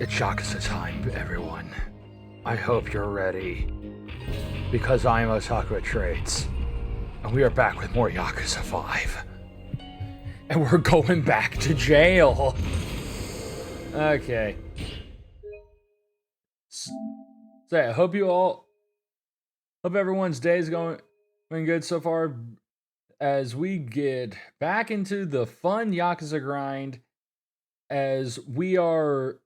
It's Yakuza time, everyone. I hope you're ready. Because I'm Otaku at Trades. And we are back with more Yakuza 5. And we're going back to jail. Okay. So yeah, hope everyone's day is going good so far as we get back into the fun Yakuza grind as we are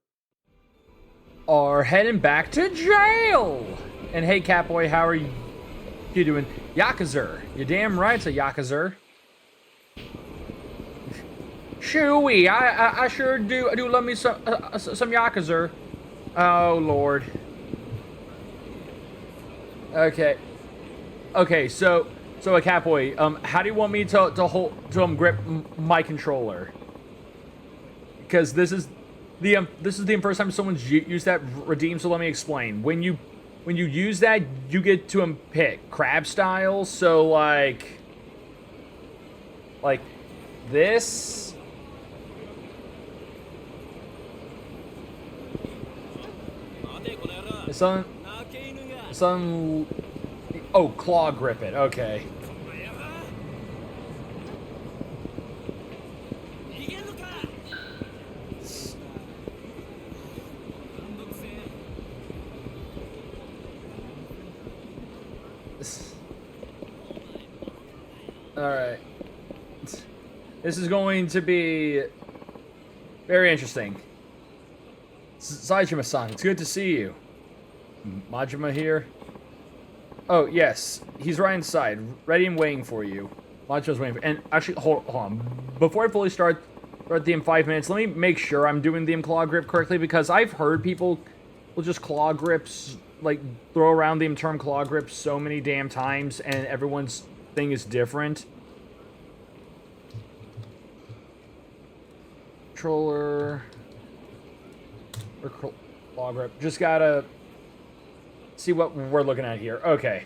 heading back to jail. And hey, Catboy, how are you doing? Yakuza. You damn right it's a Yakuza. Shooey, I sure do. I do love me some Yakuza. Oh Lord. Okay. Okay, so a Catboy, how do you want me to grip my controller? Because this is the first time someone's used that redeem. So let me explain. When you use that, you get to pick crab style. So like this. Oh, claw grip it. Okay. Alright. This is going to be very interesting. Saijima-san, it's good to see you. Majima here. Oh, yes. He's right inside. Ready and waiting for you. Majima's waiting for... And actually, hold on. Before I fully start the in 5 minutes, let me make sure I'm doing the claw grip correctly, because I've heard people will just claw grips, like, throw around the term claw grips so many damn times, and everyone's thing is different. Controller... or claw grip. Just gotta see what we're looking at here. Okay.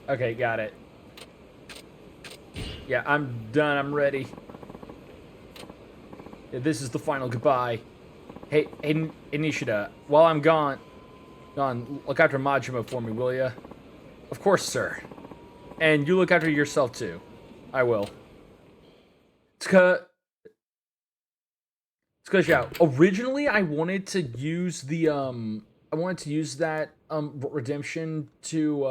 Okay, got it. Yeah, I'm done. I'm ready. Yeah, this is the final goodbye. Hey, Nishida, while I'm gone, look after Majima for me, will ya? Of course, sir. And you look after yourself, too. I will. Yeah, originally I wanted to use the redemption to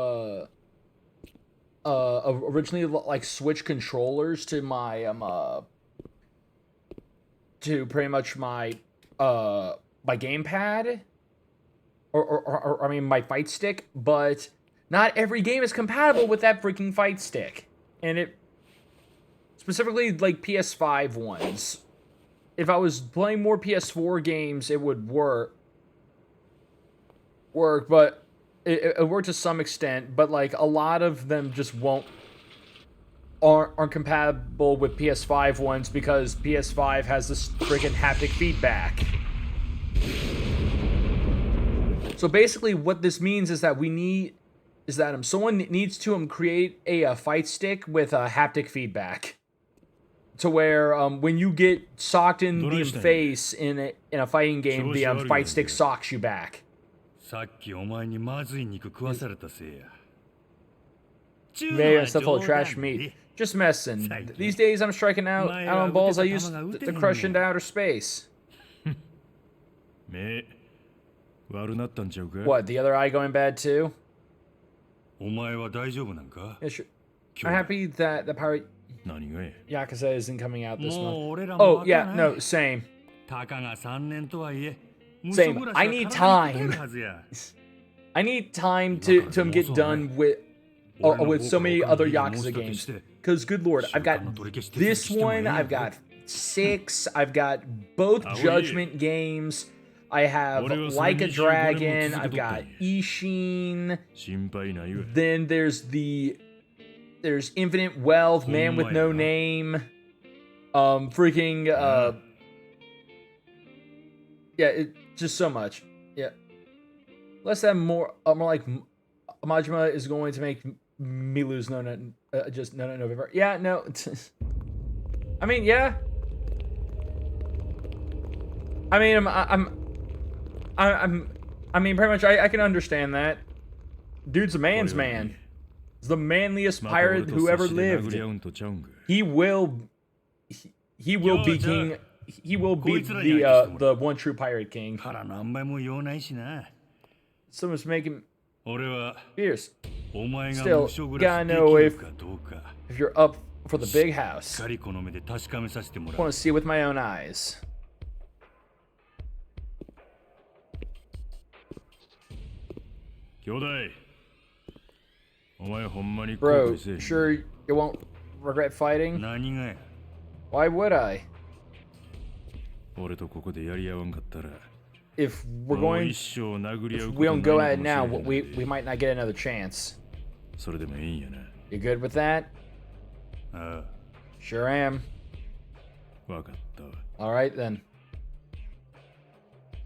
originally like switch controllers to my to pretty much my my gamepad or I mean my fight stick, but not every game is compatible with that freaking fight stick, and it specifically like PS5 ones. If I was playing more PS4 games, it would work, but it worked to some extent, but like a lot of them just aren't compatible with PS5 ones because PS5 has this freaking haptic feedback. So basically what this means is that someone needs to create a fight stick with a haptic feedback. To where when you get socked in the face in a fighting game, the fight stick socks you back. Maybe I'm stuff full of trash meat. Just messing. These days I'm striking out on balls I used to crush into outer space. What, the other eye going bad too? Yeah, sure. I'm happy that the pirate Yakuza isn't coming out this month. Oh, yeah, no, same. Same. I need time. I need time to get done with so many other Yakuza games. Because, good lord, I've got this one, I've got 6, I've got both Judgment games, I have Like a Dragon, I've got Ishin, then there's Infinite Wealth, Man with No Name, yeah, just so much. Yeah, less than more like Majima is going to make me lose November. Yeah, no. I mean, yeah. I mean, I mean, pretty much, I can understand that. Dude's a man's man. He's the manliest pirate who ever lived. He will be king. He will be the one true pirate king. Someone's making fierce. Still, gotta know if you're up for the big house. I want to see it with my own eyes. Bro, sure you won't regret fighting? Why would I? If we don't go at it now, we might not get another chance. You good with that? Sure am. Alright then.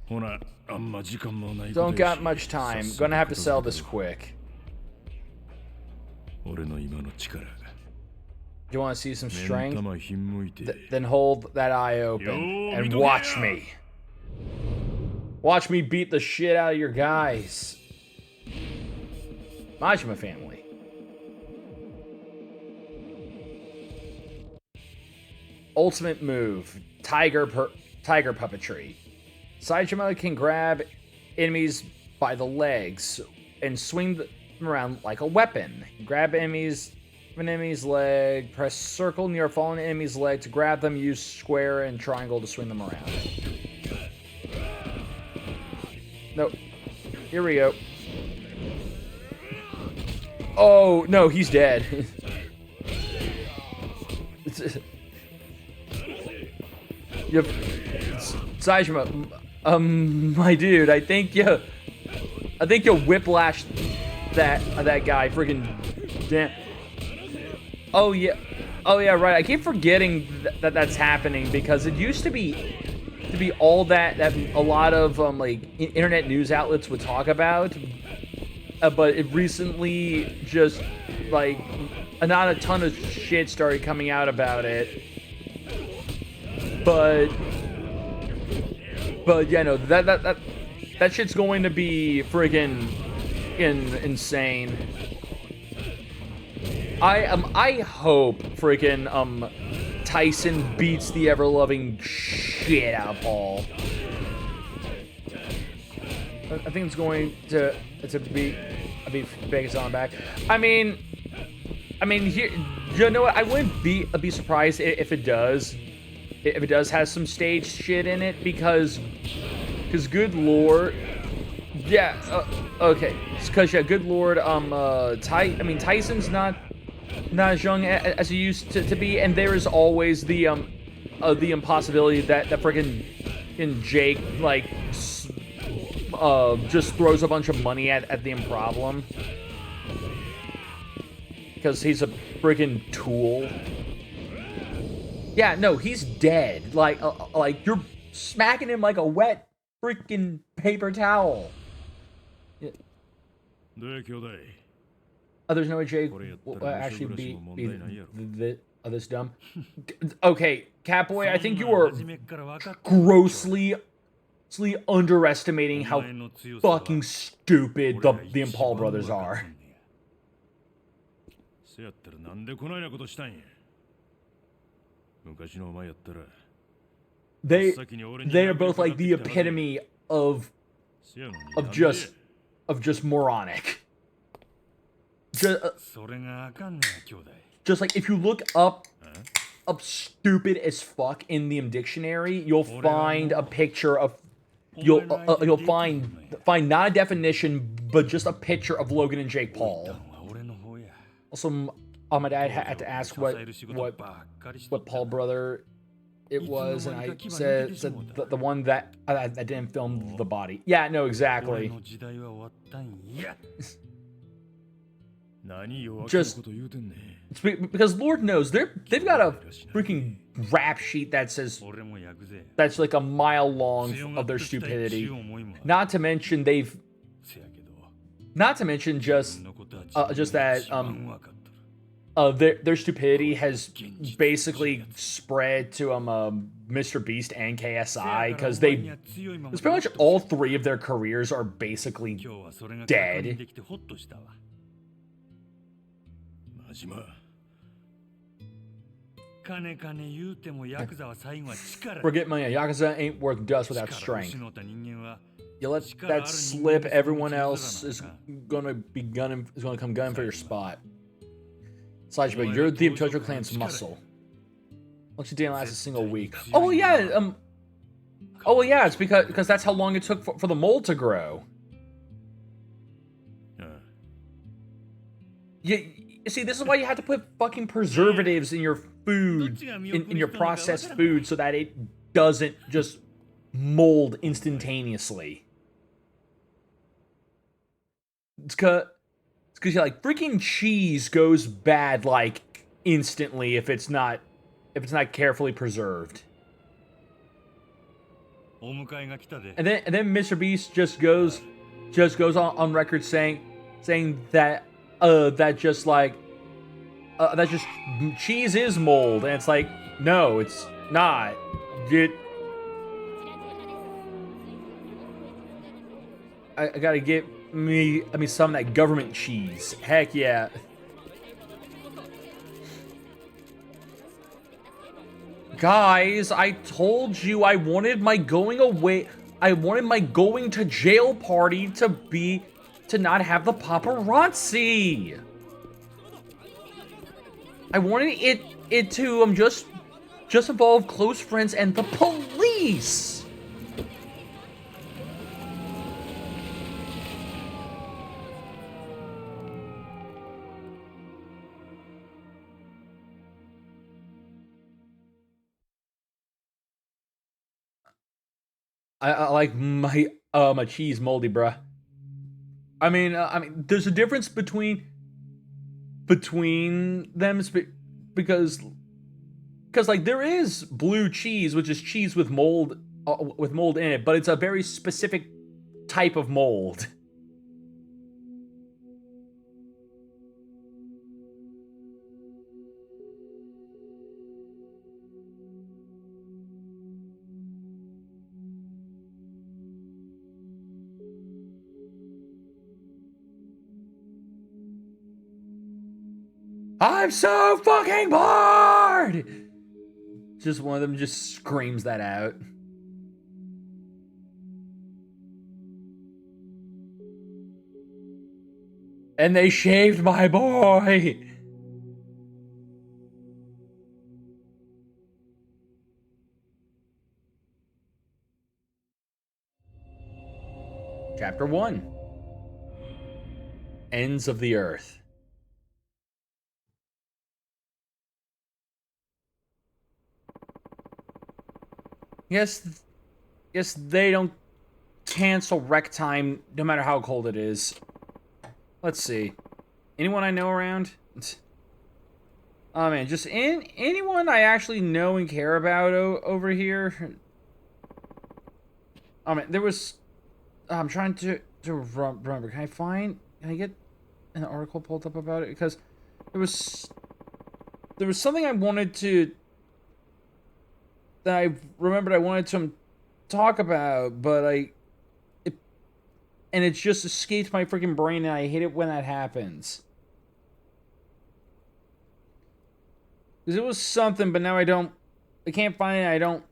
Don't got much time. Gonna have to sell this quick. You want to see some strength? Then hold that eye open and watch me. Watch me beat the shit out of your guys. Majima family. Ultimate move. Tiger puppetry. Saejima can grab enemies by the legs and swing them around like a weapon. Grab an enemy's leg, press circle near a fallen enemy's leg to grab them, use square and triangle to swing them around. Nope. Here we go. Oh, no, he's dead. Saejima, my dude, I think you whiplashed that guy. Freaking damn. Oh yeah, right. I keep forgetting that's happening because it used to be all that a lot of like internet news outlets would talk about, but it recently just like not a ton of shit started coming out about it. But yeah, no, that shit's going to be friggin' insane. I hope friggin' Tyson beats the ever-loving shit out of Paul. I think it's going to be Vegas on back. I mean, here, you know what? I wouldn't be surprised if it does. If it does have some stage shit in it, because good lord, yeah, okay, because yeah, good lord, Tyson's not as young as he used to be, and there is always the impossibility that freaking Jake like just throws a bunch of money at the problem because he's a freaking tool. Yeah, no, he's dead. Like you're smacking him like a wet freaking paper towel. Yeah. There's no way Jake will actually be this dumb. Okay, Catboy, I think you are grossly underestimating how fucking stupid the Paul brothers are. They are both like the epitome of just moronic. Just like if you look up stupid as fuck in the dictionary, you'll find a picture of you'll find not a definition but just a picture of Logan and Jake Paul. Also, my dad had to ask what Paul brother it was, and I said the one that didn't film the body. Yeah, no, exactly. Just because Lord knows they've got a freaking rap sheet that says that's like a mile long of their stupidity. Not to mention just that their stupidity has basically spread to Mr. Beast and KSI because it's pretty much all three of their careers are basically dead. Forget money, Yakuza ain't worth dust without strength. You let that slip, everyone else is gonna come gunning for your spot. Slash, but you're the Chojo Clan's muscle. Looks you didn't last a single week. Oh yeah, it's because that's how long it took for the mold to grow. You see, this is why you have to put fucking preservatives in your food, in your processed food, so that it doesn't just mold instantaneously. It's because you're like, freaking cheese goes bad like instantly if it's not carefully preserved. And then Mr. Beast just goes on record saying that that just cheese is mold, and it's like, no, it's not. I gotta get me some of that government cheese. Heck yeah. Guys, I told you I wanted my going to jail party to not have the paparazzi. I wanted it to just involve close friends and the police. I like my cheese moldy, bruh. I mean, there's a difference between them because like there is blue cheese, which is cheese with mold in it, but it's a very specific type of mold. I'm so fucking bored! Just one of them just screams that out. And they shaved my boy! Chapter 1. Ends of the Earth. Yes, they don't cancel rec time no matter how cold it is. Let's see. Anyone I know around? Oh man, just anyone I actually know and care about over here. Oh man, there was... I'm trying to remember. Can I get an article pulled up about it? Because there was something I wanted to... that I remembered I wanted to talk about, but it just escaped my freaking brain, and I hate it when that happens. Because it was something, but now I can't find it, I don't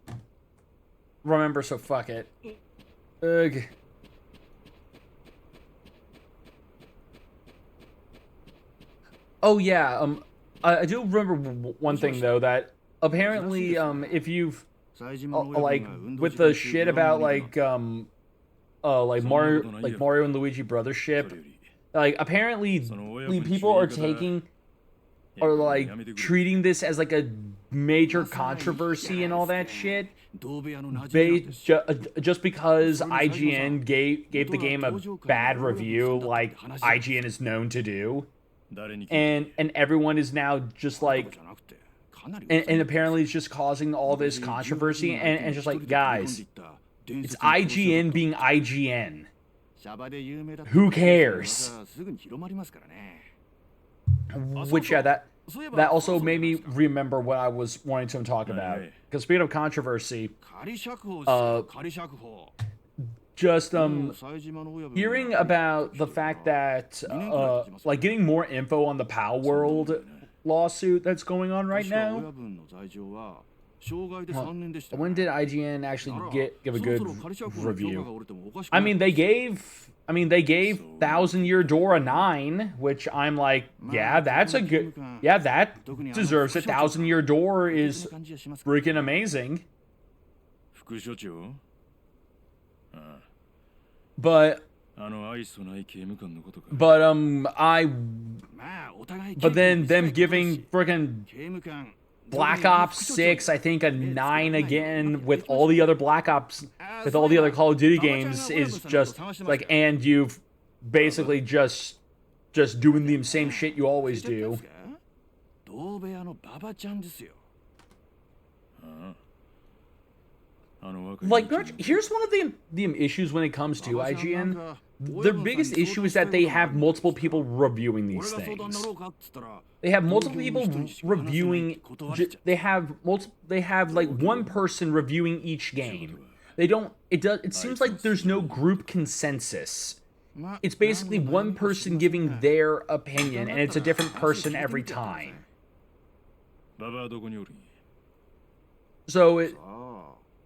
remember, so fuck it. Ugh. Oh yeah, I do remember one thing though, that apparently, if you've, like, with the shit about, like Mario and Luigi Brothership, like, apparently, people are treating this as, like, a major controversy and all that shit, just because IGN gave the game a bad review, like IGN is known to do, and everyone is now just like... And apparently it's just causing all this controversy, and just like, guys, it's IGN being IGN. Who cares? Which, yeah, that also made me remember what I was wanting to talk about. Because speaking of controversy, just hearing about the fact that like getting more info on the Pal World lawsuit that's going on right now. When did IGN actually give a good review? I mean, they gave 1,000-Year Door a 9, which I'm like, yeah, that's a good, yeah, that deserves it. 1,000-Year Door is freaking amazing. But then them giving freaking Black Ops 6, I think a 9 again with all the other Black Ops, with all the other Call of Duty games is just like, and you've basically just doing the same shit you always do. Like, here's one of the issues when it comes to IGN. Their biggest issue is that they have multiple people reviewing these things. They have multiple people reviewing. They have like one person reviewing each game. It seems like there's no group consensus. It's basically one person giving their opinion, and it's a different person every time.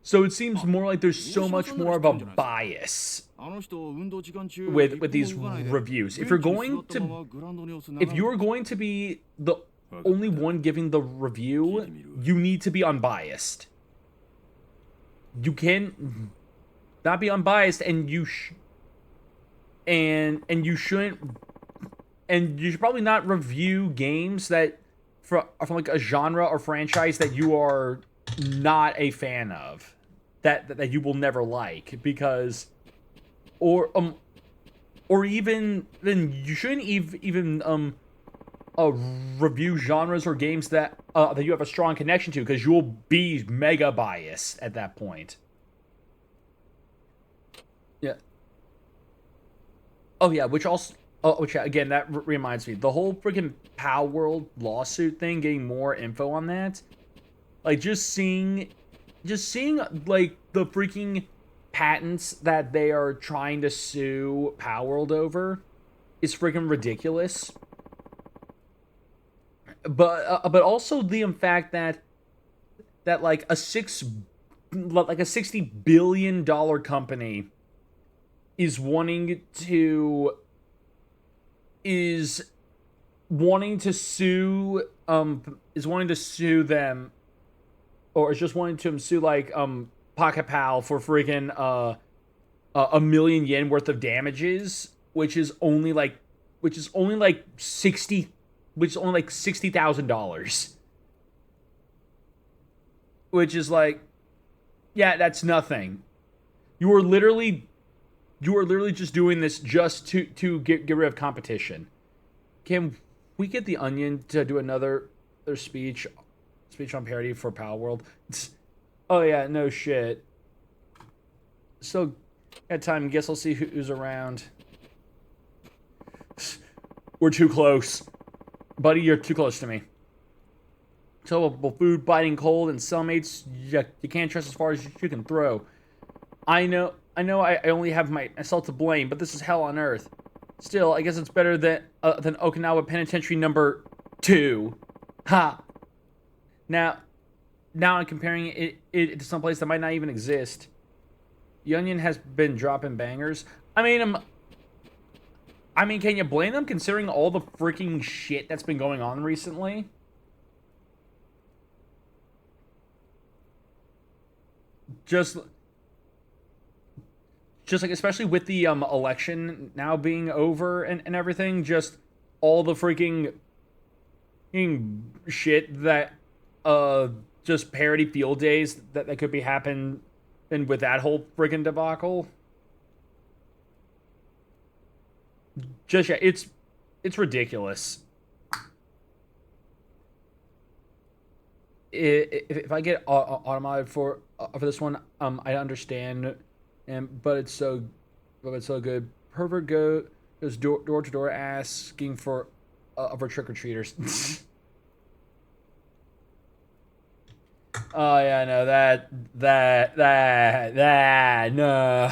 So it seems more like there's so much more of a bias with these reviews. If you're going to be the only one giving the review, you need to be unbiased. You can not be unbiased, and you should probably not review games that from like a genre or franchise that you are not a fan of, that you will never like, because or even then you shouldn't even review genres or games that you have a strong connection to, because you'll be mega biased at that point. Yeah. Oh yeah, which again, that reminds me, the whole freaking Pal World lawsuit thing, getting more info on that. Like, just seeing like the freaking patents that they are trying to sue Pal World over is freaking ridiculous. But also the fact that like a $60 billion company is wanting to sue them, or is just wanting to sue like Pocket Pal for freaking $1 million yen worth of damages, which is only like $60,000, which is like, yeah, that's nothing. You are literally just doing this just to get rid of competition. Can we get the Onion to do another speech on parody for Pal World? Oh yeah, no shit. So, at time, guess I'll see who's around. We're too close. Buddy, you're too close to me. Terrible food, biting cold, and cellmates you can't trust as far as you can throw. I know I only have myself to blame, but this is hell on earth. Still, I guess it's better than Okinawa Penitentiary number 2. Ha! Now I'm comparing it to someplace that might not even exist. The Onion has been dropping bangers. I mean, can you blame them, considering all the freaking shit that's been going on recently? Just like, especially with the election now being over and everything, just all the freaking shit that just parody field days that could be happening with that whole freaking debacle. Just, yeah, it's ridiculous. If I get automated for this one, I understand, but it's so good. Pervert goes door to door asking for trick or treaters. Oh yeah, no, that no.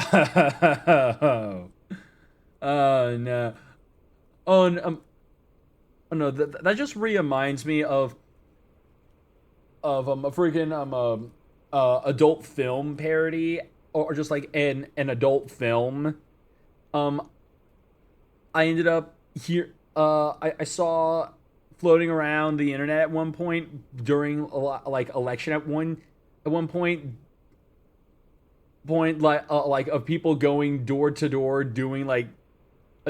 Oh no. Oh, oh no, that just reminds me of a freaking adult film parody, or just like an adult film. Um, I ended up here. I saw floating around the internet at one point during like election at one point like of people going door to door doing like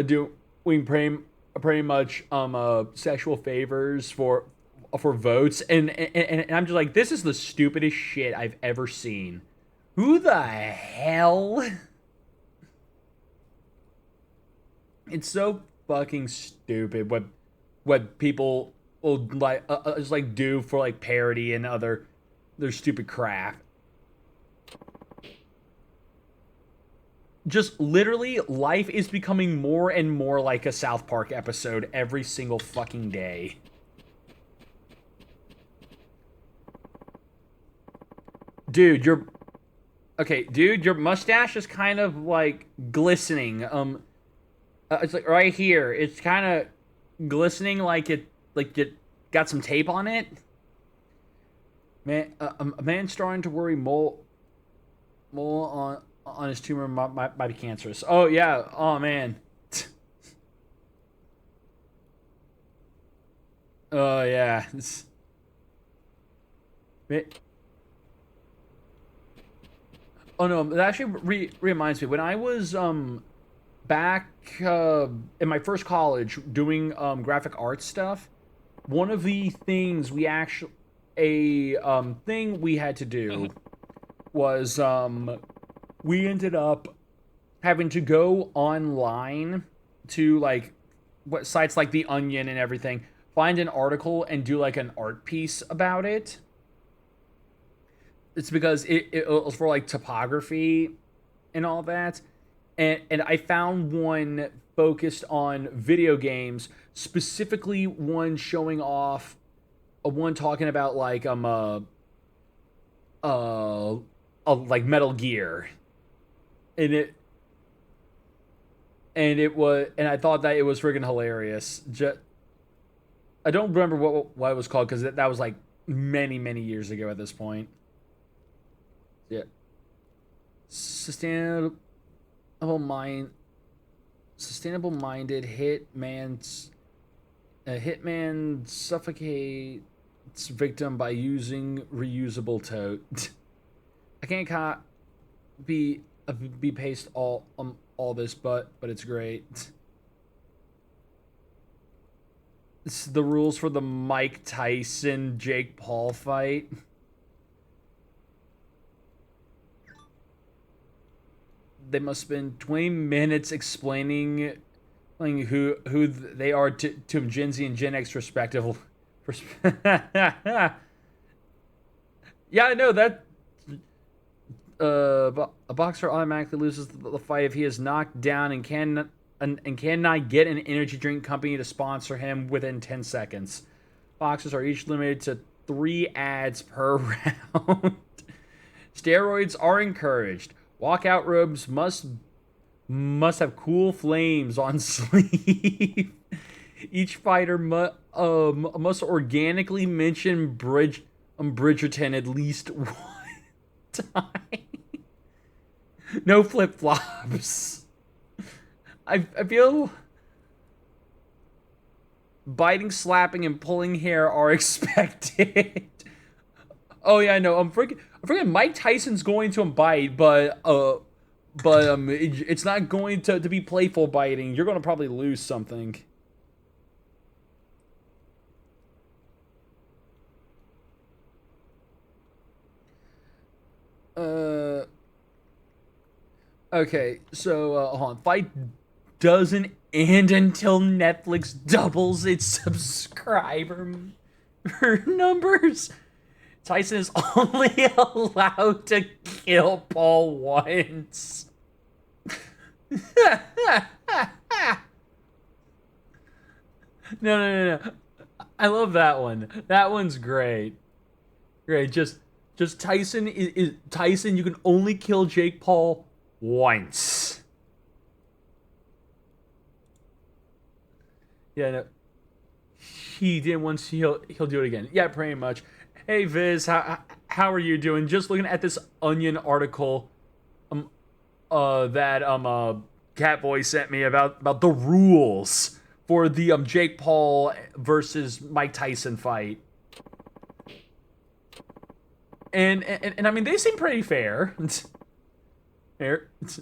doing pretty much sexual favors for votes, and I'm just like, this is the stupidest shit I've ever seen. Who the hell? It's so fucking stupid what people will like just like do for like parody and other their stupid crap. Just literally, life is becoming more and more like a South Park episode every single fucking day. Dude, your okay, dude, your mustache is kind of like glistening. It's like right here. It's kind of glistening like it got some tape on it. Man, a man starting to worry mole on his tumor might be cancerous. Oh yeah. Oh man. Oh yeah. Oh no, that actually reminds me. When I was back in my first college doing graphic arts stuff, one of the things we actually a thing we had to do was we ended up having to go online to like what sites like the Onion and everything, find an article and do like an art piece about it. It's because it was for like topography and all that. And I found one focused on video games, specifically one showing off a one talking about like uh, like Metal Gear. And and I thought that it was friggin' hilarious. I don't remember what it was called because that was like many years ago at this point. Yeah. Sustainable mind, sustainable minded hitman suffocates victim by using reusable tote. I can't be paste all this, but it's great. It's the rules for the Mike Tyson Jake Paul fight. They must spend 20 minutes explaining who they are to Gen Z and Gen X respectively. Yeah, I know that. A boxer automatically loses the fight if he is knocked down and cannot get an energy drink company to sponsor him within 10 seconds. Boxers are each limited to 3 ads per round. Steroids are encouraged. Walkout robes must have cool flames on sleeve. Each fighter must organically mention Bridgerton at least one time. No flip flops. I feel biting, slapping, and pulling hair are expected. Oh yeah, I know. I'm freaking Mike Tyson's going to bite, but it's not going to be playful biting. You're gonna probably lose something. Uh, okay, so hold on. Fight doesn't end until Netflix doubles its subscriber numbers. Tyson is only allowed to kill Paul once. No. I love that one. That one's great. Great. Just Just Tyson is Tyson. You can only kill Jake Paul once. Yeah, no. He did once. He'll do it again. Yeah, pretty much. Hey Viz, how are you doing? Just looking at this Onion article, that Catboy sent me about the rules for the Jake Paul versus Mike Tyson fight. And I mean, they seem pretty fair. Just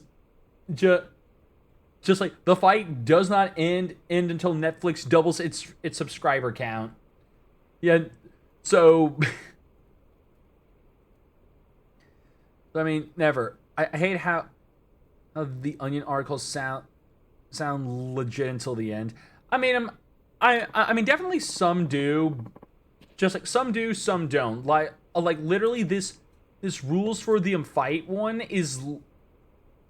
like the fight does not end until Netflix doubles its subscriber count. Yeah, so I mean, never. I hate how the Onion articles sound legit until the end. I mean, I mean, definitely some do. Just like some do, some don't. Like literally this rules for the fight one is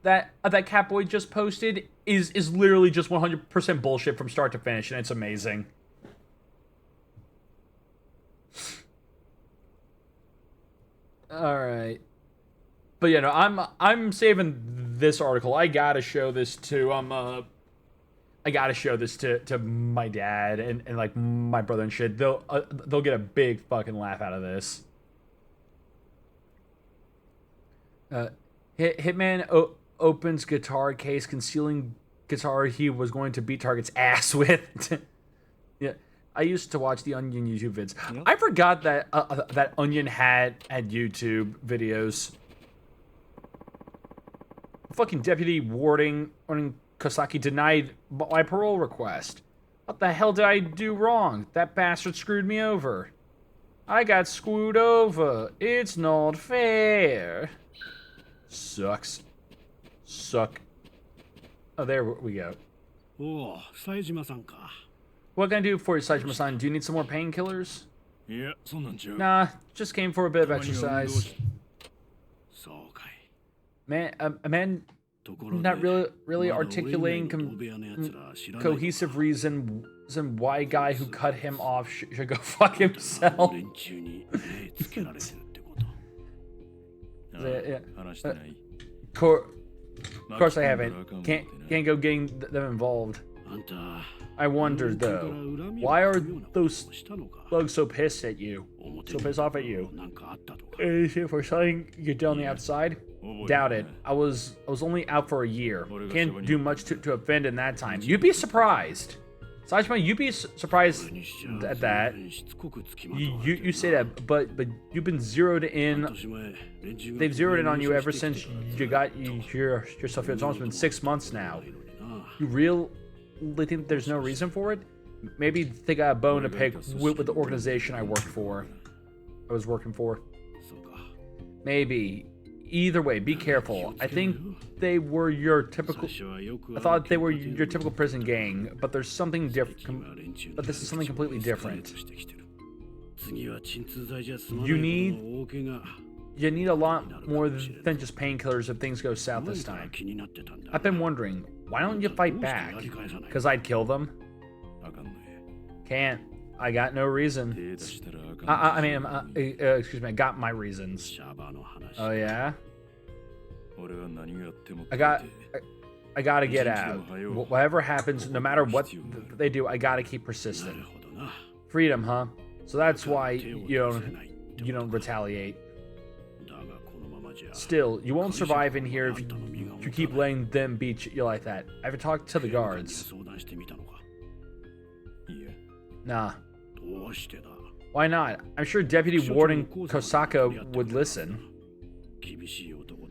that Catboy just posted is literally just 100% bullshit from start to finish, and it's amazing. All right, but you know, I'm saving this article. I gotta show this to I gotta show this to my dad and like my brother and shit. They'll get a big fucking laugh out of this. Hitman opens guitar case, concealing guitar he was going to beat target's ass with. Yeah, I used to watch the Onion YouTube vids. Yep. I forgot that that Onion had YouTube videos. Fucking deputy warning Kosaki denied my parole request. What the hell did I do wrong? That bastard screwed me over. I got screwed over. It's not fair. Sucks. Suck. Oh, there we go. Oh, Saejima-san ka. What can I do for you, Saejima-san? Do you need some more painkillers? Yeah, nah, just came for a bit of exercise. Man, a man not really articulating cohesive reason why a guy who cut him off should go fuck himself. Yeah. Of course I haven't. Can't go getting them involved. I wonder though, why are those thugs so pissed at you? So pissed off at you? Anything for something you did on the outside? Doubt it. I was only out for a year. Can't do much to offend in that time. You'd be surprised. Saejima, you'd be surprised at that. You say that, but you've been zeroed in. They've zeroed in on you ever since you got yourself. It's almost been 6 months now. You really think there's no reason for it? Maybe they got a bone to pick with the organization I was working for. Maybe. Either way, be careful. I think they were your typical. I thought they were your typical prison gang, but there's something different. But this is something completely different. You need a lot more than just painkillers if things go south this time. I've been wondering, why don't you fight back? Because I'd kill them? Can't. I got no reason. Excuse me, I got my reasons. Oh yeah? I gotta get out. Whatever happens, no matter what they do, I gotta keep persisting. Freedom, huh? So that's why you don't retaliate. Still, you won't survive in here if you keep letting them beat you like that. I haven't talked to the guards. Nah. Why not? I'm sure Deputy Warden Kosaka would listen.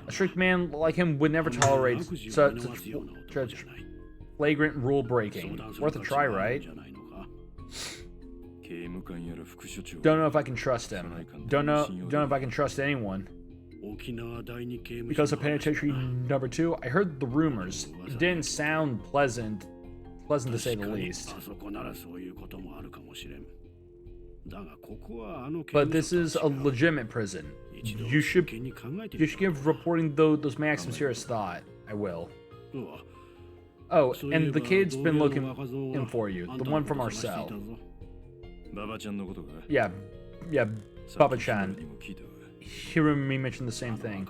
A strict man like him would never tolerate such flagrant rule breaking. Worth a try, right? Don't know if I can trust him. Don't know if I can trust anyone. Because of Penitentiary number 2, I heard the rumors. It didn't sound pleasant to say the least. But this is a legitimate prison. You should give reporting those maniacs some serious thought. I will. Oh, and the kid's been looking in for you. The one from our cell. Yeah, Baba-chan. hear me mention the same thing.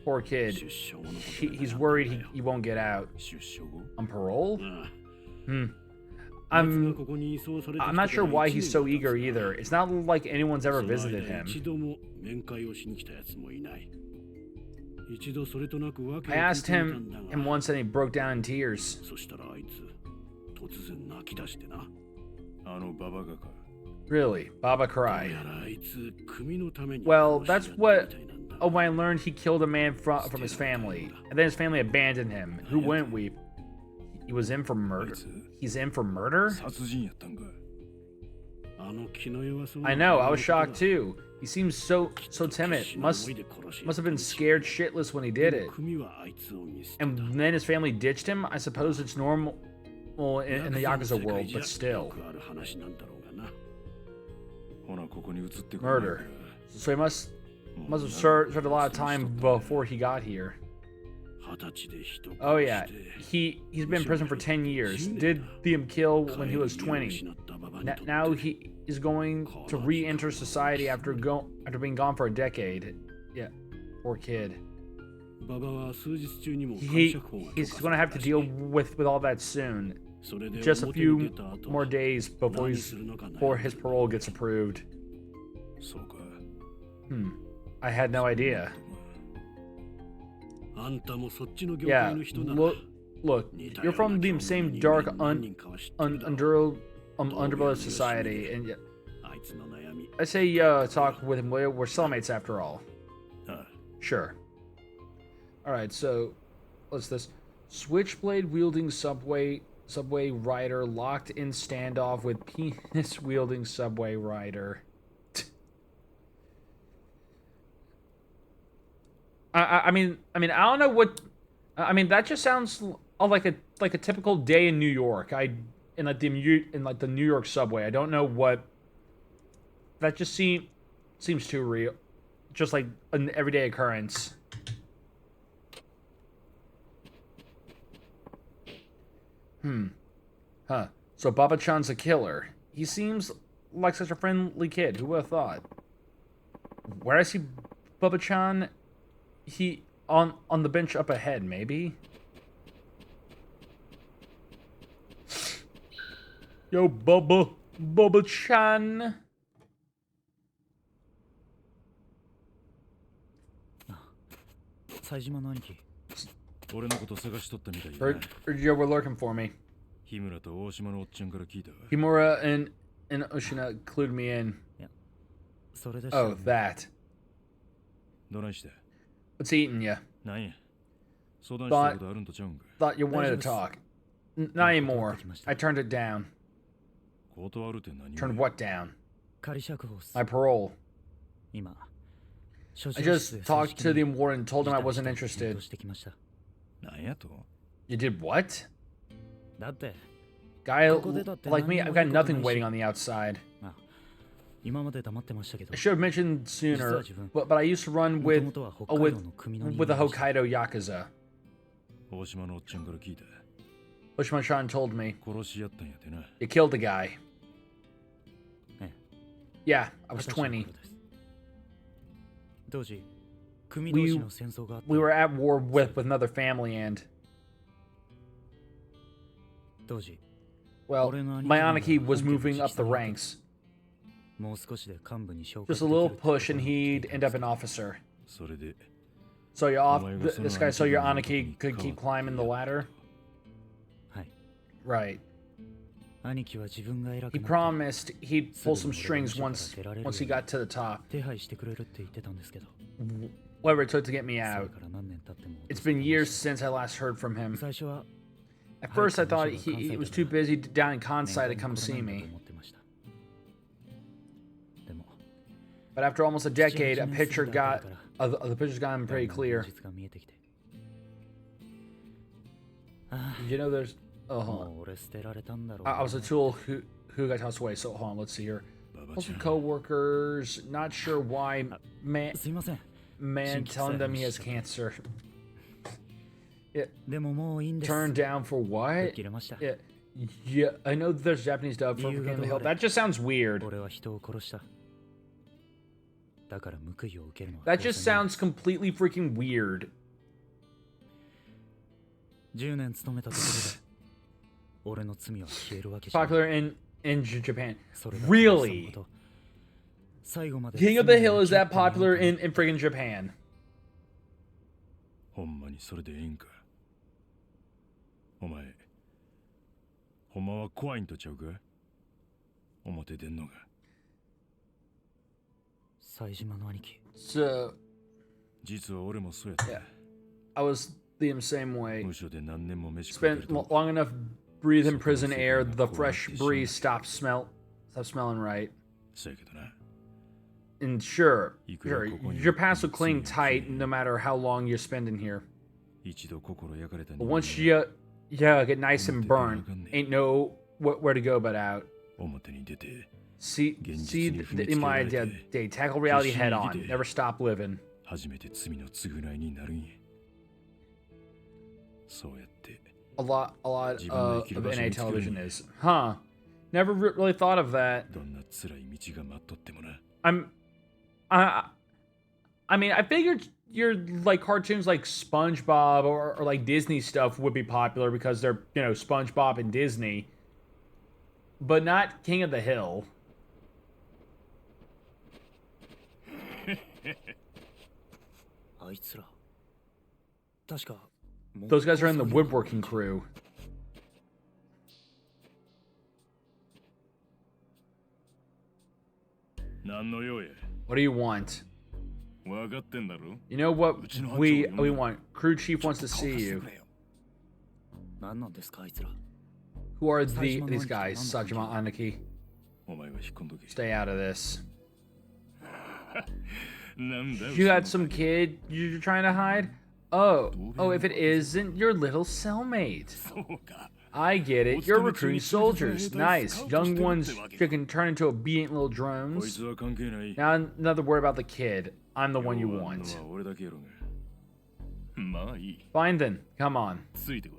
Poor kid. He's worried he won't get out. On parole? I'm not sure why he's so eager either. It's not like anyone's ever visited him. I asked him once and he broke down in tears. Really? Baba cried. Well, that's what when I learned he killed a man from his family. And then his family abandoned him. Who wouldn't weep? He was in for murder. He's in for murder? I know, I was shocked too. He seems so timid. Must have been scared shitless when he did it. And then his family ditched him? I suppose it's normal in the Yakuza world, but still. Murder. So he must have served a lot of time before he got here. Oh yeah, he's been in prison for 10 years. Did him kill when he was 20. Now he is going to re-enter society after being gone for a decade. Yeah, poor kid. He's going to have to deal with all that soon. Just a few more days before his parole gets approved. I had no idea. Yeah, look, you're from the same dark underworld society, and I say talk with him later. We're cellmates after all. Sure. Alright, so what's this? Switchblade wielding subway rider locked in standoff with penis wielding subway rider. I mean, I don't know what. I mean, that just sounds like a typical day in New York. In the New York subway. I don't know what. That just seems too real, just like an everyday occurrence. Huh. So Baba-chan's a killer. He seems like such a friendly kid. Who would have thought? Where I see Baba-chan? He on the bench up ahead, maybe. Yo, Baba-chan. Yeah, we're lurking for me. Himura and Oshina clued me in. Oh, that. What's eating you? Thought you wanted to talk. Not anymore. I turned it down. Turned what down? My parole. I just talked to the warden and told him I wasn't interested. You did what? Guy like me, I've got nothing waiting on the outside. I should have mentioned sooner, but I used to run with the Hokkaido Yakuza. Oshima-chan told me. You killed the guy. Yeah, I was 20. We were at war with another family and... Well, my Aniki was moving up the ranks. Just a little push and he'd end up an officer. So you're off this guy so your Aniki could keep climbing the ladder? Right. He promised he'd pull some strings once he got to the top. Whatever it took to get me out. It's been years since I last heard from him. At first I thought he was too busy down in Kansai to come see me. But after almost a decade, the picture's gotten pretty clear. You know, there's... Oh, hold on. I was a tool who got tossed away, so hold on, let's see here. Also co-workers, not sure why, man telling them he has cancer. Turned down for what? Yeah, I know there's Japanese dub for King of the Hill. That just sounds weird. That just sounds completely freaking weird. Popular in Japan. Really? King of the Hill is that popular in freaking Japan? ほんまにそれでええんか。お前、ほんまは怖いんとちゃうか？表出んのが。So, 実は俺もそうやった。yeah, I was the same way. 無所で何年も飯食ってる Spent と。 long enough breathing prison air, the fresh breeze stops smelling right. そうやけどな。 And sure, your past will cling tight no matter how long you're spending here. 一度心焼かれた But once you get nice and burned, ain't no where to go but out. 表に出て See in my idea, they tackle reality head on. Never stop living. 初めて罪の償いになるんや。そうやって。 A lot of NA television is. Huh. Never really thought of that. どんな辛い道が待っとってもな。 I mean, I figured your like cartoons like SpongeBob or like Disney stuff would be popular because they're, you know, SpongeBob and Disney. But not King of the Hill. Those guys are in the woodworking crew. 何の用や。 What do you want? 分かってんだろ。 You know what we want? Crew chief wants to see you. Who are these guys? Sajima Aniki. お前は引っ込んどけ。 Stay out of this. なんだ。 You got some kid you're trying to hide? Oh, if it isn't your little cellmate. そうか。 I get it. You're recruiting soldiers. Nice. Young ones you can turn into obedient little こい drones. つは関係ない。 Now another word about the kid. I'm the one you 弱いの want. は俺だけやろが。まあいい。 Fine then. Come on. ついてこい。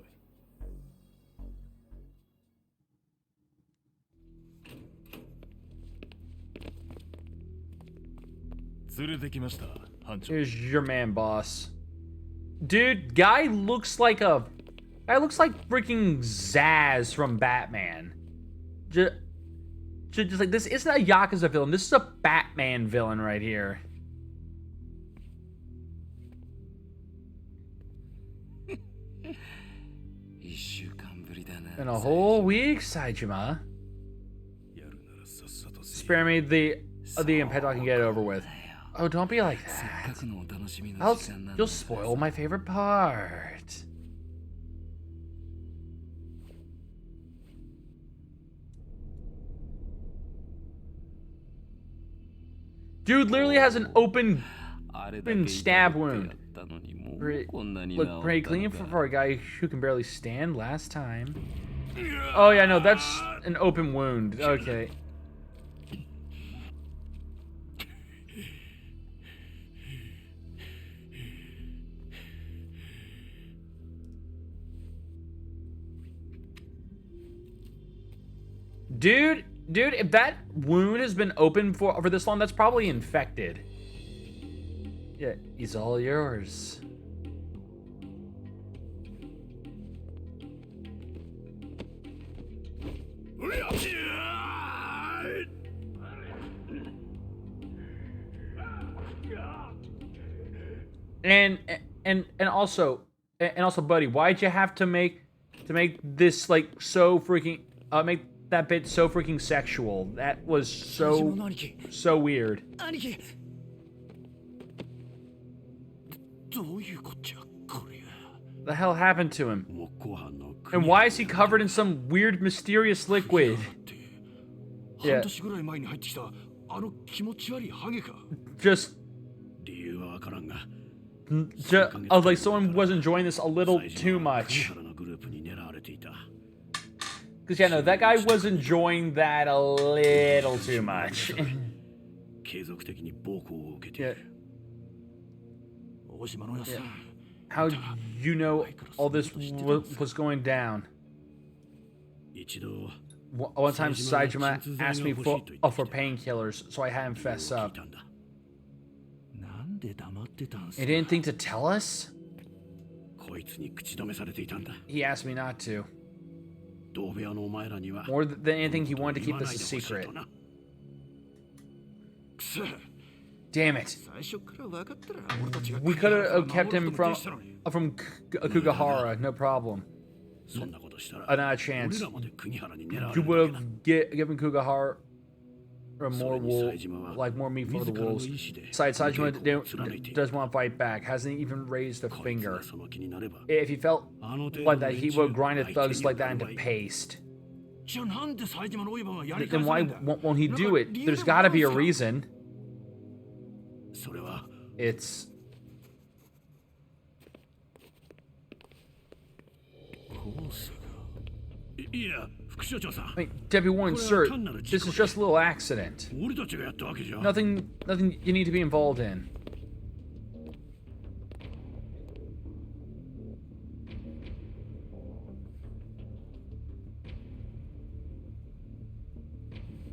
連れてきました、班長。 Here's your man, boss. Dude, guy looks like freaking Zaz from Batman. Just like, this isn't a Yakuza villain. This is a Batman villain right here. In a whole week, Saijima. Spare me the impet I can get it over with. Oh, don't be like that. You'll spoil my favorite part. Dude literally has an open stab wound. Look pretty clean for a guy who can barely stand last time. Oh yeah, no, that's an open wound. Okay. Dude, if that wound has been open for this long, that's probably infected. Yeah, he's all yours. And also, buddy, why'd you have to make this like so freaking make that bit so freaking sexual? That was so weird. The hell happened to him? And why is he covered in some weird mysterious liquid? Yeah. Just like someone was enjoying this a little too much. Because, yeah, no, that guy was enjoying that a little too much. Yeah. Yeah. How you know all this was going down? One time, Saijima asked me for painkillers, so I had him fess up. He didn't think to tell us? こいつに口止めされていたんだ。 He asked me not to. 同部屋のお前らには More than anything, he wanted to keep this a secret. くそ、 Damn it. 最初から分かったら俺たちが We could have kept him 守ることもできたのに。 from Akugahara, no problem. そんなことしたら Not a chance. 俺らまで国原に狙われ You るだ would けだ。 have given Kugahara more wool, like more meat for the wolves. Besides, Sajima doesn't want to fight back. Hasn't even raised a こいつ finger. がその気になれば If he felt あの程 like 度の that, he 連中 would grind the thugs 相 like 手 that に into なる場合 paste. じゃあなんで冴島の老婆がやり Then 返さ why ないんだ。 won't he do it? なんか理由 There's でも got to be a あるんすか？ reason. それは It's コースがいや副所長さん I mean, Deputy Warren, sir, this is just a little accident. 俺たちがやったわけじゃ Nothing you need to be involved in.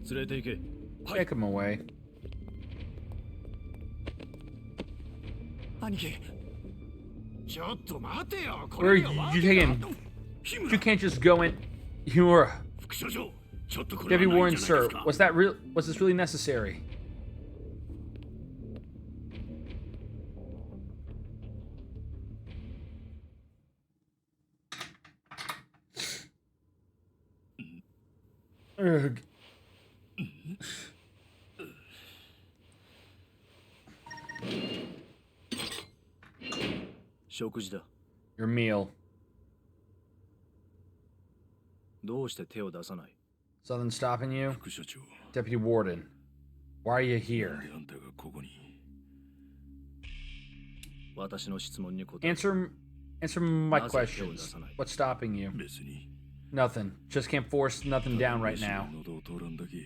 Take him away. 兄貴ちょっと待てよ Where are you taking? You can't just go in. You're 副所長ちょっとこれは Deputy ないん Warren, じゃない sir. ですか Was that real? Was this really necessary? Ugh. Your meal. どうして手を出さない？ Something stopping you? 副所長 Deputy Warden. Why are you なん here? であんたがここに私の質問に答え。 Answer my Nasa questions. Yakuza. What's stopping you? 別に Nothing. Just can't force nothing down right 飯の now. 喉を通らんだけ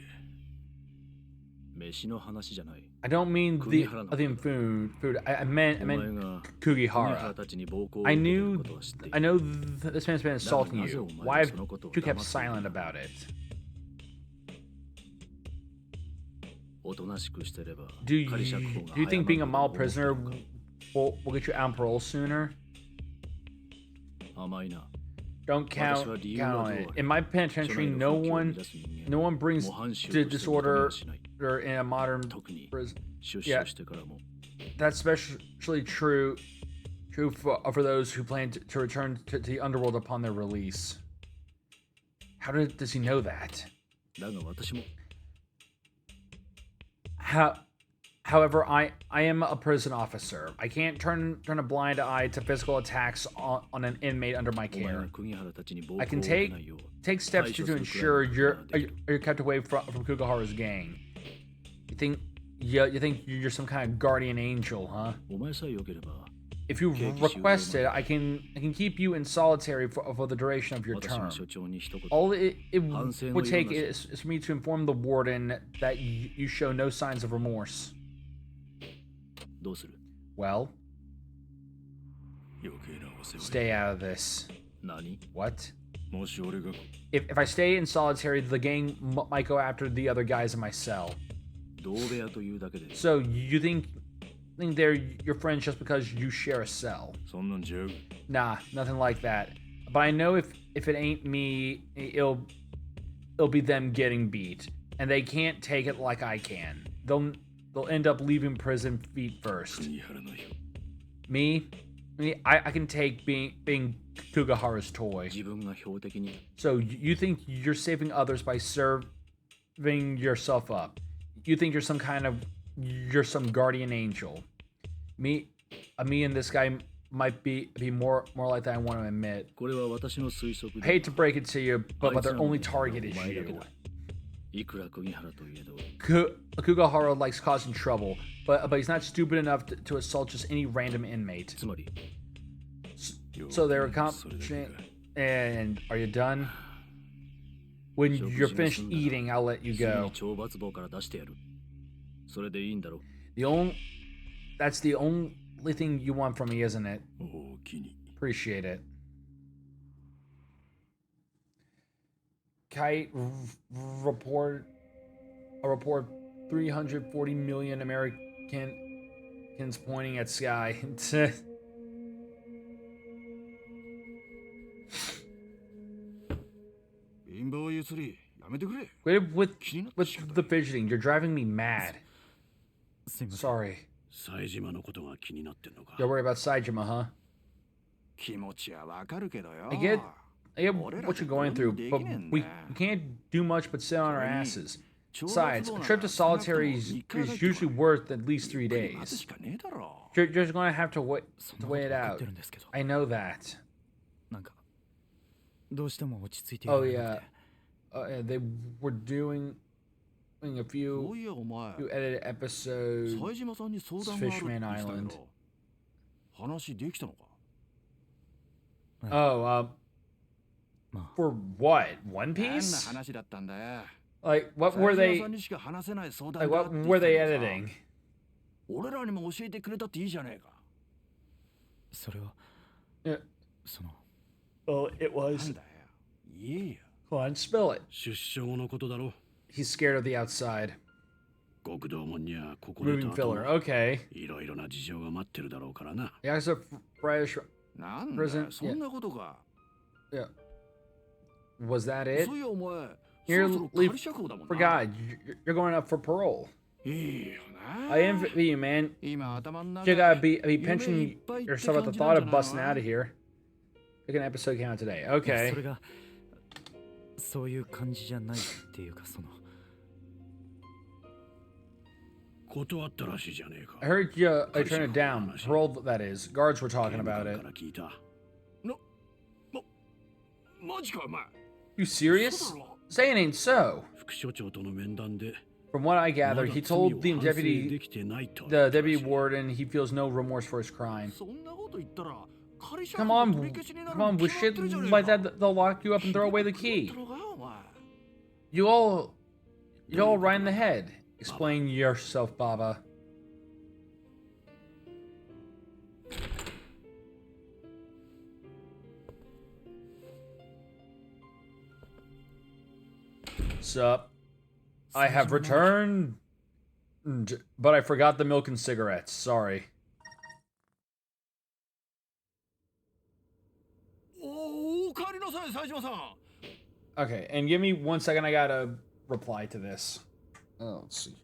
飯の話じゃない。 I don't mean the food. I meant お前が国原 Kugihara. たちに暴行を I 受けている knew ことは知ってい I る。 know this man's been assaulting you. Why have you kept silent about it? おとなしくしてれば Do you 仮釈放が do you think being a 早ま model ると prisoner 思っている will get you out on parole sooner? か。甘いな。 Don't count on it. In my penitentiary, no one brings 模範囚と the して認め disorder はしない。 in a modern 特に prison. 出 Yeah. 所してからも That's especially true for those who plan to return to the underworld upon their release. How does he know that? だが私も However, I am a prison officer. I can't turn a blind eye to physical attacks on an inmate under my お前 care. が国原たちに暴行を I 受 can けないよう take steps to ensure you're kept away from Kugahara's gang. You think you're some kind of guardian angel, huh? お前さえ良ければ If you request it, I can keep you in solitary for the duration of your 私も term. 所長に一言 All it Hansen would no take yona is for me to inform the warden that you show no signs of remorse. どうする？ Well, 余計なお世話 stay out of this. 何？ What? もし俺が If I stay in solitary, the gang might go after the other guys in my cell. 同部屋というだけで So you think they're your friends just because you share a cell? そんなんちゃう Nah, nothing like that. But I know if it ain't me, it'll be them getting beat, and they can't take it like I can. They'll end up leaving prison feet first. 国原のよ Me, I can take being Kugahara's toy. 自分が標的に So you think you're saving others by serving yourself up? You think you're some guardian angel? Me and this guy might be more like that. I want to admit. これは私の推測 I で hate to break it to you, but their only target is お前だけ you. だ。いくら国原といえど Kugahara likes causing trouble, but he's not stupid enough to assault just any random inmate. つまり So they're それだけ accomplishing. か And are you done? When you're finished eating, I'll let you すぐに go. 懲罰房から出してやる。それでいいんだろ。 That's the only thing you want from me, isn't it? おおきに Appreciate it. Kite report 340 million American Pins pointing at sky. Quit with the fidgeting. You're driving me mad. Sorry. 冴島のことが気になってんのか。 You're worried about Saejima, huh? 気持ちはわかるけどよ。 I get what you're going through, but we can't do much but sit on our asses. Besides, a trip to solitary is usually worth at least 3 days. You're just going to have to wait it out. I know that. Oh yeah. They were doing a few edited episodes of Fishman Island. Oh, for what? One Piece? Like, what were they editing? 俺らにも教えてくれたっていいじゃねえか。それは Yeah. その Well, it なん was. だよ。言えよ。 Come on, spill it. 出生のことだろ。 He's scared of the outside. 極道門にはここで Moving と後 filler. も Okay. いろいろな事情が待ってるだろうからな。 Yakuza Fresh. なんだよ。 Present- そんなことか。 Yeah. Was that it? そういやお前。 Here, そろそろ leave 仮釈放だもんな。 for God. You're going up for parole. いいよな。 I envy you, man. 今頭の中 You で gotta be 夢いっ pinching ぱいって yourself at the 感じ thought なん of じゃない busting の out of here. Pick an episode count today. そ Okay. れがそういう感じじゃないっていうかその断ったらしいじゃねえか。 I heard you turn it down. Parole, that is. Guards were talking about 刑務官 it. から聞いた。マジかお前。 You serious? Say it ain't so. 副所長との面談で From what I ま gather, だ he 罪を told the 反省で deputy, きてないと the 言ったらし deputy い。 warden, he feels no remorse for his crime. そんなこと言ったら仮釈 Come 放 on, 取り消しになる come on, に with 決まっ shit てるじゃねえ like か。 that, they'll lock you up and throw away the key. ひどいことだろお前。 You all right in the head. Explain yourself, Baba. Sup? I have returned, but I forgot the milk and cigarettes. Sorry. おかえりなさい、冴島さん。 Okay, and give me 1 second. I gotta reply to this. Oh, let's see here.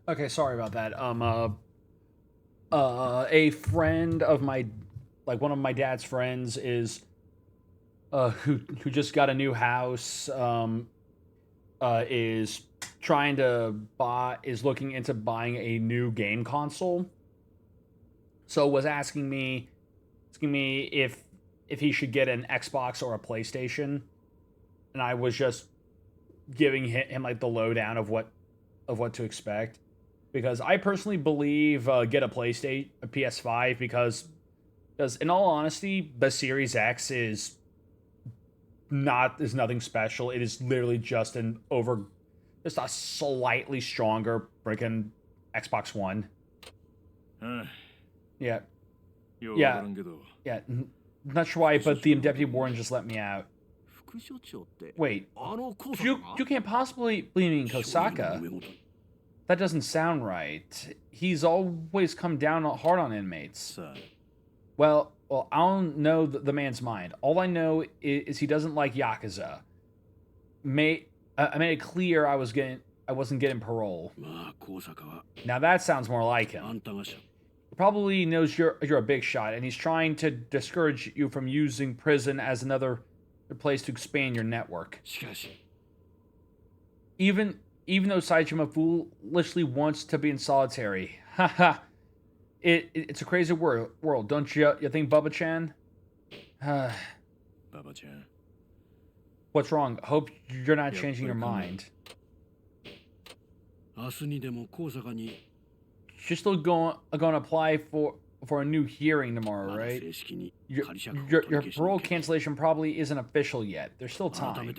Okay, sorry about that. A friend of my, like one of my dad's friends is, who just got a new house, is trying to is looking into buying a new game console. So was asking me if he should get an Xbox or a PlayStation, and I was just giving him like the lowdown of what to expect, because I personally believe get a PlayStation, a PS5, because in all honesty, the Series X is nothing special. It is literally just just a slightly stronger freaking Xbox One. Yeah. Yeah. Yeah. Not sure why, but the Deputy Warden just let me out. Wait, you can't possibly mean Kosaka. That doesn't sound right. He's always come down hard on inmates. Well, I don't know the man's mind. All I know is he doesn't like Yakuza. I made it clear I wasn't getting parole. Now that sounds more like him. He probably knows you're a big shot, and he's trying to discourage you from using prison as another place to expand your network. Even though Saitama foolishly wants to be in solitary. Haha. It's a crazy world, don't you think, Bubba-chan? Bubba-chan. What's wrong? Hope you're not changing your mind. You're still going to apply for a new hearing tomorrow, right? Your parole cancellation probably isn't official yet. There's still time.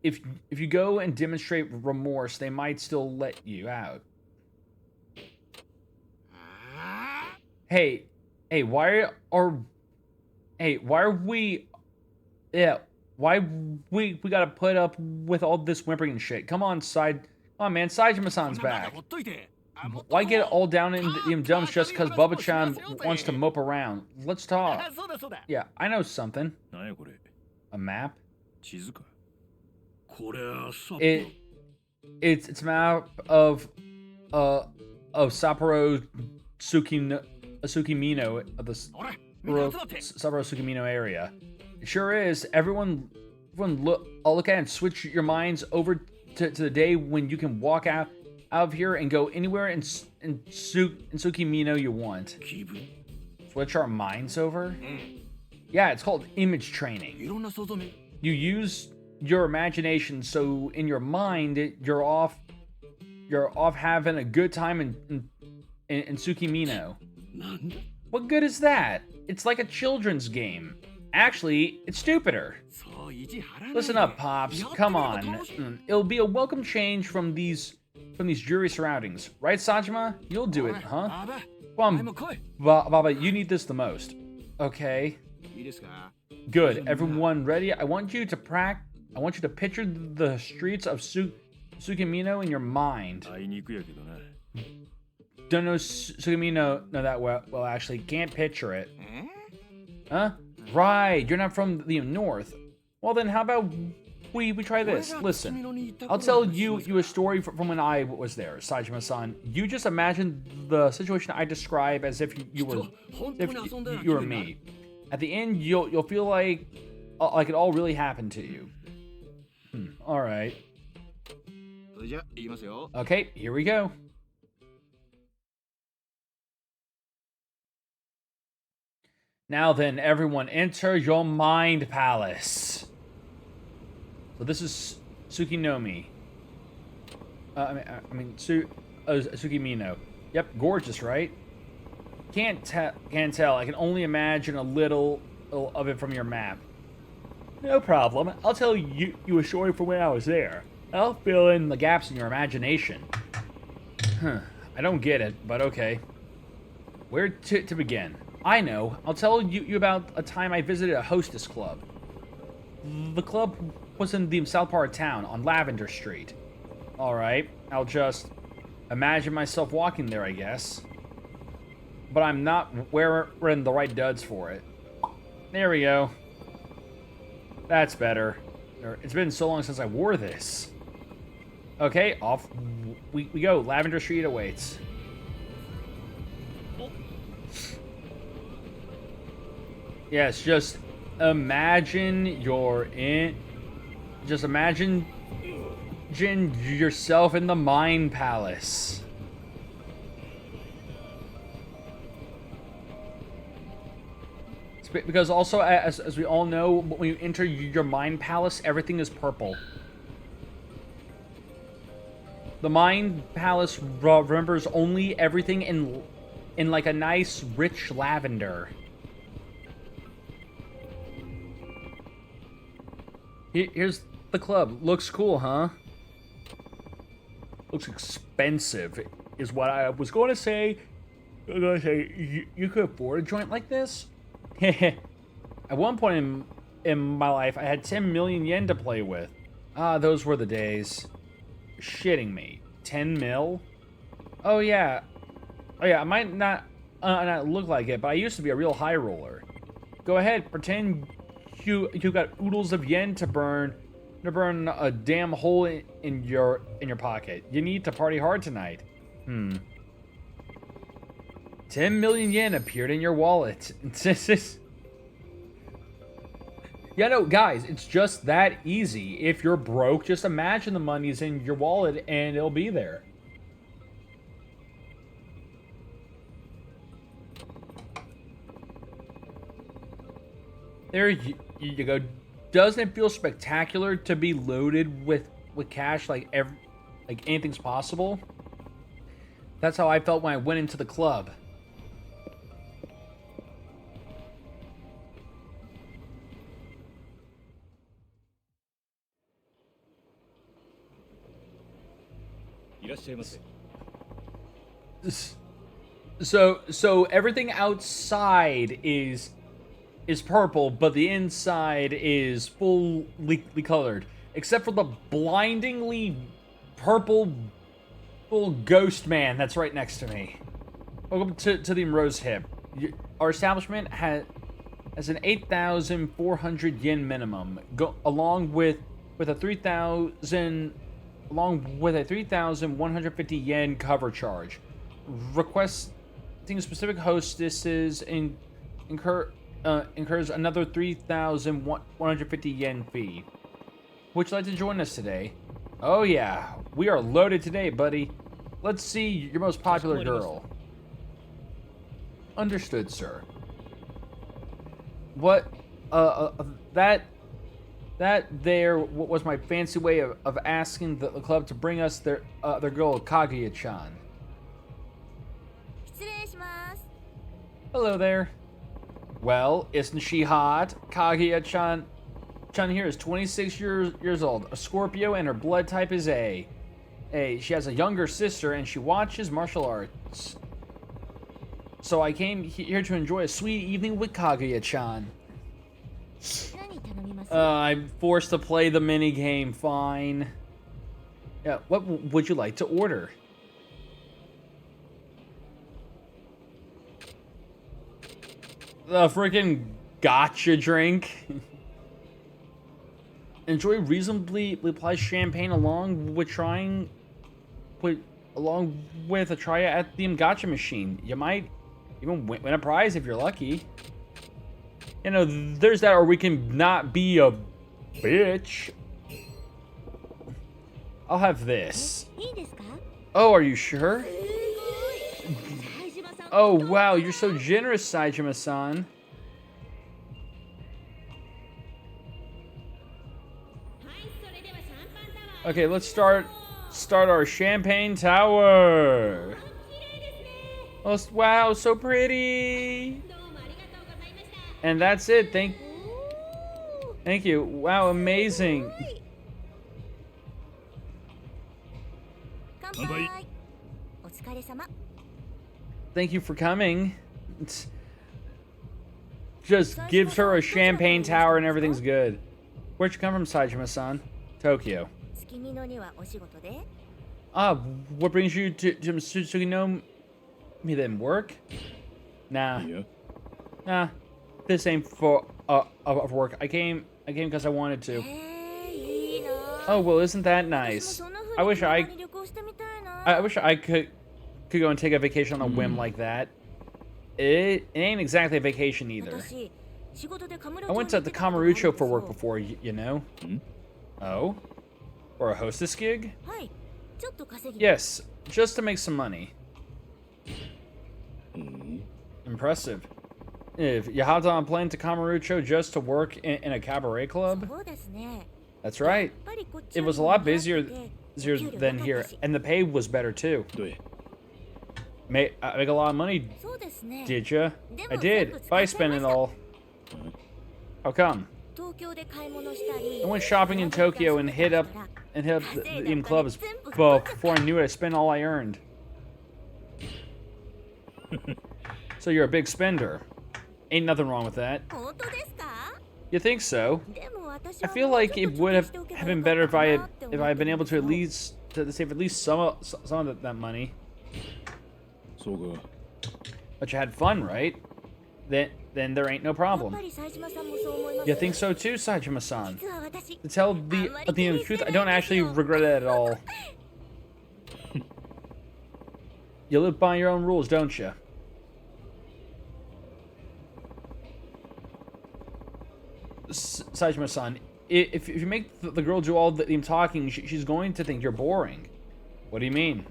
If you go and demonstrate remorse, they might still let you out. Hey, why we gotta put up with all this whimpering and shit? Come on, man, Saitama-san's back. Why get all down in the dumps just because Bubba-chan wants to mope around? Let's talk. Yeah, I know something. A map? It's a map of Sapporo Tsukimino, of the Sapporo Tsukimino area. It sure is. Everyone look at it and switch your minds over to the day when you can walk out of here and go anywhere in Tsukimino you want. Switch our minds over? Yeah, it's called image training. You use your imagination, so in your mind you're off having a good time in Tsukimino. What good is that? It's like a children's game. Actually, it's stupider. Listen up, Pops. Come on. It'll be a welcome change from these dreary surroundings. Right, Sajima? You'll do it, huh? Come on, Baba, you need this the most. Okay. Good. Everyone ready? I want you to picture the streets of Tsukimino in your mind. Don't know Tsukimino that well, actually. Can't picture it. Huh? Right, you're not from the north. Well then, how about we try this? Listen, I'll tell you a story from when I was there, Saijima-san. You just imagine the situation I describe as if you were me. At the end, you'll feel like it all really happened to you. All right. Okay, here we go. Now then, everyone, enter your mind palace. So this is Tsukinomi. Tsukimino. Yep, gorgeous, right? Can't tell. I can only imagine a little of it from your map. No problem. I'll tell you a story from when I was there. I'll fill in the gaps in your imagination. I don't get it, but okay. Where to begin? I know. I'll tell you about a time I visited a hostess club. The club was in the south part of town, on Lavender Street. Alright, I'll just imagine myself walking there, I guess. But I'm not wearing the right duds for it. There we go. That's better. It's been so long since I wore this. Okay, off we go. Lavender Street awaits. Yes, just imagine you're in. Just imagine yourself in the Mind Palace. Because also, as we all know, when you enter your Mind Palace, everything is purple. The Mind Palace remembers only everything in like a nice, rich lavender. Here's the club. Looks cool, huh? Looks expensive, is what I was going to say. I was going to say, you could afford a joint like this? At one point in my life, I had 10 million yen to play with. Ah, those were the days. You're shitting me. 10 mil? Oh yeah. Oh yeah, I might not look like it, but I used to be a real high roller. Go ahead, pretend you got oodles of yen to burn a damn hole in your pocket. You need to party hard tonight. 10 million yen appeared in your wallet. Yeah, no, guys, it's just that easy. If you're broke, just imagine the money's in your wallet and it'll be there. There you go. Doesn't it feel spectacular to be loaded with cash like anything's possible? That's how I felt when I went into the club. So everything outside is purple, but the inside is fully colored, except for the blindingly purple ghost man that's right next to me. Welcome to the Rose Hip. Our establishment has an 8,400 yen minimum, along with a 3,150 yen cover charge. Requesting specific hostesses incurs another 3,150 yen fee. Would you like to join us today? Oh yeah, we are loaded today, buddy. Let's see your most popular girl. Understood, sir. What? That there was my fancy way of asking the club to bring us their girl Kaguya-chan. Hello there. Well, isn't she hot? Kaguya-chan here is 26 years old, a Scorpio, and her blood type is A. She has a younger sister, and she watches martial arts. So I came here to enjoy a sweet evening with Kaguya-chan. I'm forced to play the mini game. Fine. Yeah. What would you like to order? The freaking gotcha drink. Enjoy reasonably priced champagne along with a try at the gotcha machine. You might even win a prize if you're lucky. You know, there's that, or we can not be a bitch. I'll have this. Oh, are you sure? Oh, wow, you're so generous, Saejima-san. Okay, let's start our champagne tower. Oh, wow, so pretty. And that's it. Thank you. Wow, amazing. Thank you for coming. Just gives her a champagne tower and everything's good. Where'd you come from, Saejima-san? Tokyo. Ah, what brings you to Suginomi then? Work? Nah. Yeah. Nah. This ain't for work. I came because I wanted to. Oh, well, isn't that nice? I wish I I wish I could go and take a vacation on a whim like that. It ain't exactly a vacation either. I went to the Kamurocho for work before, you know. Oh? Or a hostess gig? Yes, just to make some money. Impressive. If you hopped on a plane to Kamurocho just to work in a cabaret club? That's right. It was a lot busier than here, and the pay was better too. I make a lot of money, did ya? I did, but I spent it all. How come? I went shopping in Tokyo and hit up the clubs, but before I knew it, I spent all I earned. So you're a big spender. Ain't nothing wrong with that. You think so? I feel like it would have been better if I had been able to at least save at least some of that money. But you had fun, right? Then there ain't no problem. You think so too, Saejima-san? To tell the truth, I don't actually regret it at all. You live by your own rules, don't you? Saejima-san, if you make the girl do all the talking, she's going to think you're boring. What do you mean?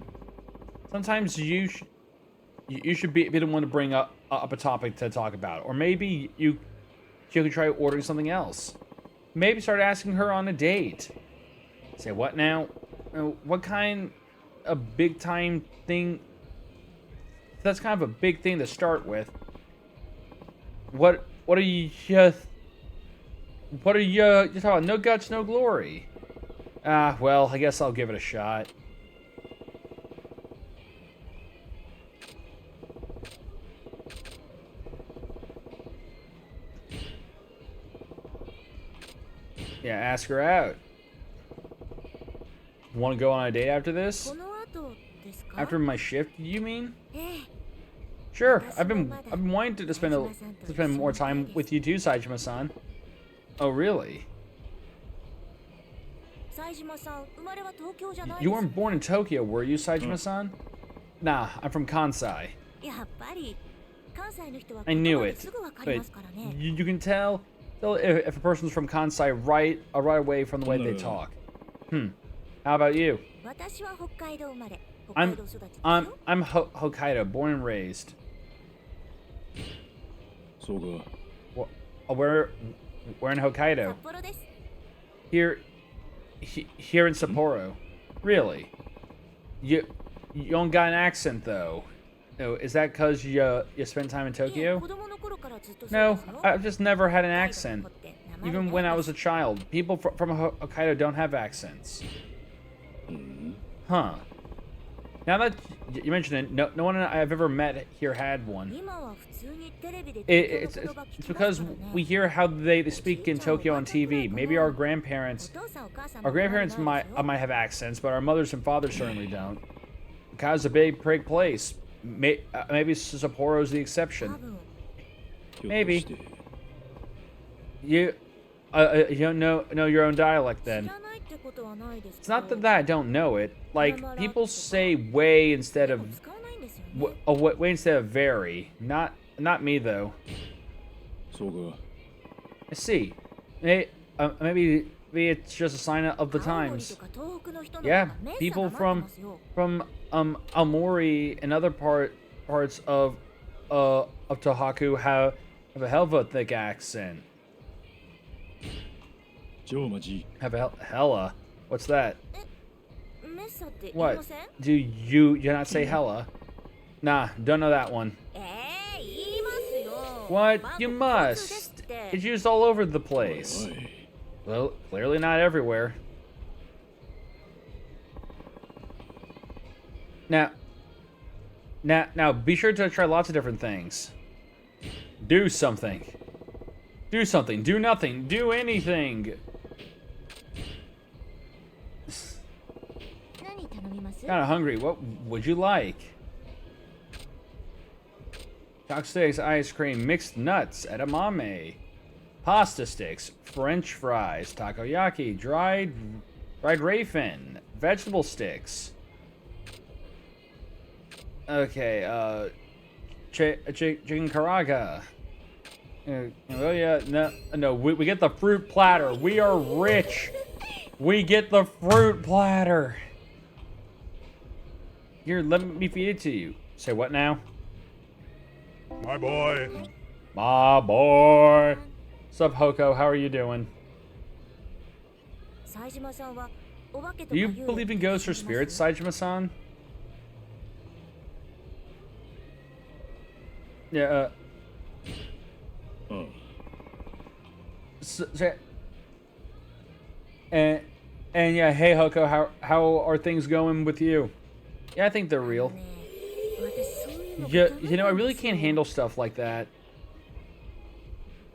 Sometimes you should be the one to bring up a topic to talk about, or maybe you could try ordering something else. Maybe start asking her on a date. Say what now? What kind of big time thing? That's kind of a big thing to start with. What are you? What are you talking about? No guts, no glory. Well, I guess I'll give it a shot. Yeah, ask her out. Want to go on a date after this? After my shift, you mean? Sure. I've been wanting to spend more time with you too, Saejima-san. Oh, really? You weren't born in Tokyo, were you, Saejima-san? Nah, I'm from Kansai. I knew it, but you can tell if a person's from Kansai right away from the way they talk. How about you? I'm Hokkaido, born and raised. We're in Hokkaido. Here in Sapporo. Really? You don't got an accent though. No, is that because you spent time in Tokyo? No, I've just never had an accent. Even when I was a child, people from Hokkaido don't have accents. Huh. Now that you mention it, no one I've ever met here had one. It's because we hear how they speak in Tokyo on TV. Maybe our grandparents might have accents, but our mothers and fathers certainly don't. Hokkaido's a big place. Maybe Sapporo's the exception. Maybe. You don't know your own dialect then. It's not that I don't know it. Like, people say way instead of way instead of very. Not me though. I see. Maybe it's just a sign of the times. Yeah, people from Aomori and other parts of Tohoku have a hell of a thick accent. Have a hella? What's that? What? Do you not say hella? Nah, don't know that one. What? You must. It's used all over the place. Well, clearly not everywhere. Now, be sure to try lots of different things. Do something. Do something. Do nothing. Do anything. Kinda hungry. What would you like? Choc sticks, ice cream, mixed nuts, edamame, pasta sticks, French fries, takoyaki, dried raisin, vegetable sticks. Okay, chicken caraga. Oh yeah, no, we get the fruit platter. We are rich. We get the fruit platter. Here, let me feed it to you. Say what now? My boy. My boy. What's up, Hoko? How are you doing? Do you believe in ghosts or spirits, Saejima-san? Yeah, and yeah, hey Hoko, how are things going with you? Yeah, I think they're real. Yeah, you know, I really can't handle stuff like that.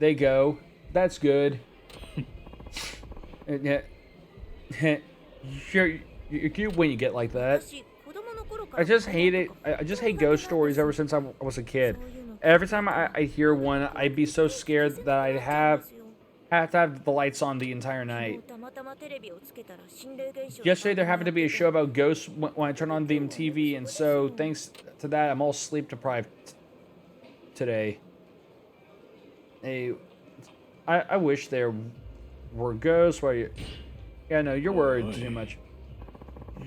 They go. That's good. Yeah. You're cute when you get like that. I just hate it. I just hate ghost stories ever since I was a kid. Every time I hear one, I'd be so scared that I'd have to have the lights on the entire night. Yesterday there happened to be a show about ghosts when I turned on the TV, and so thanks to that, I'm all sleep deprived today. I wish there were ghosts where you... Yeah, no, you're worried too much.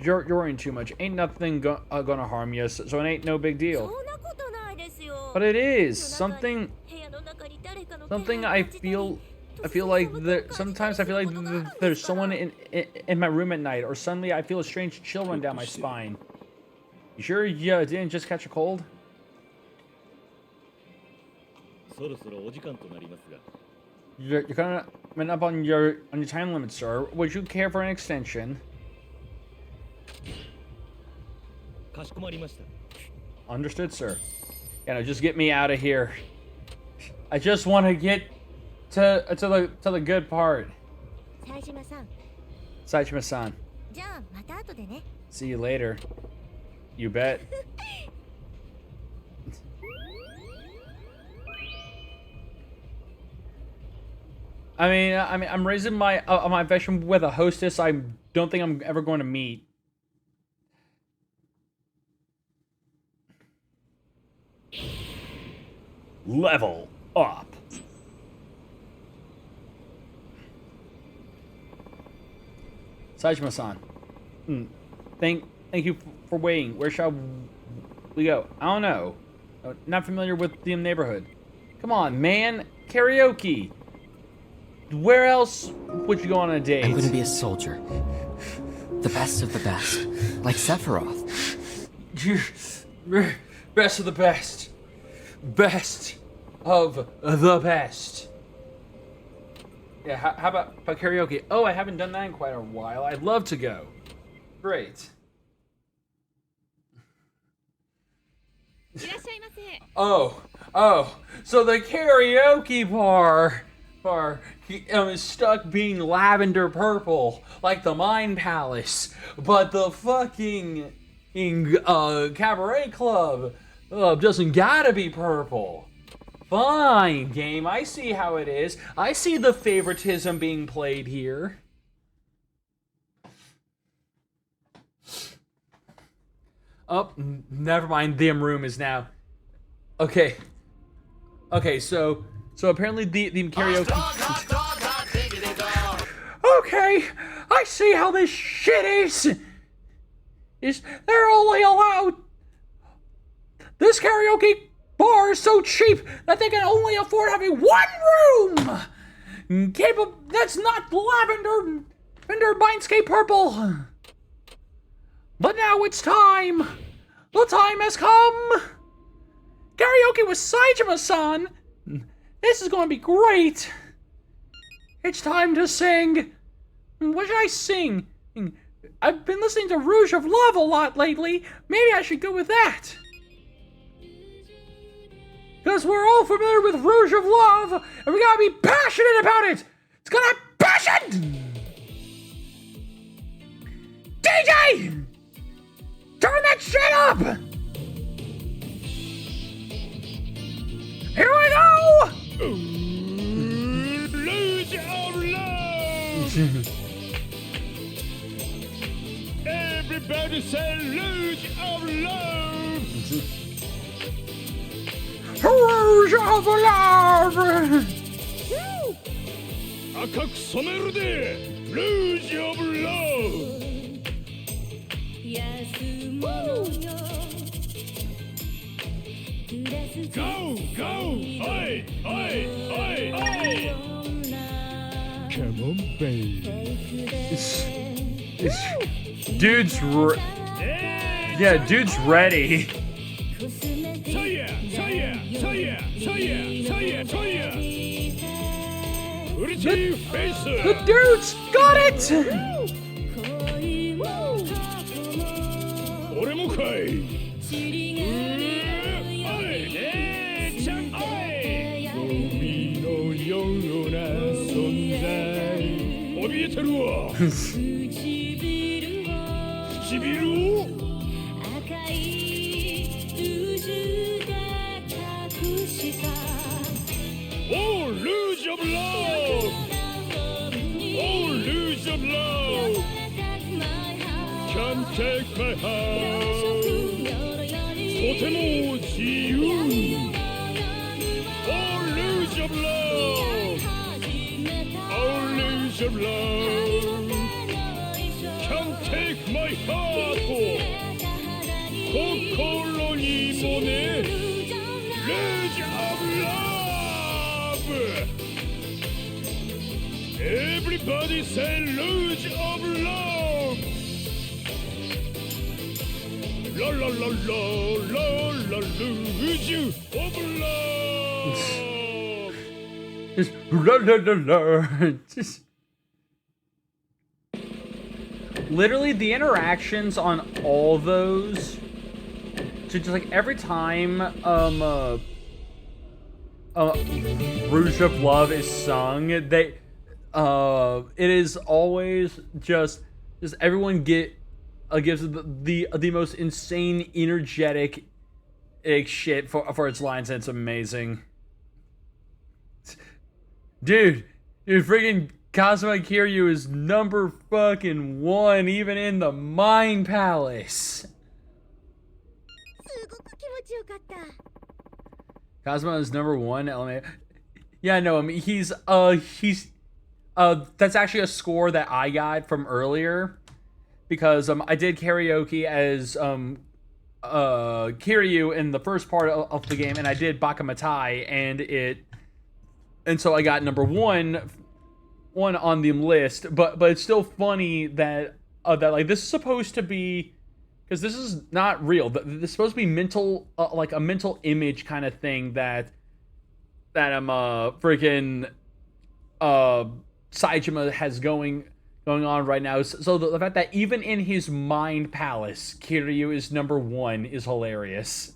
You're worrying too much. Ain't nothing gonna harm you, so it ain't no big deal. But it is something I feel like sometimes I feel like there's someone in my room at night, or suddenly I feel a strange chill run down my spine. You sure you didn't just catch a cold? You're coming up on your time limit, sir. Would you care for an extension? Understood, sir. Yeah, no, just get me out of here. I just want to get to the good part. Saejima-san. See you later. You bet. I mean, I'm raising my affection with a hostess I don't think I'm ever going to meet. Level up. Saejima-san. Thank you for waiting. Where shall we go? I don't know. Not familiar with the neighborhood. Come on, man. Karaoke. Where else would you go on a date? I'm gonna be a soldier. The best of the best. Like Sephiroth. Best of the best. Best of the best. Yeah, how about karaoke? Oh, I haven't done that in quite a while. I'd love to go. Great. Oh, so the karaoke bar is stuck being lavender purple, like the Mind Palace, but the fucking cabaret club doesn't gotta be purple. Fine, game, I see how it is. I see the favoritism being played here. Oh, never mind, the room is now... Okay, so apparently the karaoke... Okay, I see how this shit is they're only allowed... This karaoke bar is so cheap that they can only afford having one room! That's not lavender mindscape purple! But now it's time! The time has come! Karaoke with Saejima-san! This is gonna be great! It's time to sing! What should I sing? I've been listening to Rouge of Love a lot lately. Maybe I should go with that. Because we're all familiar with Rouge of Love, and we gotta be passionate about it! It's gonna have passion! DJ! Turn that shit up! Here we go! Rouge of Love! Everybody say Rouge of Love! Rouge of love! 赤く染めるでルージ・オブ・ラブ Go! Go! Oi! Oi! Oi! Oi! Come on, baby. Dude's ready. So yeah! So yeah! So yeah! So yeah! So yeah! So yeah! Pretty face! The dude's got it! 俺もかいおい姉ちゃんおいゴミのような存在怯えてるわ唇を赤いルージュが隠したおルージュオブラブおルージュオブラブ Can't take my heart とても自由に Oh lose your love Oh lose your love Can't take my heart 心にもね Lose your love Everybody say lose your love La la la la la la lose you of love. La la la la. Just literally the interactions on all those. Just like every time Rouge of Love is sung, they it is always just everyone gives the most insane, energetic shit for its lines, and it's amazing. Dude, freaking Kazuma Kiryu is number fucking 1, even in the Mind Palace. Kazuma is number 1, LMA. Yeah, no, I mean, he's that's actually a score that I got from earlier. Because I did karaoke as Kiryu in the first part of the game, and I did Bakamatai, and so I got number one on the list. But it's still funny that like this is supposed to be, because this is not real. This is supposed to be mental, like a mental image kind of thing that I'm freaking Saejima has going on right now. So the fact that even in his mind palace, Kiryu is number 1 is hilarious.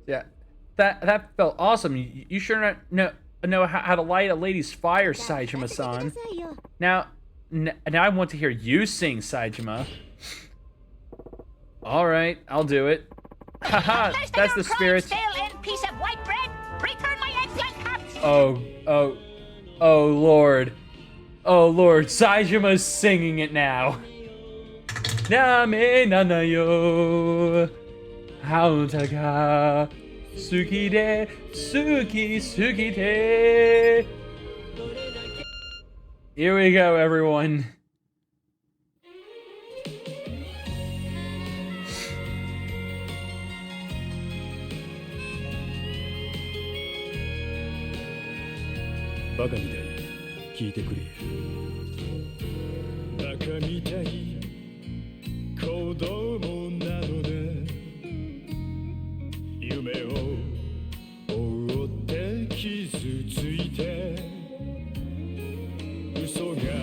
Yeah, that felt awesome. You sure know how to light a lady's fire, Saejima-san. Now I want to hear you sing, Saejima. All right, I'll do it. Haha, that's the spirit. Piece of white bread. Return my eggplant cups. Oh Lord. Oh Lord, Saejima's singing it now. Name nanayo hautaga suki de suki te. Here we go, everyone. Baka mitai, kiite kure. Baka mitai, kodomo nano de. Yume o ootte kizutsuite. Uso ga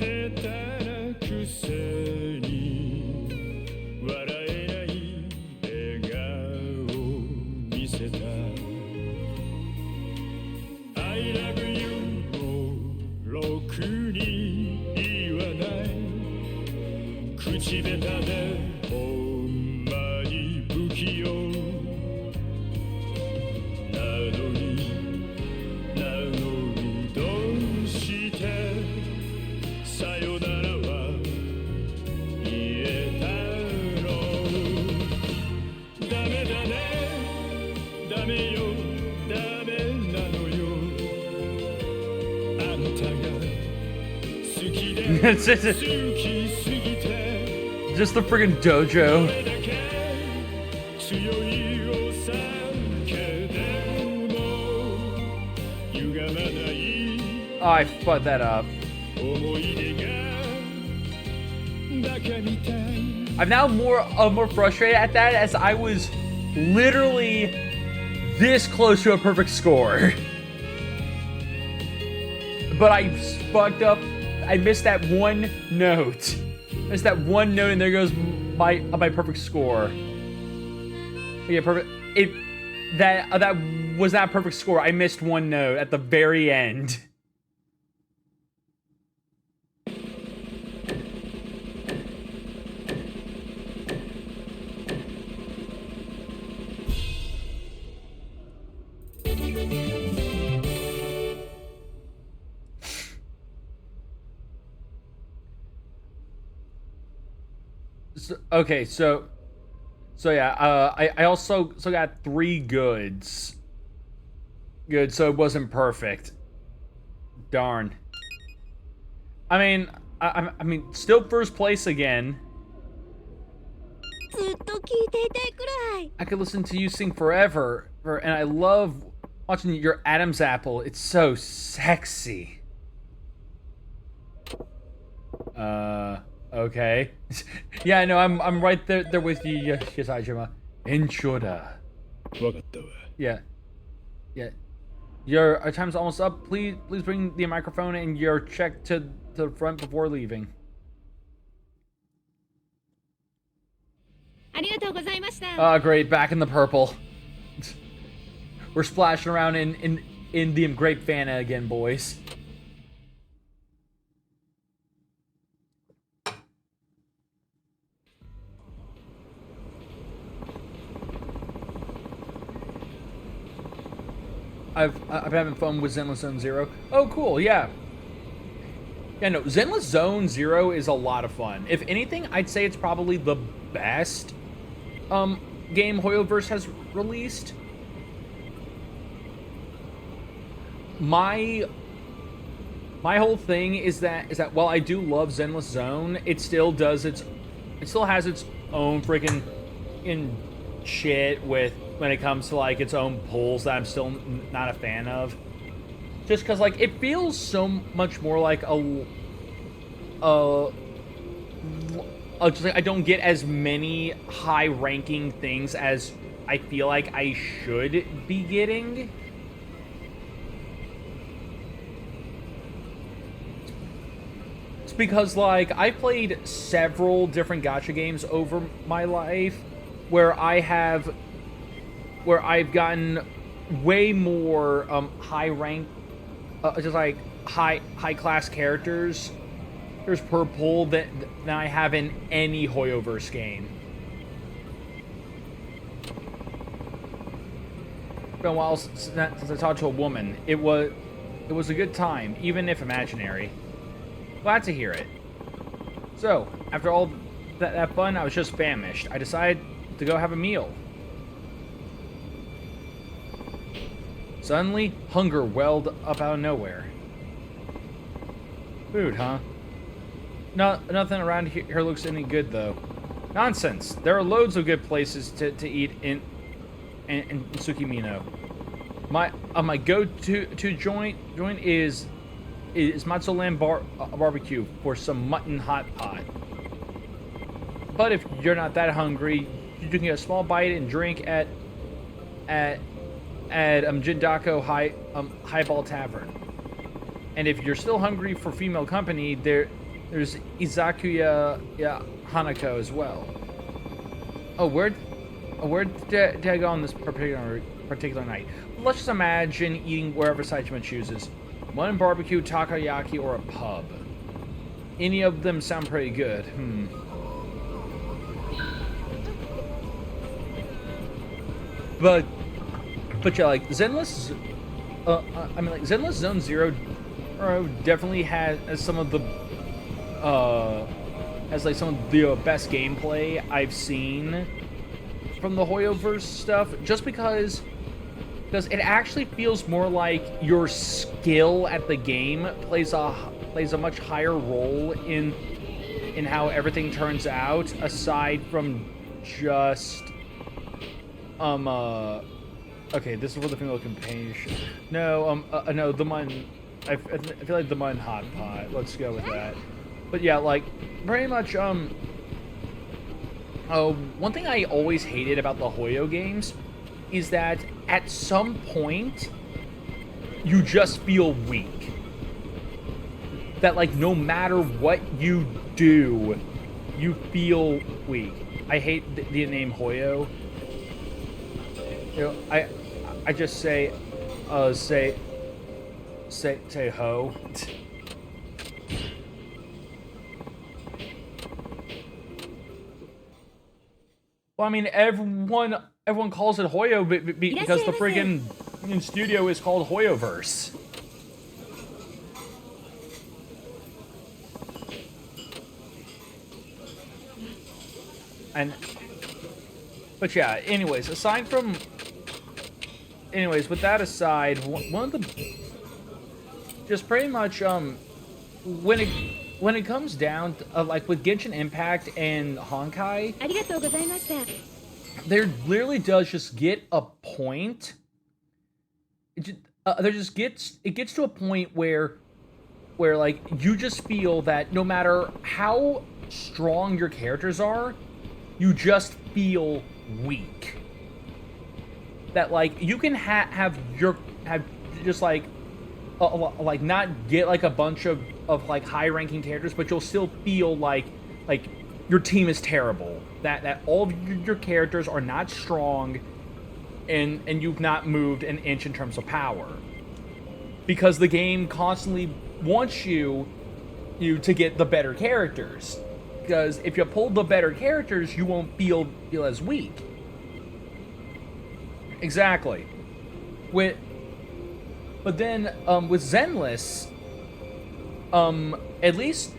heta na kuse ni waraenai egao o miseta. I love you ろくに言わない口下手でほんまに不器用なのにどうしてさよならは It's just the friggin' dojo. Oh, I fucked that up. I'm now more frustrated at that, as I was literally this close to a perfect score. But I fucked up. I missed that one note. Missed that one note, and there goes my perfect score. Yeah, perfect. That was that perfect score. I missed one note at the very end. Okay, so yeah, I also got 3 goods. Good, so it wasn't perfect. Darn. I mean, still first place again. I could listen to you sing forever, and I love watching your Adam's apple. It's so sexy. Okay. Yeah, no, I'm right there with you, Yasajima. Enchoda. Yeah. Our time's almost up. Please bring the microphone and your check to the front before leaving. Great, back in the purple. We're splashing around in the grape Fanta again, boys. I've been having fun with Zenless Zone Zero. Oh, cool, yeah. Yeah, no, Zenless Zone Zero is a lot of fun. If anything, I'd say it's probably the best game Hoyoverse has released. My whole thing is that while I do love Zenless Zone, it still has its own freaking shit with when it comes to like its own pulls that I'm still not a fan of. Just because like it feels so much more like just like I don't get as many high-ranking things as I feel like I should be getting. It's because like I played several different gacha games over my life where I've gotten way more high rank, just like high class characters per pull than I have in any Hoyoverse game. It's been a while since I talked to a woman. It was a good time, even if imaginary. Glad to hear it. So, after all that fun, I was just famished. I decided to go have a meal. Suddenly, hunger welled up out of nowhere. Food, huh? Nothing around here looks any good, though. Nonsense. There are loads of good places to eat in Tsukimino. My go-to joint is Matsuland Barbecue for some mutton hot pot. But if you're not that hungry, you can get a small bite and drink at Jindako Highball Tavern. And if you're still hungry for female company, there's Izakuya Hanako as well. Oh, where did I go on this particular night? Let's just imagine eating wherever Saitama chooses. One barbecue, takoyaki, or a pub. Any of them sound pretty good. But yeah, like Zenless, Zenless Zone Zero definitely has some of the best gameplay I've seen from the Hoyoverse stuff. Just because it actually feels more like your skill at the game plays a plays a much higher role in how everything turns out, aside from just okay, this is for the female companion. No, no, the Mun. I feel like the Mun hot pot. Let's go with that. But yeah, like pretty much one thing I always hated about the Hoyo games is that at some point you just feel weak. That like no matter what you do, you feel weak. I hate the name Hoyo. You know, I just say ho. Well, I mean, everyone calls it Hoyo because the friggin' studio is called Hoyoverse. But yeah, anyways, with that aside, one of the, just pretty much, when it comes down to, like with Genshin Impact and Honkai, there literally does just get a point. It gets to a point where like you just feel that no matter how strong your characters are, you just feel weak. That like you can have just like not get like a bunch of like high ranking characters, but you'll still feel like your team is terrible. That all of your characters are not strong, and you've not moved an inch in terms of power, because the game constantly wants you to get the better characters. Because if you pull the better characters, you won't feel as weak. Exactly. But then with Zenless, at least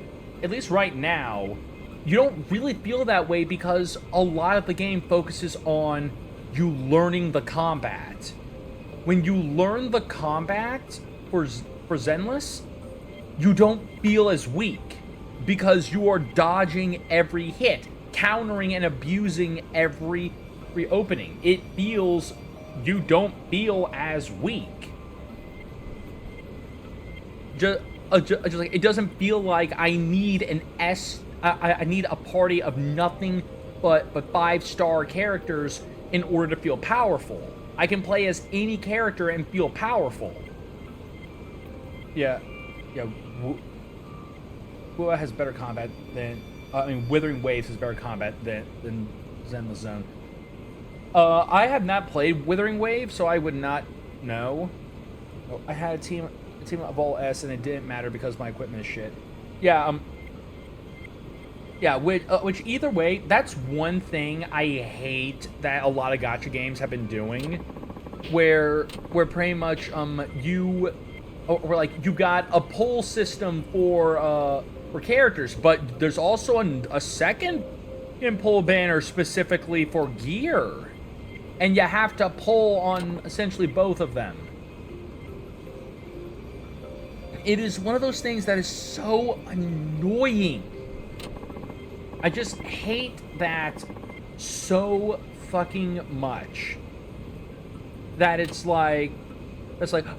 right now, you don't really feel that way because a lot of the game focuses on you learning the combat. When you learn the combat for Zenless, you don't feel as weak because you are dodging every hit, countering and abusing every opening. You don't feel as weak. Just like it doesn't feel like I need I need a party of nothing but 5-star characters in order to feel powerful. I can play as any character and feel powerful. Yeah. Wua has better combat than Withering Waves has better combat than Zenless Zone. I have not played Withering Waves, so I would not know. I had a team of all S, and it didn't matter because my equipment is shit. Yeah, which either way, that's one thing I hate that a lot of gacha games have been doing, where pretty much you got a pull system for characters, but there's also a second pull banner specifically for gear, and you have to pull on essentially both of them. It is one of those things that is so annoying. I just hate that so fucking much. That it's like,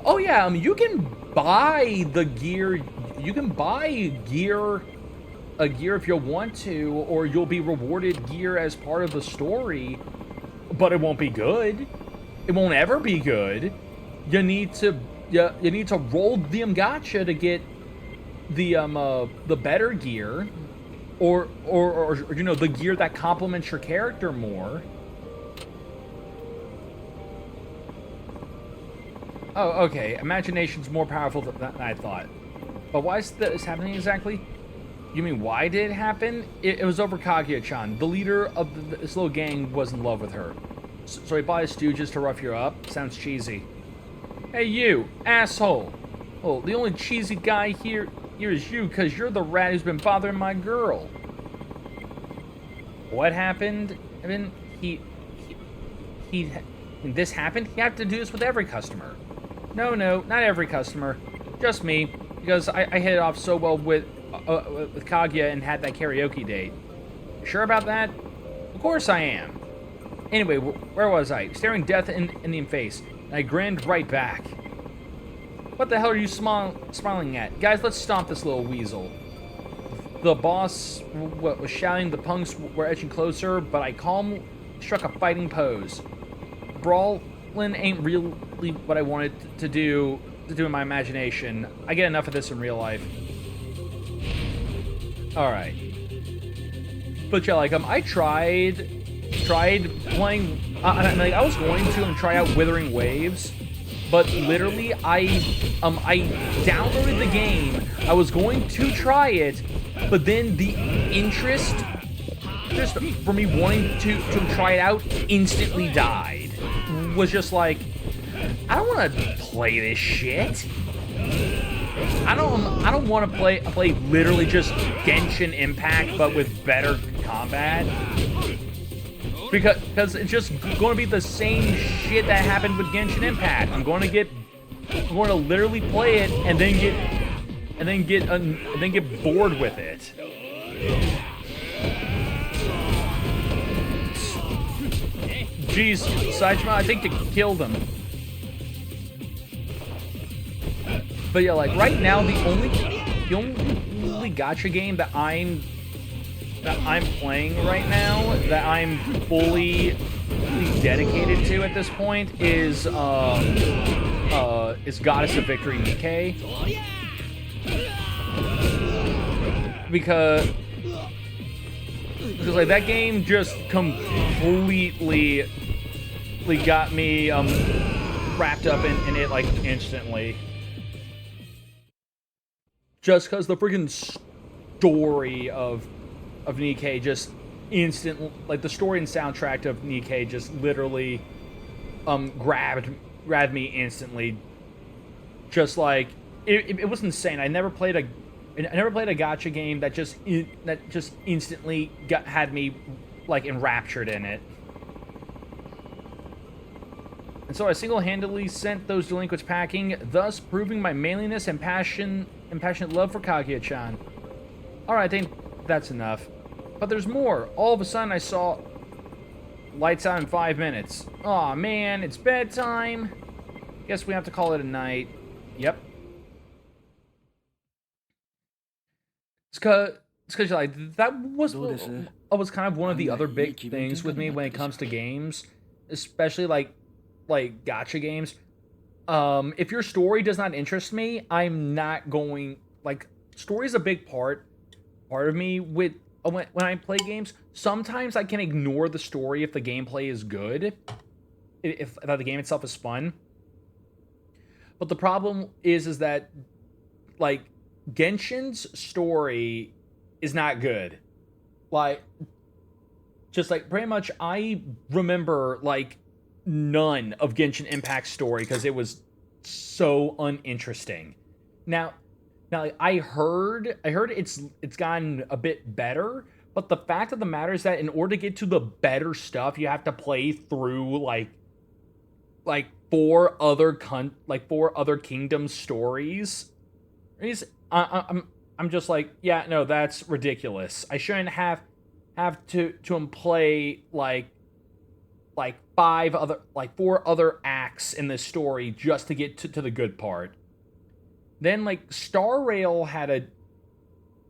oh yeah, you can buy the gear. You can buy gear if you want to, or you'll be rewarded gear as part of the story, but it won't be good. It won't ever be good. You need to roll them gacha to get the better gear, or the gear that complements your character more. Oh, okay. Imagination's more powerful than I thought. But why is this happening exactly? You mean why did it happen? It was over Kaguya-chan. The leader of this little gang was in love with her. So he bought his stooges to rough you up? Sounds cheesy. Hey you, asshole. Oh, the only cheesy guy here is you, because you're the rat who's been bothering my girl. What happened? I mean, this happened? You have to do this with every customer. No, not every customer. Just me. because I hit it off so well with Kaguya and had that karaoke date. Sure about that? Of course I am. Anyway, where was I? Staring death in the face, and I grinned right back. What the hell are you smiling at? Guys, let's stomp this little weasel. The boss was shouting, the punks were edging closer, but I calmly struck a fighting pose. Brawling ain't really what I wanted to do in my imagination. I get enough of this in real life. Alright. But yeah, like, I tried playing, I was going to try out Withering Waves, but literally, I downloaded the game, I was going to try it, but then the interest, just for me wanting to try it out, instantly died. Was just like, I don't want to play this shit. I don't want to play literally just Genshin Impact, but with better combat. Because it's just going to be the same shit that happened with Genshin Impact. I'm going to literally play it and then get bored with it. Jeez, Saitama, I think you killed him. But yeah, like right now, the only gacha game that I'm playing right now, that I'm fully dedicated to at this point, is Goddess of Victory Nikkei. Because like that game just completely got me wrapped up in it like instantly. Just because the freaking story of Nikkei just like the story and soundtrack of Nikkei just literally grabbed me instantly. Just like it was insane. I never played a gacha game that just instantly had me like enraptured in it. And so I single-handedly sent those delinquents packing, thus proving my manliness and passionate love for Kaguya-chan. Alright, I think that's enough. But there's more. All of a sudden I saw lights out in 5 minutes. Aw, man, it's bedtime. Guess we have to call it a night. Yep. It's cause like, that was kind of one of the other big things with me when it comes to games. Especially like gacha games. If your story does not interest me, I'm not going, like, story is a big part of me with when I play games. Sometimes I can ignore the story if the gameplay is good, if the game itself is fun. But the problem is that like Genshin's story is not good. Like, just like pretty much I remember like none of Genshin Impact's story because it was so uninteresting. Now like, I heard it's gotten a bit better, but the fact of the matter is that in order to get to the better stuff, you have to play through like four other kingdoms stories. I'm just like, yeah, no, that's ridiculous. I shouldn't have to play like four other acts in this story just to get to the good part. Then like Star Rail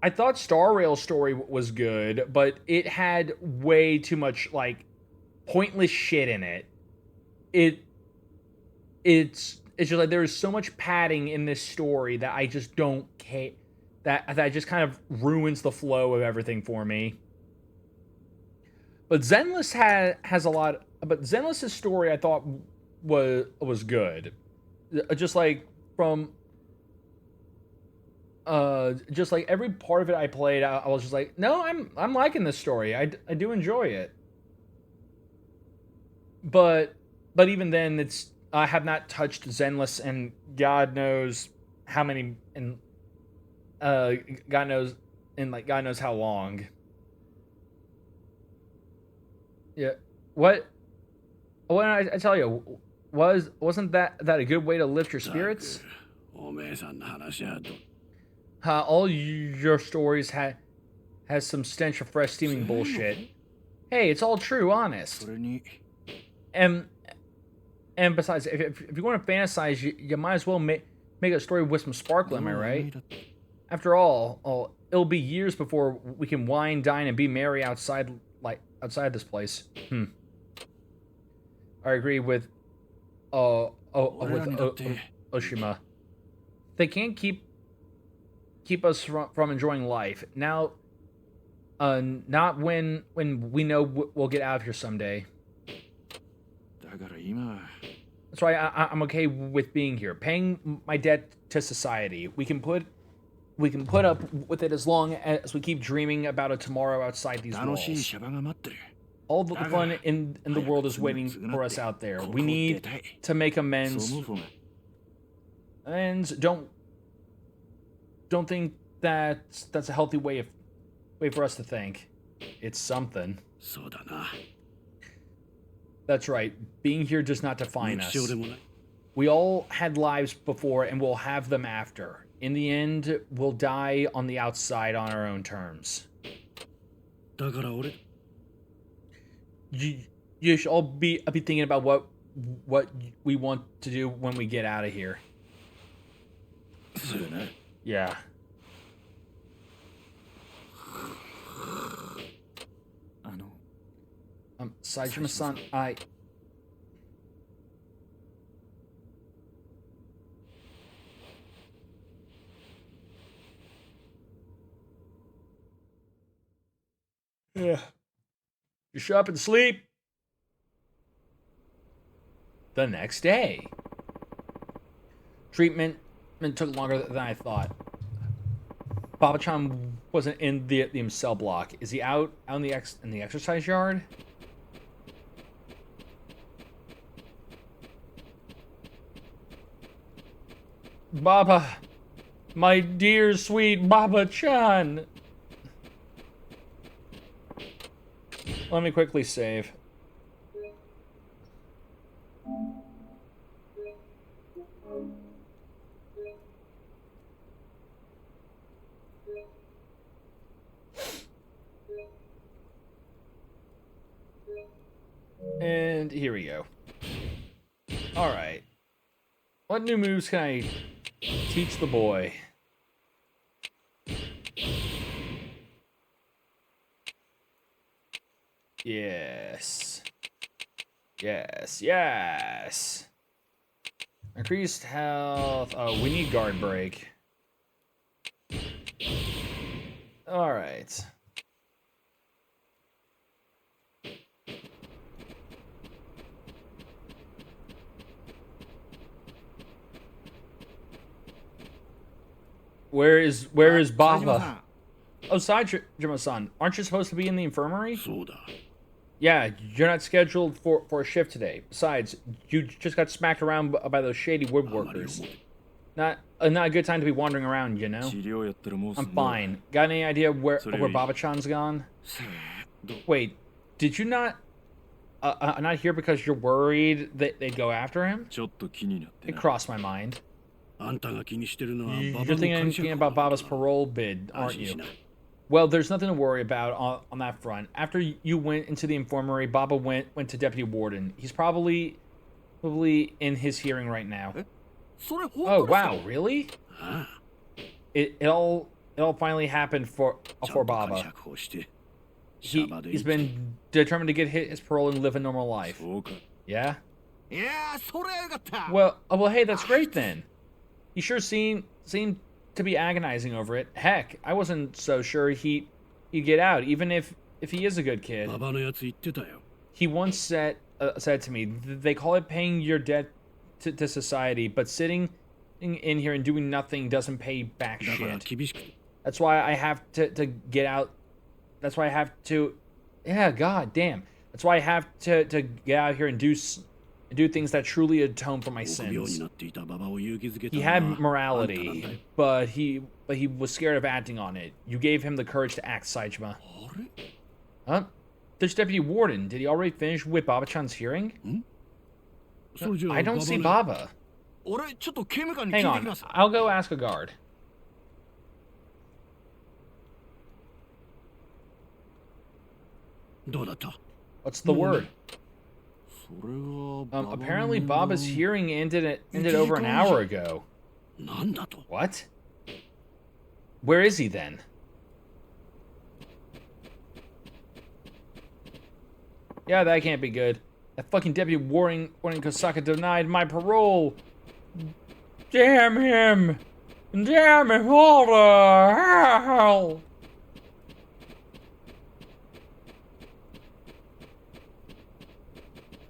I thought Star Rail's story was good, but it had way too much like pointless shit in it. It's just like there is so much padding in this story that I just don't care. That just kind of ruins the flow of everything for me. But Zenless has a lot. But Zenless's story I thought was good. Just like just like every part of it I played, I was just like, no, I'm liking this story. I do enjoy it. But even then, I have not touched Zenless and God knows how many and God knows how long. Yeah. What I tell you, wasn't that a good way to lift your spirits? All your stories has some stench of fresh steaming bullshit. Hey, it's all true, honest. それに And besides, if you want to fantasize, you might as well make a story with some sparkle, am I right? After all, it'll be years before we can wine, dine, and be merry outside this place. I agree with Oshima. They can't keep us from enjoying life. Now, not when we know we'll get out of here someday. だから今 That's why I'm okay with being here, paying my debt to society. We can put up with it as long as we keep dreaming about a tomorrow outside these 楽しい walls. シャバが待ってる All the fun in the world is waiting for us out there. We need to make そう amends, 思う方が and don't think that's a healthy way for us to think. It's something. そうだな That's right. Being here does not define 目 us. 標でもない We all had lives before and we'll have them after. In the end, we'll die on the outside on our own terms. だから俺 You should all be thinking about what we want to do when we get out of here. そうよね Yeah. Saijima-san, Yeah. You show up and sleep. The next day. Treatment took longer than I thought. Baba-chan wasn't in the cell block. Is he out in the exercise yard? Baba, my dear sweet Baba-chan. Let me quickly save. And here we go. Alright. What new moves can I teach the boy? Yes. Yes. Increased health. Oh, we need guard break. Alright. Where is Baba? Oh, Saijima-san, aren't you supposed to be in the infirmary? そうだ Yeah, you're not scheduled for a shift today. Besides, you just got smacked around by those shady woodworkers. Not a good time to be wandering around, you know? 治療やってるもうす I'm んの fine. Got any idea where Sorry. Baba-chan's gone? せーど Wait, did you not not here because you're worried that they'd go after him? ちょっと気になって It な crossed my mind. あんたが気にしてるのは You're ババの thinking 会社 about Baba's parole bid, 安 aren't 心し you? な Well, there's nothing to worry about on that front. After you went into the infirmary, Baba went to Deputy Warden. He's probably in his hearing right now. それ本 Oh 当ですか wow, really? あ It all finally happened for あちゃん for と仮 Baba. 釈放してシャバで He's been determined to get his parole and live a normal life. そうか Yeah. いやーそれはよかった Well, hey, that's great then. He sure seemed to be agonizing over it. Heck, I wasn't so sure he'd get out, even if he is a good kid. ババのやつ言ってたよ He once said to me, they call it paying your debt to society, but sitting in here and doing nothing doesn't pay back だから shit. 厳しくて That's why I have to get out. That's why I have to. Yeah, god damn. That's why I have to get out here and do things that truly atone for my 臆病に sins. なっていたババを勇気づけた He のは had あんたなんだ morality, よ but he was scared of acting on it. You gave him the courage to act, Saijima. あれ Huh? There's Deputy Warden. Did he already finish with Baba-chan's hearing? それじゃあ I don't see ババ Baba. 俺ちょっと刑務官に聞 Hang いてき on. ます I'll go ask a guard. どうだった？ What's the word? それは Apparently Baba's hearing ended over an hour ago. なんだと？ What? Where is he then? Yeah, that can't be good. That fucking deputy warning Kosaka denied my parole. Damn him! Damn him! All the hell!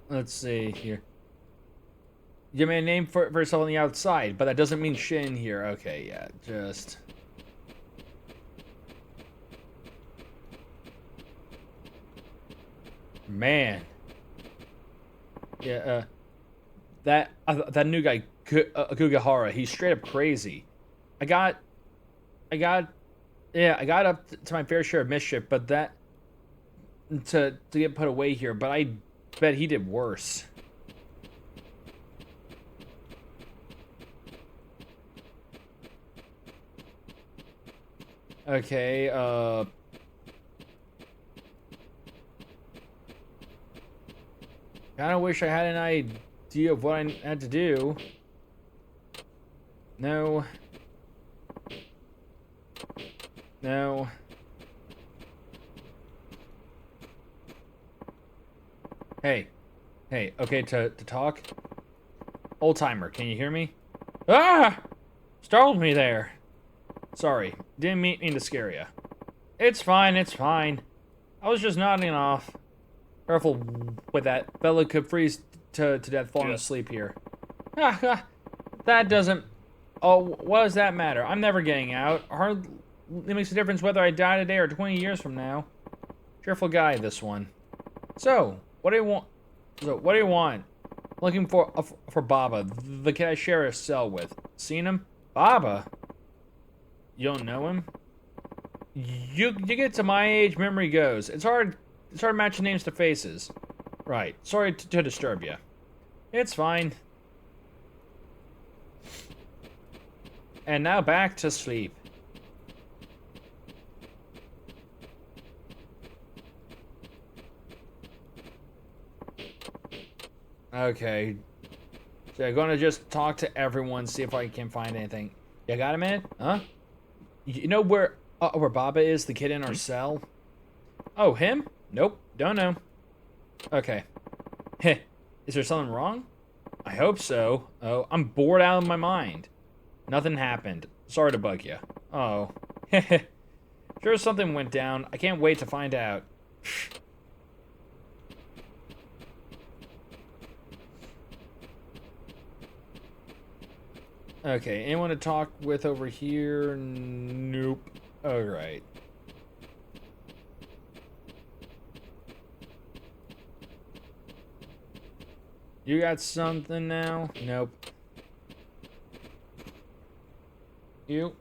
Let's see here. You made a name for yourself on the outside, but that doesn't mean shit in here. Okay, yeah, just... Man. Yeah, that new guy, Kugahara, he's straight up crazy. I got up to my fair share of mischief, but that... To get put away here, but I bet he did worse. Okay, kinda wish I had an idea of what I had to do. No. No. Hey. Hey, okay to talk? Old timer, can you hear me? Ah! Startled me there. Sorry, didn't mean to scare you. It's fine, it's fine. I was just nodding off. Careful with that. Bella could freeze to death falling asleep here. That doesn't... Oh, what does that matter? I'm never getting out. Hardly makes a difference whether I die today or 20 years from now. Cheerful guy, this one. So, what do you want? Looking for Baba, the kid I share a cell with. Seen him? Baba? You don't know him? You get to my age, memory goes. It's hard matching names to faces. Right. Sorry to disturb you. It's fine. And now back to sleep. Okay. So I'm gonna just talk to everyone, see if I can find anything. You got a minute? Huh? You know where Baba is, the kid in our cell? Oh, him? Nope, don't know. Okay. Heh. Is there something wrong? I hope so. Oh, I'm bored out of my mind. Nothing happened. Sorry to bug you. Oh. Heh. Sure something went down. I can't wait to find out. Okay, anyone to talk with over here? Nope. Alright. You got something now? Nope. You?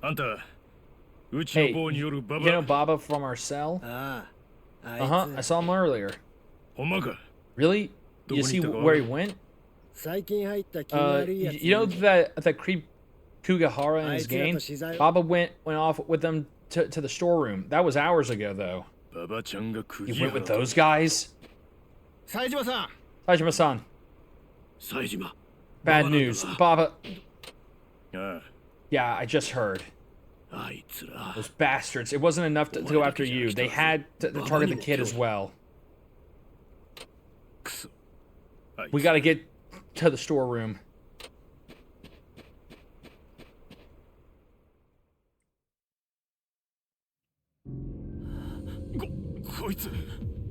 Hey, you know Baba from our cell? Uh-huh, I saw him earlier. Really? You see where he went? You know that creep Kugahara in his game? Baba went off with them to the storeroom. That was hours ago, though. He went with those guys? Saejima-san. Bad news. Baba... Yeah, I just heard. Those bastards. It wasn't enough to go after you. They had to target the kid as well. We gotta get to the storeroom.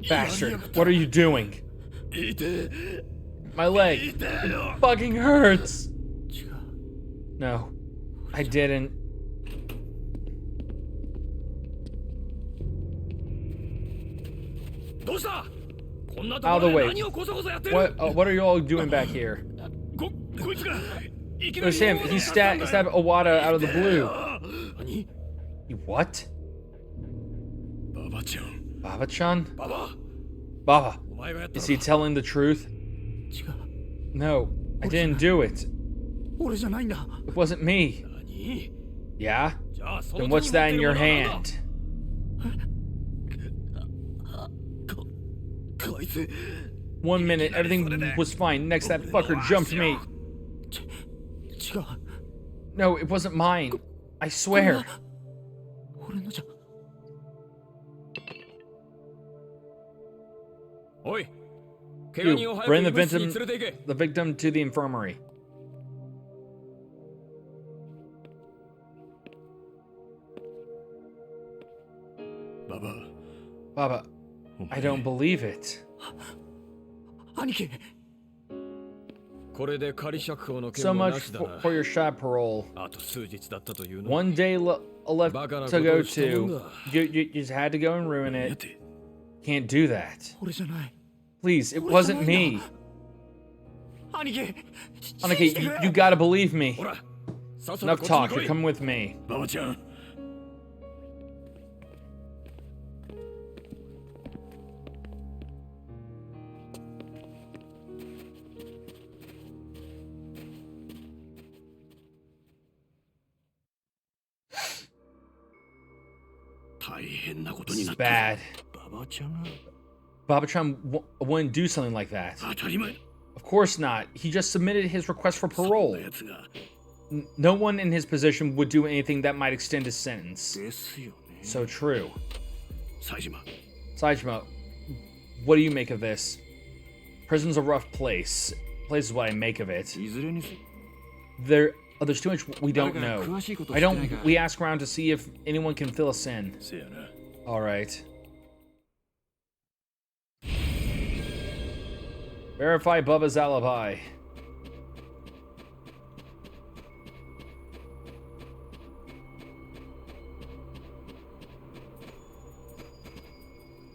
Bastard, what are you doing? My leg. It fucking hurts. No, I didn't. Out of the way. What are you all doing back here? It was him. He stabbed Owada out of the blue. What? Baba-chan? Baba, is he telling the truth? No, I didn't do it. It wasn't me. Yeah? Then what's that in your hand? 1 minute, everything was fine. Next, that fucker jumped me. 違う No, it wasn't mine. I swear. 俺のじゃ おい、怪我人 You を早 bring く the 医務室に victim, 連れて行け。 the victim to the infirmary. Baba, I don't believe it. 兄貴 これで仮釈放の So 件も much なしだ for, な。 for your shot parole. あと数日だったというの。 One day left バカなこ to と go をしたもん to. だ。 You just had to go and ruin やっ it. て Can't do that. 俺じゃない Please, it wasn't me. 兄貴 Anake, you gotta believe me. ほら、さっさと Enough こっちに talk. 来 You're い。 coming with me. 馬場ちゃん 大変なことに This な is った bad. 馬場ちゃんが Baba-chan wouldn't do something like that. 当たり前 Of course not. He just submitted his request for そん parole. なやつが No one in his position would do anything that might extend his sentence. ですよね So true. 冴島 Saijima, what do you make of this? Prison's a rough place. Place is what I make of it. いずれにせ There's too much we don't know. I don't. We ask around to see if anyone can fill us in. せやな All right. Verify Bubba's alibi.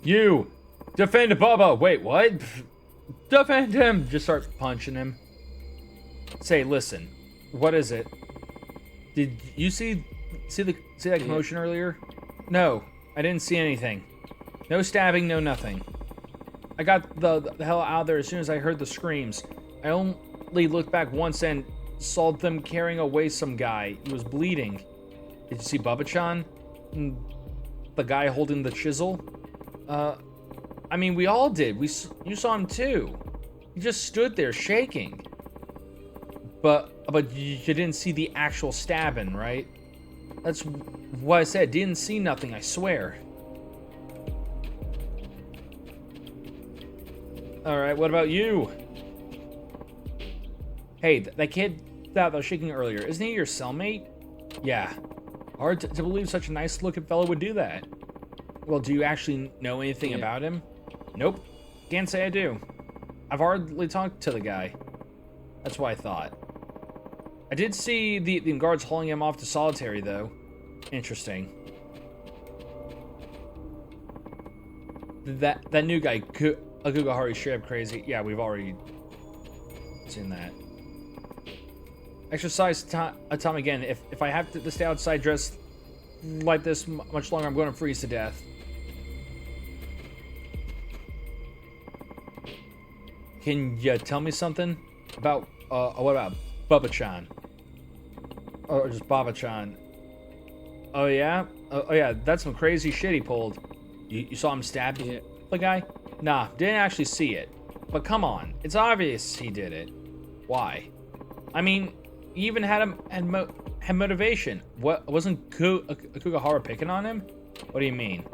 You defend Bubba. Wait, what? Defend him. Just start punching him. Say, listen. What is it? Did you see that commotion earlier? No, I didn't see anything. No stabbing, no nothing. I got the hell out of there as soon as I heard the screams. I only looked back once and saw them carrying away some guy. He was bleeding. Did you see Bubba-chan? The guy holding the chisel? I mean, we all did. You saw him too. He just stood there shaking. But you didn't see the actual stabbing, right? That's what I said. Didn't see nothing, I swear. Alright, what about you? Hey, that kid that was shaking earlier, isn't he your cellmate? Yeah. Hard to believe such a nice-looking fellow would do that. Well, do you actually know anything about him? Nope. Can't say I do. I've hardly talked to the guy. That's what I thought. I did see the guards hauling him off to solitary, though. Interesting. That new guy, Akugahari, straight up crazy. Yeah, we've already seen that. Exercise time again. If I have to stay outside dressed like this much longer, I'm going to freeze to death. Can you tell me something about what about Bubba-chan? Or just Baba-chan? Oh yeah? Oh yeah, that's some crazy shit he pulled. You saw him stab the guy? Nah, didn't actually see it. But come on, it's obvious he did it. Why? I mean, he even had motivation. What, wasn't Kugahara picking on him? What do you mean?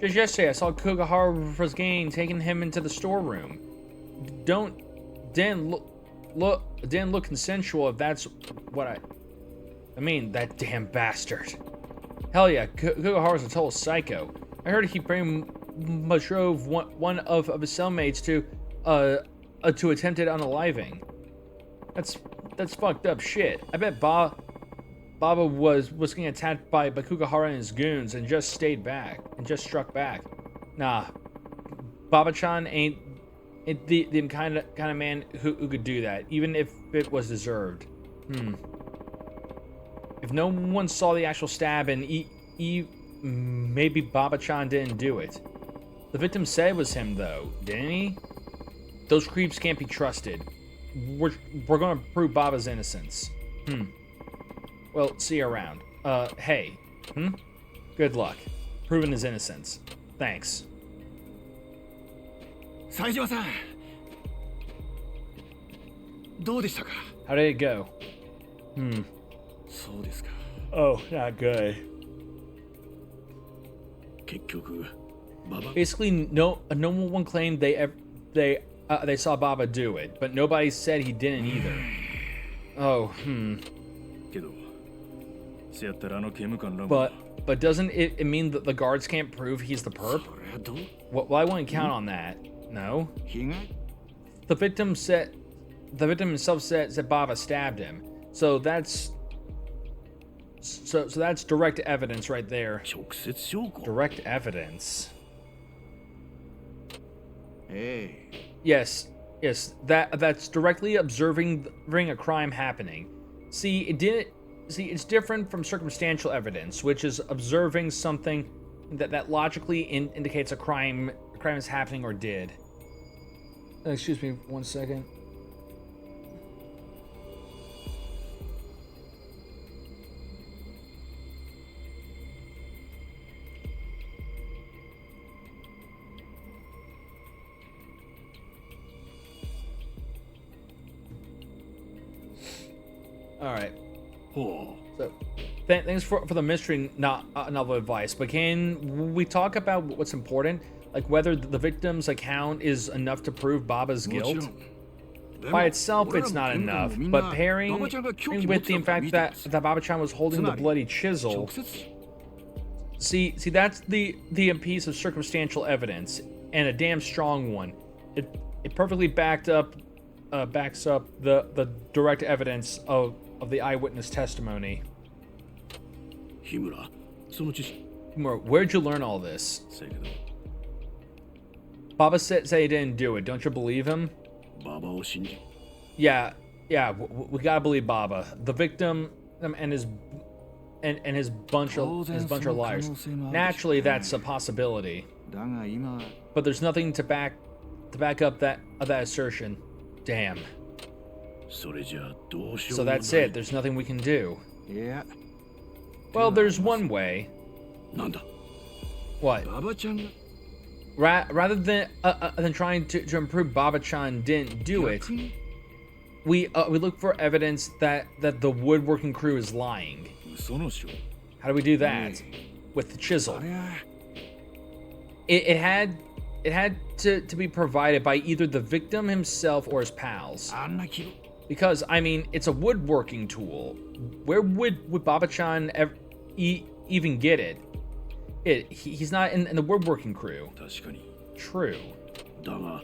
Just yesterday I saw Kugahara's gang taking him into the storeroom. Didn't look consensual if that's what I mean, that damn bastard. Hell yeah, Kugahara's a total psycho. I heard he pretty much drove one of his cellmates to attempted unaliving. That's fucked up shit. I bet Baba was getting attacked by Kugahara and his goons and just stayed back and just struck back. Nah, Baba-chan ain't the kind of man who could do that, even if it was deserved. If no one saw the actual stab and maybe Baba-chan didn't do it. The victim said it was him though, didn't he? Those creeps can't be trusted. We're gonna prove Baba's innocence. Well, see you around. Hey. Good luck. Proving his innocence. Thanks. 冴島さんどうでしたか How did it go? そうですか Oh, not good. 結局ババ Basically, no one claimed they saw Baba do it, but nobody said he didn't either. Oh, けどせやったらあの刑務官らも But doesn't it mean that the guards can't prove he's the そ perp? れはどう Well, I wouldn't count on that. No. 被害 The victim himself said Baba stabbed him. So that's direct evidence right there. 直接証拠 Direct evidence. え Yes. That's directly observing a crime happening. See, it's different from circumstantial evidence, which is observing something that logically indicates a crime is happening or did. Excuse me 1 second. All right. ほ So, thanks for the mystery novel advice. But can we talk about what's important, like whether the victim's account is enough to prove Baba's うもち guilt? ろんでも By itself, 俺ら it's も not 刑務官 enough. もみんな But pairing 馬場ちゃんが凶器持 with って the たのを fact 見てます that Baba-chan was holding the bloody chisel, 直接 see, that's the piece of circumstantial evidence, and a damn strong one. It perfectly backs up the direct evidence of the eyewitness testimony. 日村その知識 Where'd you learn all this? せやけど Baba said he didn't do it. Don't you believe him? 馬場を信じ Yeah, we gotta believe Baba. The victim and his bunch of liars. Naturally, that's a possibility. だが今 But there's nothing to back up that assertion. Damn. それじゃあどうしよ So うもない that's it. There's nothing we can do. いや Well, there's one way. なんだ What? 馬場ちゃんが Rather than trying to improve Baba-chan didn't do it, 逆に we look for evidence that the woodworking crew is lying. 嘘の証 How do we do that? With the chisel. ありゃ It had to be provided by either the victim himself or his pals. あんな規模 Because, I mean, it's a woodworking tool. Where would Baba-chan even get it? He's not in the woodworking crew. 確かに True. だが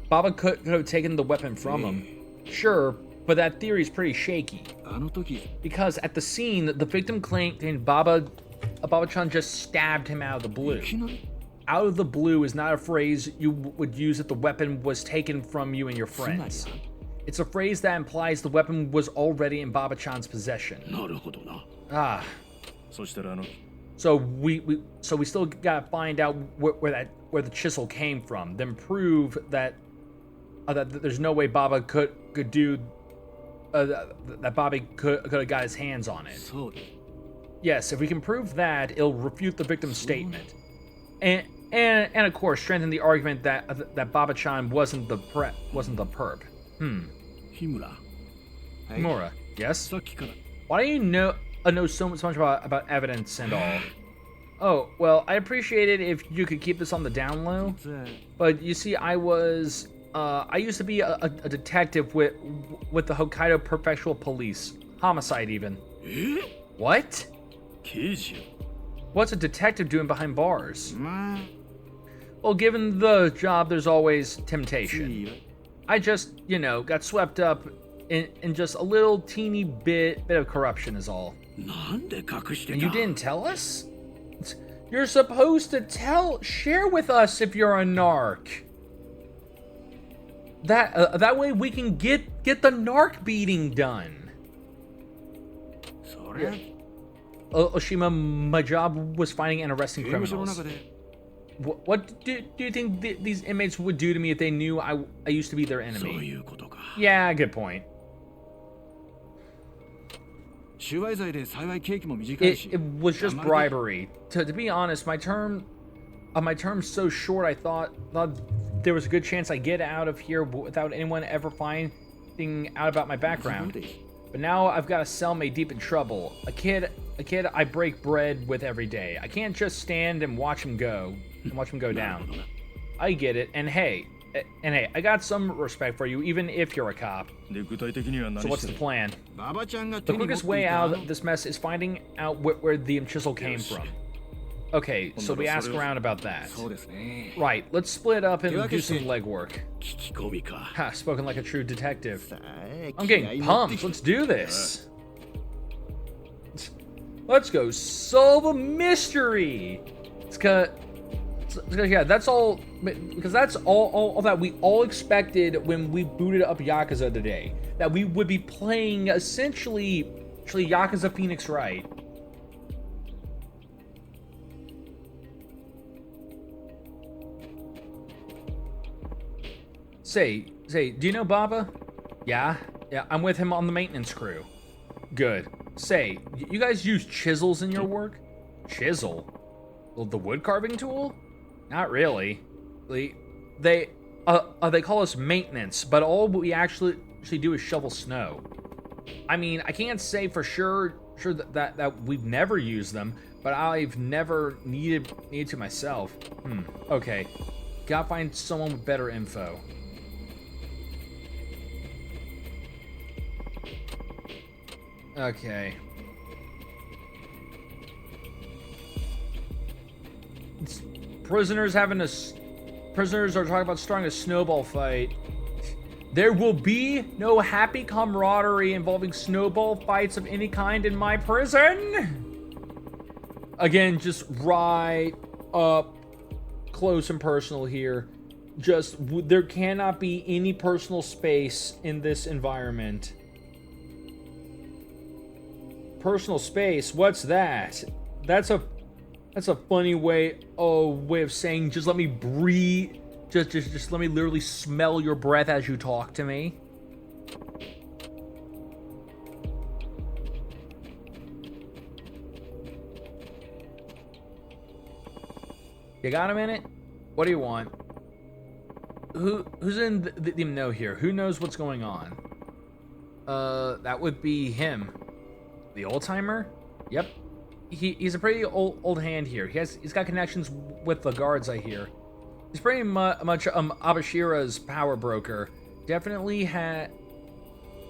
Baba could have taken the weapon from him. Sure, but that theory is pretty shaky. あの時 Because at the scene, the victim claimed Baba-chan just stabbed him out of the blue. いきなり Out of the blue is not a phrase you would use if the weapon was taken from you and your つまり friends. It's a phrase that implies the weapon was already in Baba-chan's possession. なるほどな Ah, そしたらあの so we still gotta find out where the chisel came from, then prove that there's no way Baba could do that Bobby could have got his hands on it. そうだ Yes, if we can prove that, it'll refute the victim's statement, and of course strengthen the argument that Baba-chan wasn't the perp. 日村 Mora, yes. さっきから Why do you know so much about evidence and all? Oh, well, I appreciate it if you could keep this on the down low. 実は But you see, I used to be a detective with the Hokkaido Prefectural Police, homicide even. え What? 刑事 What's a detective doing behind bars? まあ Well, given the job, there's always つ temptation. いは I just, got swept up in just a little teeny bit of corruption is all. なんで隠して And た you didn't tell us? You're supposed to share with us if you're a narc. That way we can get the narc beating done. そりゃ Oshima, my job was finding and arresting 刑務所の criminals. 中で What do you think these inmates would do to me if they knew I used to be their そう enemy? いうことか Yeah, good point. 収賄罪で幸い刑期も短い It し was just 黙るけど bribery. To be honest, my term my term's so short, I thought there was a good chance I get out of here without anyone ever finding out about my background. But now I've got a cellmate deep in trouble. A kid I break bread with every day. I can't just stand and watch him go down. I get it, and hey, I got some respect for you, even if you're a cop. So what's the plan? The quickest way out of this mess is finding out where the chisel came from. Okay, so we ask around about that. Right, let's split up and do some legwork. Ha, spoken like a true detective. I'm getting pumped. Let's do this. Let's go solve a mystery. Yeah, that's all, because that's all that we all expected when we booted up Yakuza today. That we would be playing essentially Yakuza Phoenix Wright. Say, do you know Baba? Yeah, I'm with him on the maintenance crew. Good. Say, you guys use chisels in your work? Chisel? Well, the wood carving tool? Not really. They call us maintenance, but all we actually do is shovel snow. I mean, I can't say for sure that we've never used them, but I've never needed to myself. Okay. Gotta find someone with better info. Okay. Prisoners are talking about starting a snowball fight. There will be no happy camaraderie involving snowball fights of any kind in my prison. Again, just right up close and personal here. Just, there cannot be any personal space in this environment. Personal space? What's that? That's a funny way of saying just let me breathe. Just let me literally smell your breath as you talk to me. You got a minute? What do you want? Who's in the know here? Who knows what's going on? That would be him. The old-timer? Yep. He's a pretty old hand here. He's got connections with the guards, I hear. He's pretty much Abashira's power broker. Definitely has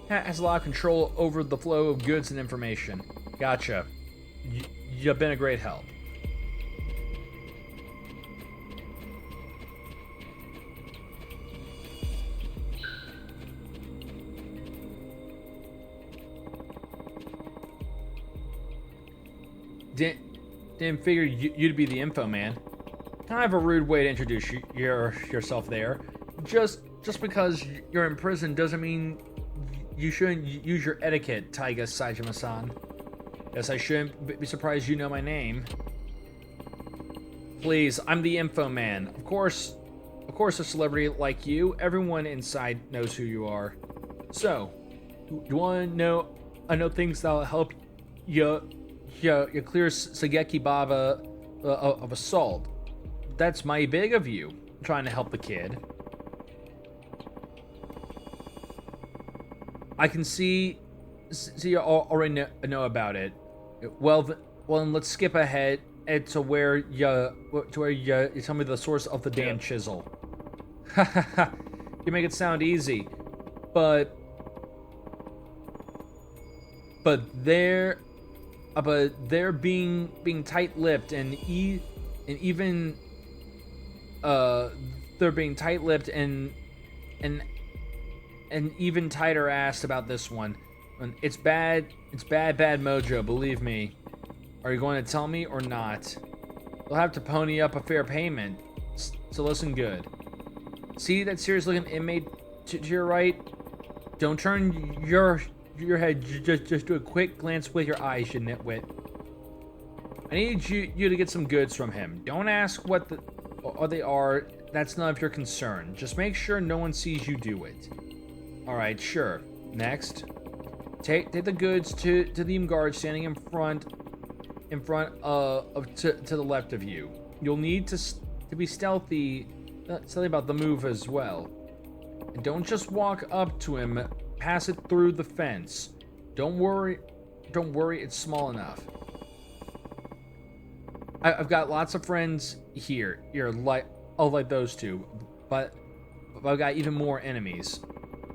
a lot of control over the flow of goods and information. Gotcha. You've been a great help. Didn't figure you'd be the info man. Kind of a rude way to introduce yourself there. Just because you're in prison doesn't mean you shouldn't use your etiquette, Taiga Saejima-san. Guess I shouldn't be surprised you know my name. Please, I'm the info man. Of course, a celebrity like you, everyone inside knows who you are. So, you want to know? I know things that'll help you clear Sageki Baba of assault. That's mighty big of you. I'm trying to help the kid. I can see you already know about it. Well, then let's skip ahead to where you tell me the source of the damn chisel. You make it sound easy, but they're being tight-lipped and even they're being tight-lipped and even tighter assed about this one. And it's bad mojo, believe me. Are you going to tell me or not? They'll have to pony up a fair payment. So listen good. See that serious-looking inmate to your right? Don't turn your head. Just do a quick glance with your eyes, you nitwit. I need you to get some goods from him. Don't ask what they are. That's none of your concern. Just make sure no one sees you do it. All right, sure. Next, take the goods to the guard standing in front of to the left of you. You'll need to be stealthy about the move as well. And don't just walk up to him, pass it through the fence. Don't worry, it's small enough. I've got lots of friends here, like those two, but I've got even more enemies.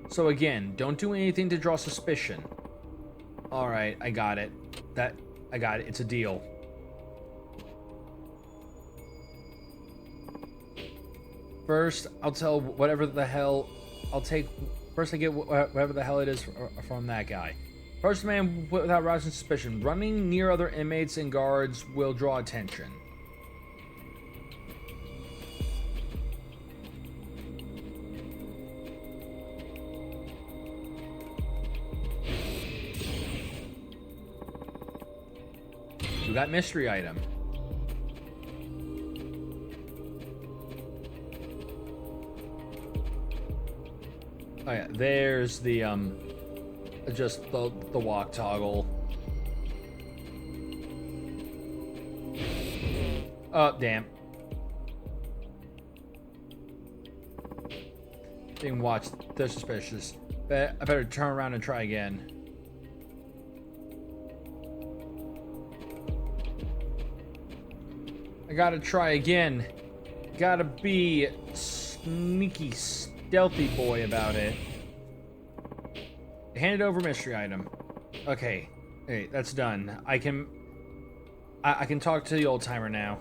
So again, don't do anything to draw suspicion. All right, I got it. I got it. It's a deal. First, I'll tell whatever the hell. First, I get whatever the hell it is from that guy. First man without rousing suspicion. Running near other inmates and guards will draw attention. We got mystery item. Oh yeah, there's the just the walk toggle. Oh damn. Being watched, they're suspicious. I better turn around and try again. I gotta try again. Gotta be sneaky, stealthy boy about it. Handed over mystery item. Okay, hey, that's done. I can talk to the old timer now.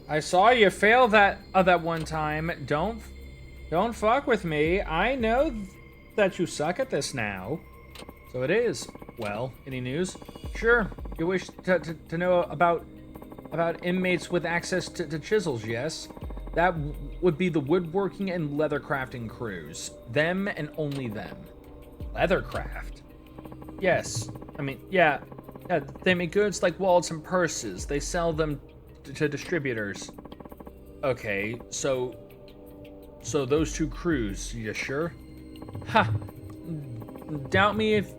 I saw you fail that one time. Don't fuck with me. I know that you suck at this now. So it is. Well, any news? Sure. You wish to know about inmates with access to chisels, yes? That would be the woodworking and leather crafting crews. Them and only them. Leathercraft? Yes. I mean, yeah. They make goods like wallets and purses. They sell them to distributors. Okay, so those two crews, you sure? Ha! Doubt me if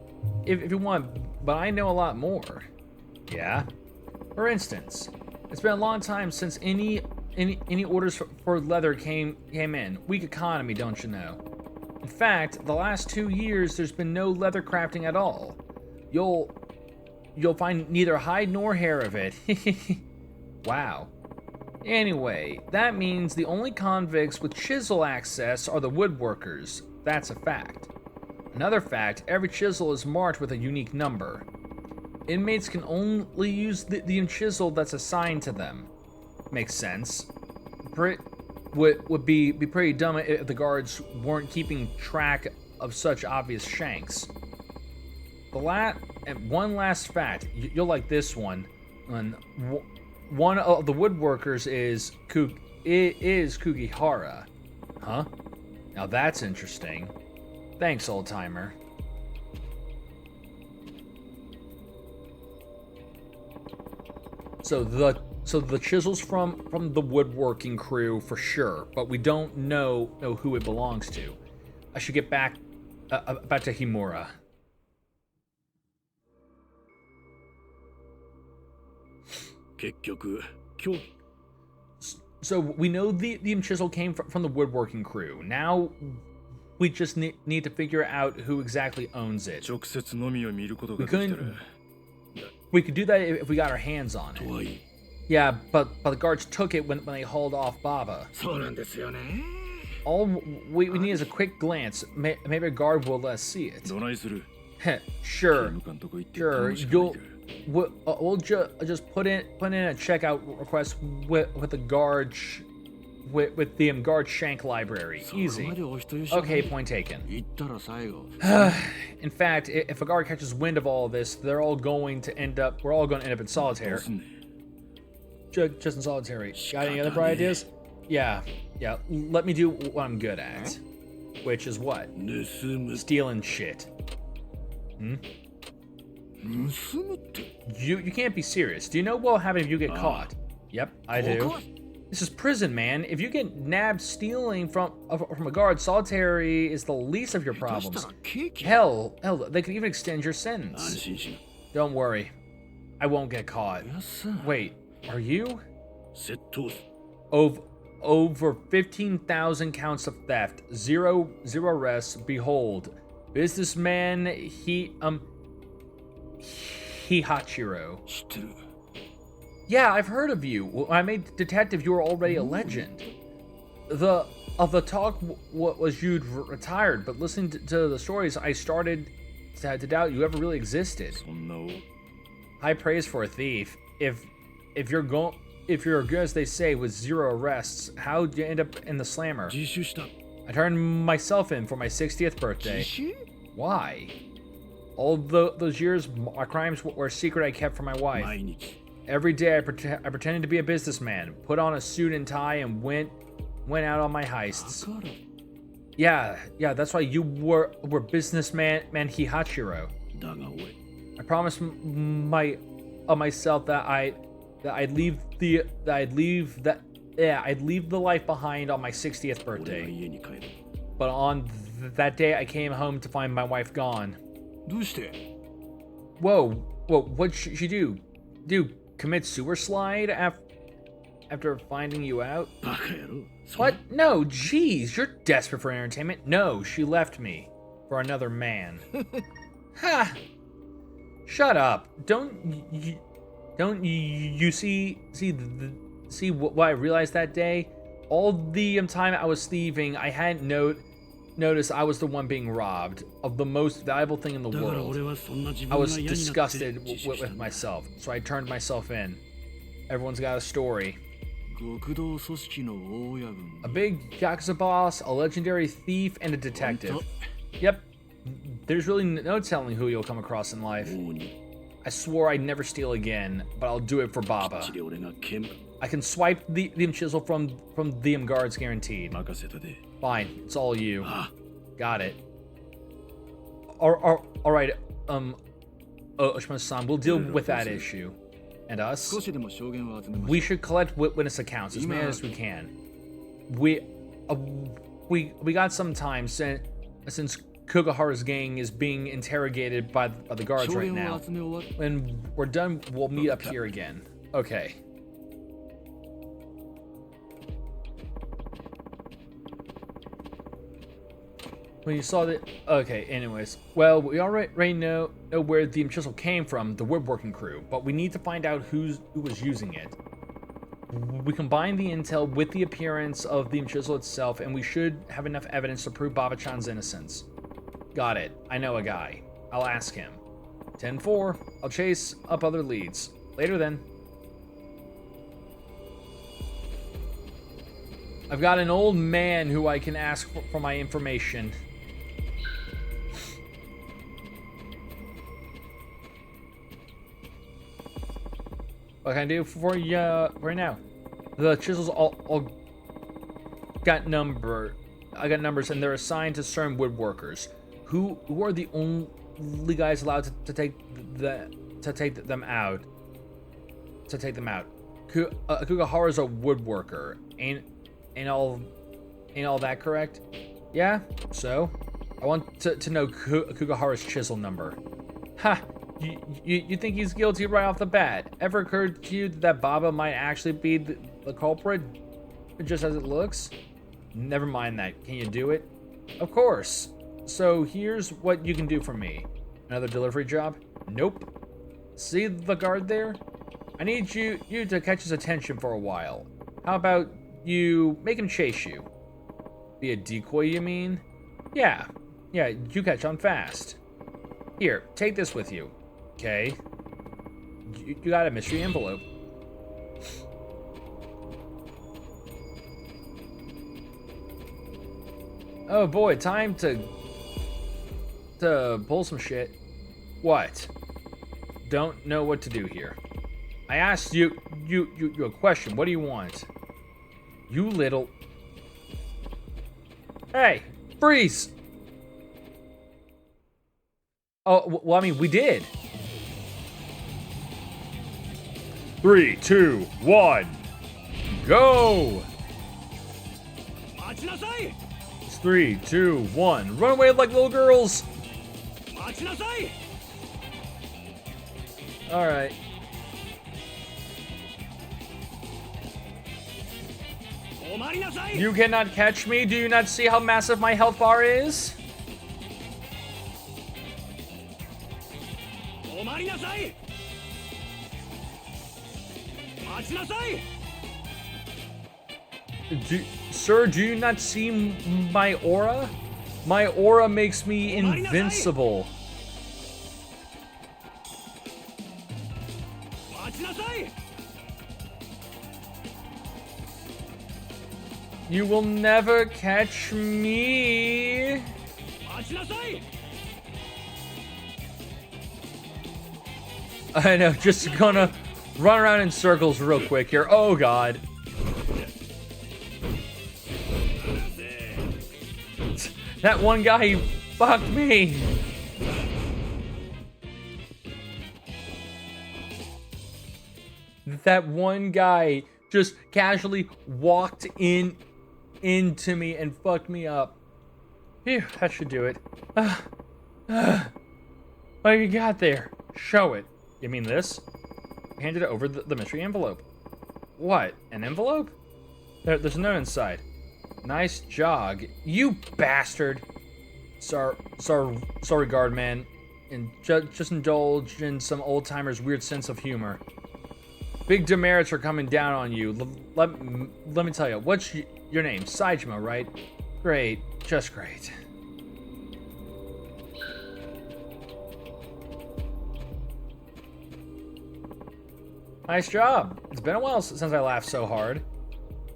you want, but I know a lot more. Yeah? For instance, it's been a long time since any orders for leather came in. Weak economy, don't you know? In fact, the last 2 years there's been no leather crafting at all. You'll find neither hide nor hair of it. Wow. Anyway, that means the only convicts with chisel access are the woodworkers. That's a fact. Another fact, every chisel is marked with a unique number. Inmates can only use the chisel that's assigned to them. Makes sense. Would be pretty dumb if the guards weren't keeping track of such obvious shanks. And one last fact, you'll like this one. One of the woodworkers is Kugihara. Huh? Now that's interesting. Thanks, old timer. So the chisel's from the woodworking crew for sure, but we don't know who it belongs to. I should get back to Himura. So we know the chisel came from the woodworking crew. Now we just need to figure out who exactly owns it. We could do that if we got our hands on it. Yeah, but the guards took it when they hauled off Baba. All we need is a quick glance. Maybe a guard will let us see it. Sure. We'll just put in a checkout request with the guard with the guard shank library. Easy. Okay, point taken. In fact, if a guard catches wind of all this, we're all going to end up in solitaire. Just in solitary. Got any other bright ideas? Yeah. Let me do what I'm good at, which is what? Stealing shit. You can't be serious. Do you know what will happen if you get caught? Yep, I do. This is prison, man. If you get nabbed stealing from a guard, solitary is the least of your 下手した problems. らケーキ Hell, they could even extend your sentence. 安心し Don't worry. I won't get caught. な。やさ Wait, are you? 窃盗 Over 15,000 counts of theft, zero arrests. Behold, businessman Hachiro. 知ってる。 Yeah, I've heard of you. When I made detective, you were already a legend. The talk was you'd retired, but listening to the stories, I started to doubt you ever really existed. そんなお High praise for a thief. If you're good as they say with zero arrests, how'd you end up in the slammer? 自首した。 I turned myself in for my 60th birthday. 自首 Why? All those years, my crimes were a secret I kept from my wife. 毎日。 Every day, I pretended to be a businessman, put on a suit and tie, and went out on my heists. だから Yeah, that's why you were businessman Hihachiro. だが俺 I promised myself that I'd leave the life behind on my 60th 俺が birthday. 家に帰る。 But on that day, I came home to find my wife gone. どうして Whoa, what'd she do? Commit suicide after finding you out? バカ野郎。そ What? No, jeez, you're desperate for entertainment. No, she left me for another man. Ha! Shut up. Don't you see what I realized that day? All the time I was thieving, I hadn't noticed I was the one being robbed of the most valuable thing in the だから world. 俺はそんな自 I 分が was 嫌になって disgusted 自首した with んだ。 myself, so I turned myself in. Everyone's got a story. 極道組織の大家軍 A big Yakuza boss, a legendary thief, and a detective. Yep. There's really no telling who you'll come across in life. 王に I swore I'd never steal again, but I'll do it for Baba. ちで俺が剣 I can swipe the chisel from the guards guaranteed. 任せたで。 Fine, it's all you. あ Got it. Alright, Oshima-san, we'll deal with that issue. And us? 少しでも証言を集めましょう We should collect witness accounts as many as we can. We got some time since Kugahara's gang is being interrogated by the guards 証 right 言 now. を集め終わっ When we're done, we'll meet up here again. Okay. When you saw that, okay. Anyways, well, we already know where the chisel came from, the woodworking crew, but we need to find out who was using it. We combine the intel with the appearance of the chisel itself, and we should have enough evidence to prove Baba-chan's innocence. Got it. I know a guy. I'll ask him. 10-4. I'll chase up other leads. Later then. I've got an old man who I can ask for my information. What can I do for you right now? The chisels all got number. I got numbers, and they're assigned to certain woodworkers. Who are the only guys allowed to take them out? Kugahara's a woodworker. Ain't all that correct? Yeah. So, I want to know Kugahara's chisel number. Ha! You think he's guilty right off the bat? Ever occurred to you that Baba might actually be the culprit, just as it looks? Never mind that. Can you do it? Of course. So here's what you can do for me. Another delivery job? Nope. See the guard there? I need you to catch his attention for a while. How about you make him chase you? Be a decoy, you mean? Yeah, you catch on fast. Here, take this with you. Okay. You got a mystery envelope. Oh boy, time to pull some shit. What? Don't know what to do here. I asked you a question. What do you want? You little... Hey, freeze! Oh, well, I mean, we did. 3, 2, 1. Go! It's 3, 2, 1. Run away like little girls! Alright. You cannot catch me. Do you not see how massive my health bar is? Sir, do you not see my aura? My aura makes me invincible. You will never catch me. I know, just gonna run around in circles real quick here. Oh god. That one guy fucked me. That one guy just casually walked into me and fucked me up. Phew, that should do it. What you got there? Show it. You mean this? Handed it over the mystery envelope. What? An envelope? There's a note inside. Nice jog. You bastard. Sorry, guard man. And just indulge in some old-timer's weird sense of humor. Big demerits are coming down on you. Let me tell you. What's your name? Saejima, right? Great. Just great. Nice job. It's been a while since I laughed so hard.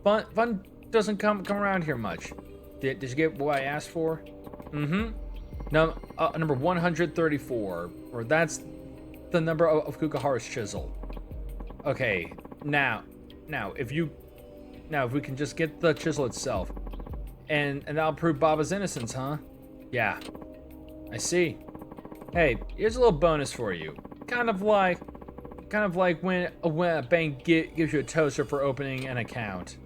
Fun doesn't come around here much. Did you get what I asked for? Mm-hmm. No, number 134. Or that's the number of Kukaharu's chisel. Okay, now if we can just get the chisel itself, and that'll prove Baba's innocence, huh? Yeah, I see. Hey, here's a little bonus for you. Kind of like when a bank gives you a toaster for opening an account.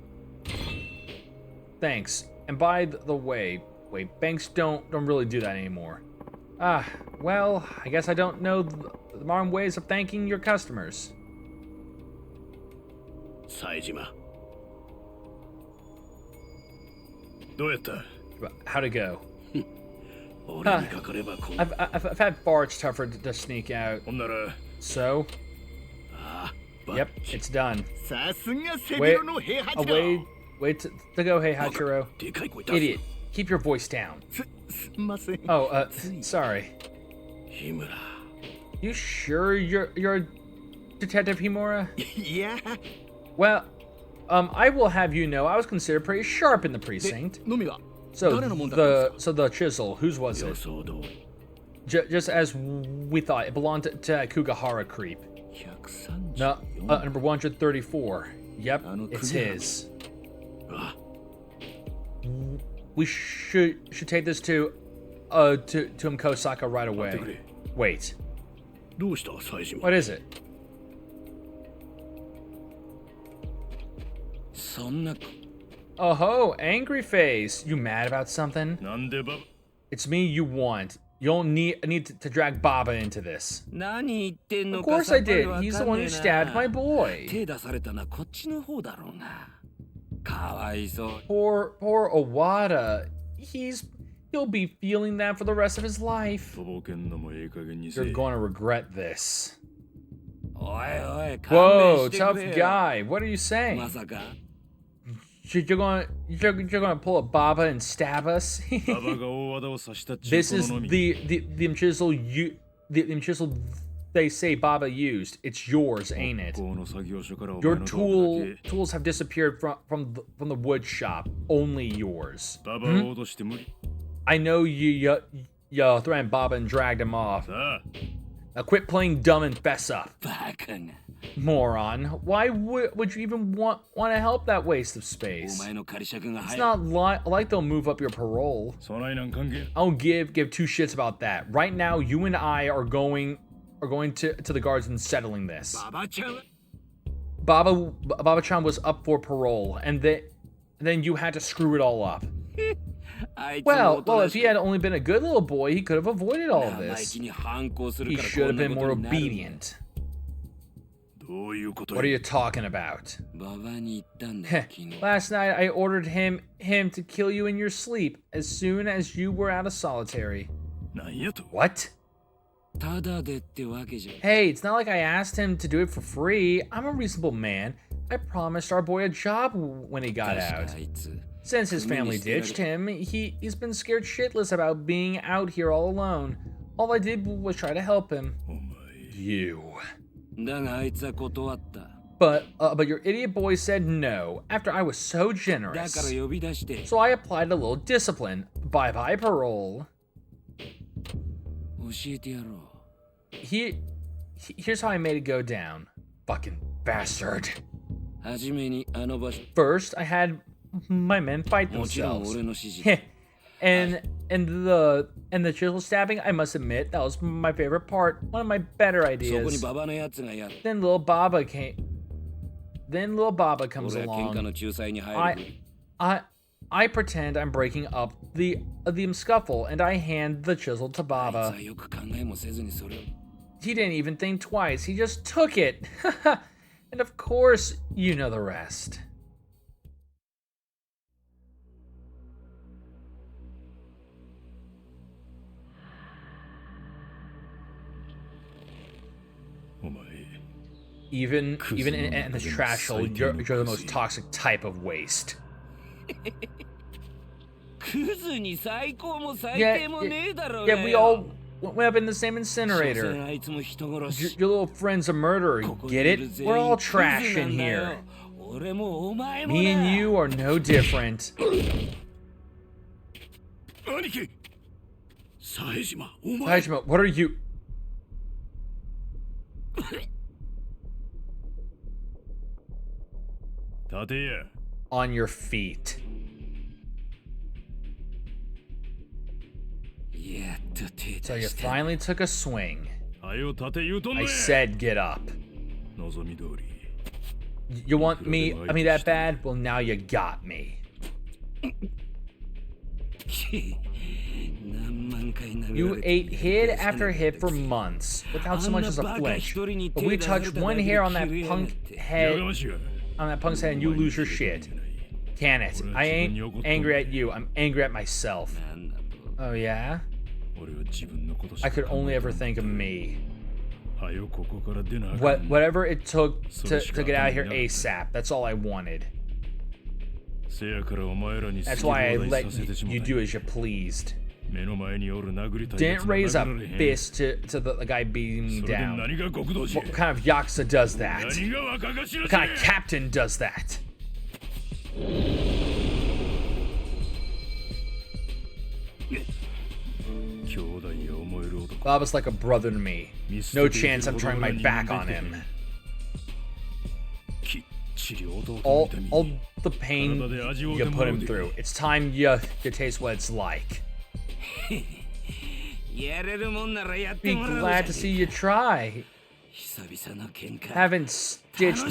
Thanks. And by the way, wait, banks don't really do that anymore. Well, I guess I don't know the modern ways of thanking your customers. Saejima. How'd it go? I've had farts tougher to sneak out. So? Yep, it's done. Wait to go, hey Hachiro. Idiot, keep your voice down. Oh, sorry. You sure you're Detective Himura? Yeah. Well, I will have you know I was considered pretty sharp in the precinct. So the chisel, whose was it? Just as we thought, it belonged to Kugahara Creep. No, number 134. Yep, it's his. We should take this to Kosaka right away. Wait. What is it? Oh-ho, angry face. You mad about something? It's me you want. You'll need to drag Baba into this. Of course I did. He's the one who stabbed my boy. Poor Owada. He'll be feeling that for the rest of his life. You're gonna regret this. Whoa, tough guy. What are you saying? You're gonna pull a Baba and stab us? This is the chisel they say Baba used. It's yours, ain't it? Your tools have disappeared from the wood shop. Only yours. I know you threatened Baba and dragged him off. Now quit playing dumb and fess up. Moron. Why would you even want to help that waste of space? It's not like they'll move up your parole. I don't give two shits about that. Right now, you and I are going to the guards and settling this. Baba-chan was up for parole, and then you had to screw it all up. Well, if he had only been a good little boy, he could have avoided all of this. He should have been more obedient. What are you talking about? Last night I ordered him to kill you in your sleep as soon as you were out of solitary. What? Hey, it's not like I asked him to do it for free. I'm a reasonable man. I promised our boy a job when he got out. Since his family ditched him, he's been scared shitless about being out here all alone. All I did was try to help him. You. But your idiot boy said no after I was so generous. So I applied a little discipline. Bye-bye parole. Here's how I made it go down. Fucking bastard. First, I had my men fight themselves. and the chisel stabbing, I must admit, that was my favorite part. One of my better ideas. Then little Baba comes along. I pretend I'm breaking up the scuffle, and I hand the chisel to Baba. He didn't even think twice. He just took it. And of course, you know the rest. Even in the trash hole, you're the most toxic type of waste. Yeah, we all went up in the same incinerator. Your little friend's a murderer, get it? We're all trash in here. Me and you are no different. Saejima, what are you? On your feet. So you finally took a swing. I said get up. You want me that bad? Well, now you got me. You ate hit after hit for months without so much as a flinch. But we touch one hair on that punk's head and you lose your shit. Can it? I ain't angry at you. I'm angry at myself. Oh yeah? I could only ever think of me. Whatever it took to get out of here ASAP. That's all I wanted. That's why I let you do as you pleased. Didn't raise a fist to the guy beating me down. What kind of Yakuza does that? What kind of captain does that? Baba's like a brother to me. No chance I'm turning my back on him. All the pain you put him through. It's time you taste what it's like. Be glad to see you try. Haven't stretched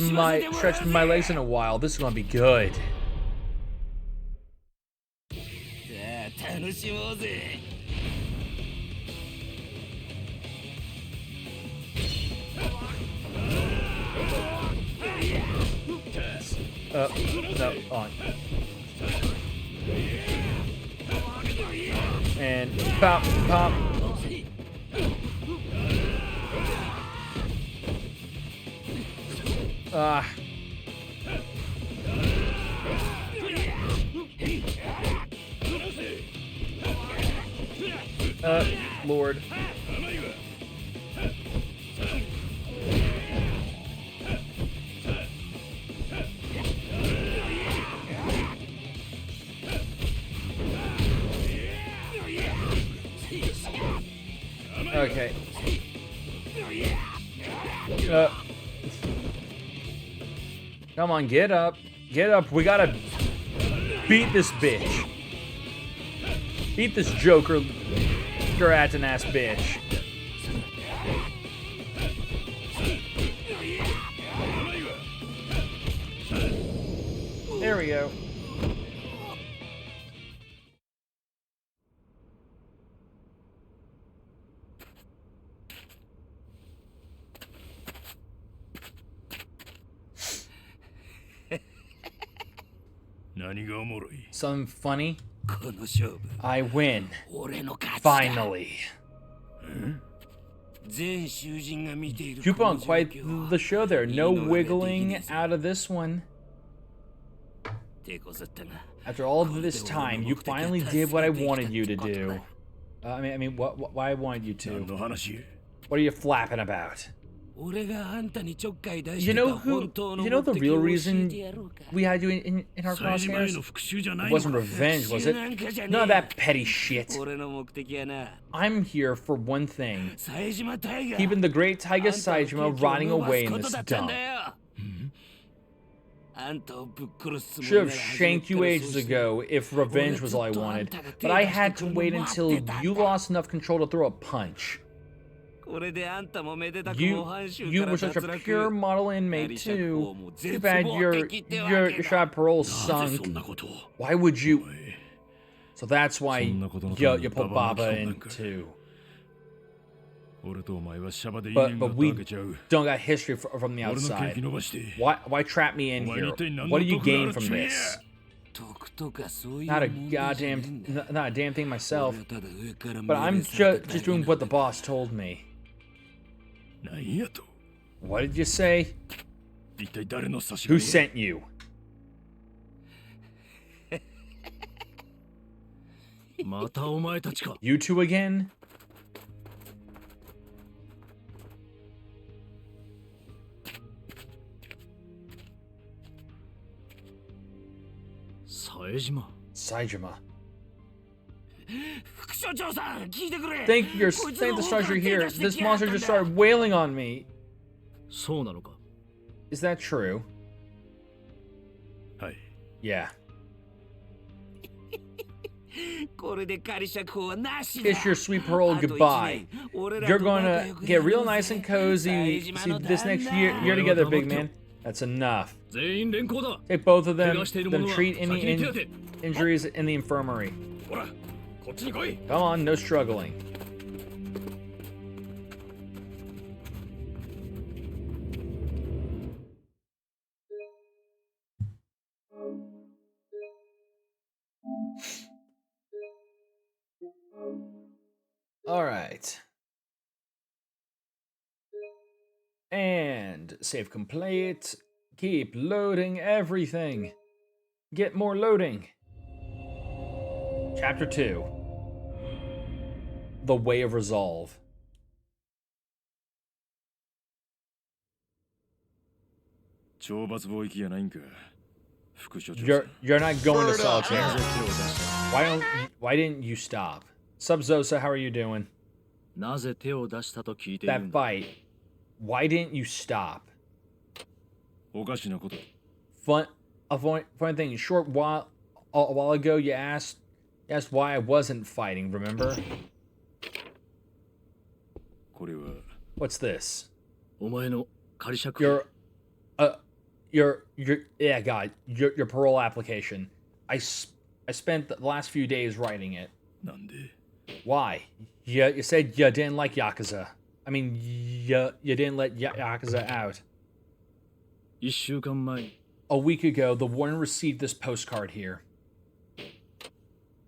my legs in a while. This is gonna be good. No, on. And pop. Lord. Okay. Come on, get up. Get up. We gotta beat this bitch. Beat this Joker Garatin ass bitch. There we go. Something funny? I win. Finally. You put on quite the show there. No wiggling out of this one. After all of this time, you finally did what I wanted you to do. Why I wanted you to. What are you flapping about? You know the real reason we had you in our crosshairs? It wasn't revenge, was it? None of that petty shit. I'm here for one thing. Keeping the great Taiga Saejima rotting away in this dump. Should have shanked you ages ago if revenge was all I wanted, but I had to wait until you lost enough control to throw a punch. You were such a pure model inmate too. Too bad your shot parole sunk. Why would you? So that's why you put Baba in too. But we don't got history from the outside. Why trap me in here? What do you gain from this? Not a damn thing myself. But I'm just doing what the boss told me. What did you say? Who sent you? You two again? Saejima. Thank the stars you're here. This monster just started wailing on me. Is that true? Yeah. Kiss your sweet parole goodbye. You're gonna get real nice and cozy. See this next year together, big man. That's enough. Take both of them, then treat any injuries in the infirmary. Come on, no struggling. All right. And save complete. Keep loading everything. Get more loading. Chapter 2. The Way of Resolve. You're not going to solitaire. Why didn't you stop? Sub-Zosa, how are you doing? That fight. Why didn't you stop? Funny thing. A while ago, you asked why I wasn't fighting. Remember? What's this? Your parole application. I spent the last few days writing it. Why? You said you didn't like Yakuza. I mean, you didn't let Yakuza out. A week ago, the warden received this postcard here.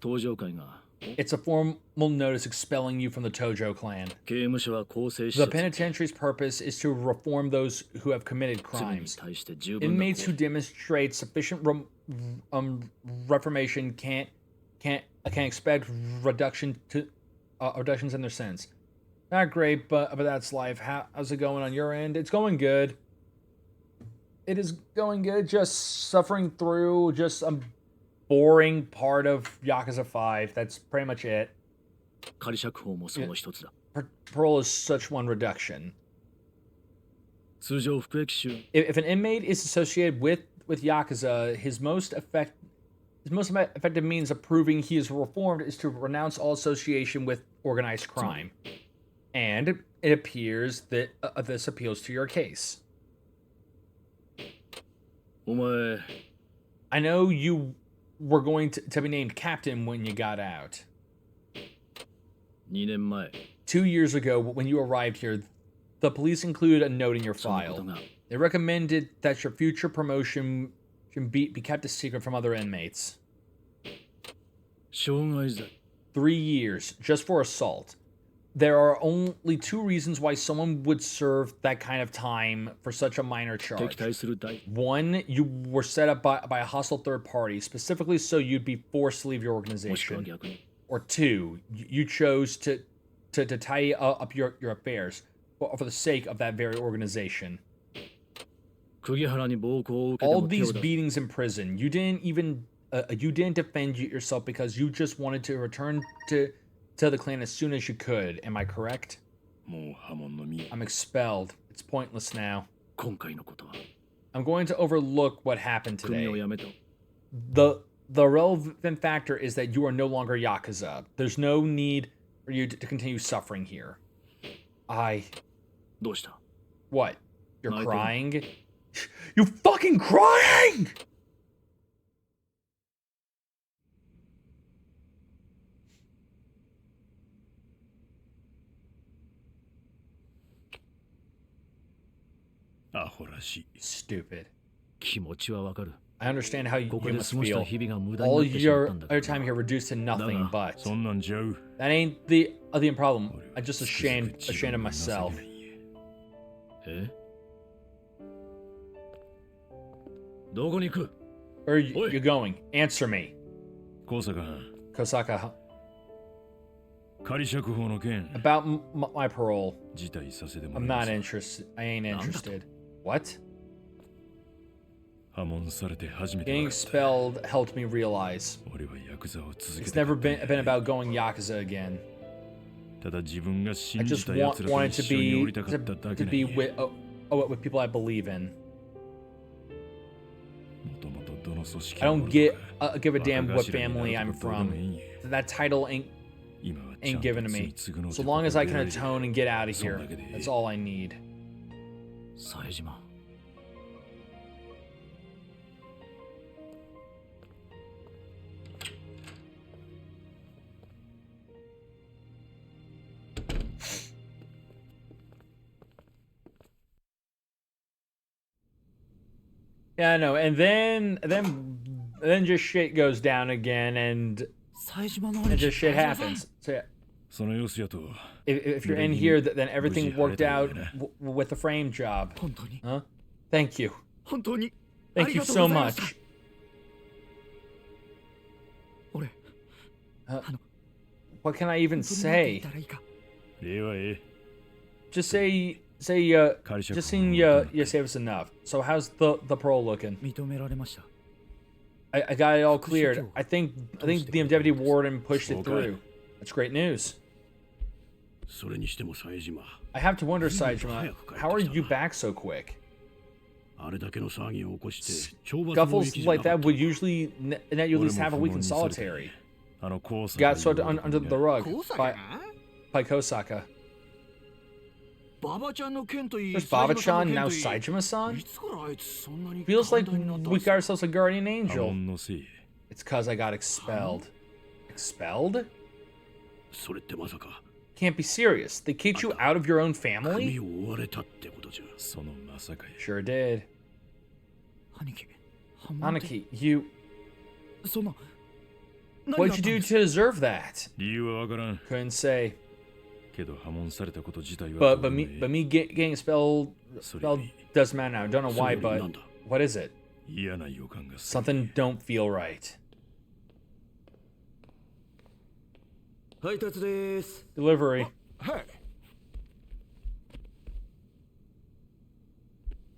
It's a formal notice expelling you from the Tojo clan. The penitentiary's purpose is to reform those who have committed crimes. Inmates who demonstrate sufficient reformation can't expect reductions in their sentence. Not great, but that's life. How's it going on your end? It's going good. It is going good. Just suffering through just a boring part of Yakuza 5. That's pretty much it. Parole is such one reduction. If an inmate is associated with Yakuza, his most effective means of proving he is reformed is to renounce all association with organized crime. And it appears that this appeals to your case. I know you were going to be named captain when you got out. 2年前 2 years ago, when you arrived here, the police included a note in your そのこと file. が They recommended that your future promotion should be kept a secret from other inmates. 傷害罪 3 years, just for assault. There are only 2 reasons why someone would serve that kind of time for such a minor 敵 charge. 対する大 One, you were set up by a hostile third party, specifically so you'd be forced to leave your もしくは organization. 逆に Or 2, you chose to tie up your affairs for the sake of that very organization. 釘原に暴行を受けて All も手を these 出す beatings in prison, you didn't defend yourself because you just wanted to return to the clan as soon as you could. Am I correct? もう波紋の実 I'm expelled. It's pointless now. 今回のことは I'm going to overlook what happened 組を today. やめと The relevant factor is that you are no longer Yakuza. There's no need for you to continue suffering here. どうした What? You're No, I crying? You fucking crying! Stupid. 気持ちはわかる I understand how you ここで must 過ごした feel. 日々が無駄に All なってしまっ your たんだ your time here reduced to nothing, but そんなんちゃう that ain't the problem. I'm just ashamed of myself. えどこに行く Where are you Oi. going? Answer me. 高坂 Kosaka, 仮釈放の件 about my parole. 辞退させても I'm ら not います interested. I ain't interested. What? 破門されて初めて Getting 分かった expelled helped me realize 俺はヤクザを続け it's て never been about going Yakuza again. ただ自分が I 信じ just た奴らと wanted 一 to 緒に be 降りたかっただけ to なん be や with people I believe in. もともとどの組織 I に don't おる give のか give a damn what 若頭に family な I'm るとかどうでも from. いいんや That title ain't 今はちゃ ain't んと given to 罪 me. 償うて So long as I can ここで出られる atone and get out of So here, だけでいい that's all I need. 冴島 Yeah, I know. And then just shit goes down again, and 冴島の and just shit happens. So yeah, その様子やと if you're in here, then everything worked out with the frame job. 本当に Huh? Thank you. 本当に Thank you so much. 俺 What can I even 本当になんて言っ say? たらいいか 礼はえ Just say Just just saying you saved us enough. So how's the parole looking? 認められました I got it all cleared. I think the deputy warden pushed it through. That's great news. それにしても冴島 I have to wonder, Saejima, how are you back so quick? あれだけの騒ぎを起こして懲罰の Scuffles 域じゃ like なか that った would usually net you at least half a week in solitary. あのコース Got swept under the rug 高坂 by が by Kosaka. ババちゃんの件といい There's Baba-chan, now 冴島 Saejima-san? いつからあいつそんなに Feels like 簡単になったん we すか got ourselves a guardian 破 angel. 門のせい It's cause I got expelled. Expelled? それってまさか Can't be serious. They kicked you out of your own 組 family? を追われたってことじゃそのまさかや Sure did. 兄貴破門って Anaki, you そんな何 what'd があ you ったん do です to deserve that? 理由はわからん Couldn't say. けど破門されたこと自体は But どう but でも me いい but me getting expelled doesn't matter now. Don't know そ why, れより but なんだ what is it? 嫌な予感がする Something don't feel right. 配達です Delivery. はい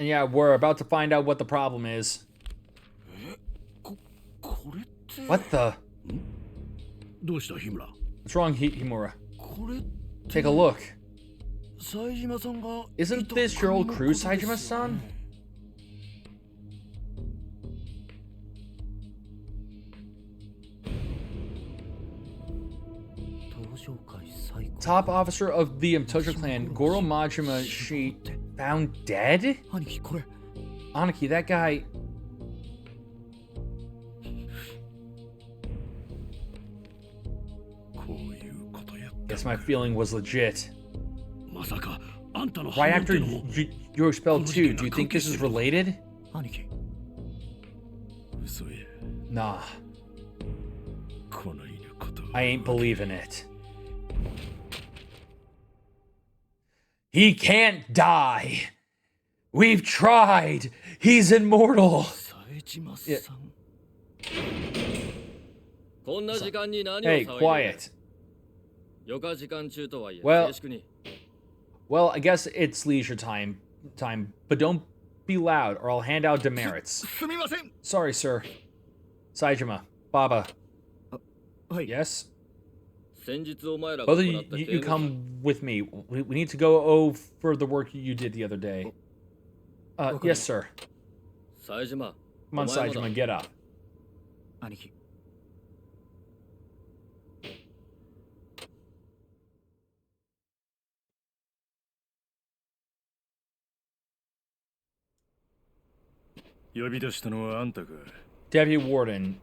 And yeah, we're about to find out what the problem is. これって What the? どうした日村 What's wrong, Himura? これ Take a look. 冴島さんが Isn't this your old crew, Saejima-san? 登場界最高 Top officer of the Tojo clan, Goro Majima, she found dead? 兄貴これ Anaki, that guy. Guess my feeling was legit. まさかあんたの Right 反応って after のも you were expelled too, do you think this is related? 兄貴嘘や Nah, この犬こと I ain't believing it. He can't die. We've tried. He's immortal. 冴島さんこんな時間に何を Hey, 騒いでいる quiet. 余暇時間中とはいえ Well- 静粛に Well, I guess it's leisure time, but don't be loud or I'll hand out demerits. すみません Sorry, sir. Saejima, Baba. はい Yes? 先日お前ら Both が of 行 you, った you 刑務 come with me. We need to go over the work you did the other day. Yes, sir. 冴島 Come on, お前もだ Saejima, get up. 兄貴呼び出したのはあんたか Deputy Warden.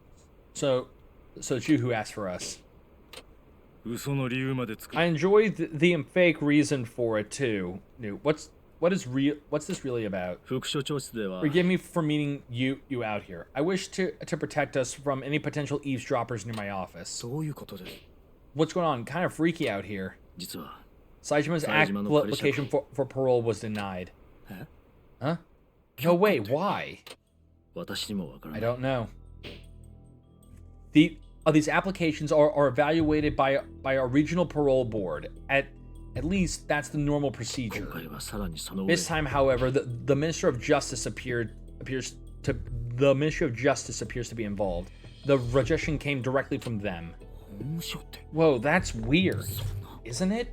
So it's you who asked for us. 嘘の理由まで作 I enjoy the fake reason for it too. What's this really about? 副所長室では Forgive me for meeting you out here. I wish to protect us from any potential eavesdroppers near my office. どういうことです What's going on? Kind of freaky out here. 実は Saijima's 冴島の仮釈 application for parole was denied. え Huh? No way. Why? 私にもわからな I い don't know. These applications are evaluated by our regional parole board. At least that's the normal 今 procedure. 回はさらにその上 This time, however, the Minister of Justice appears to be involved. The rejection came directly from them. 法務省って Whoa, that's weird, isn't it?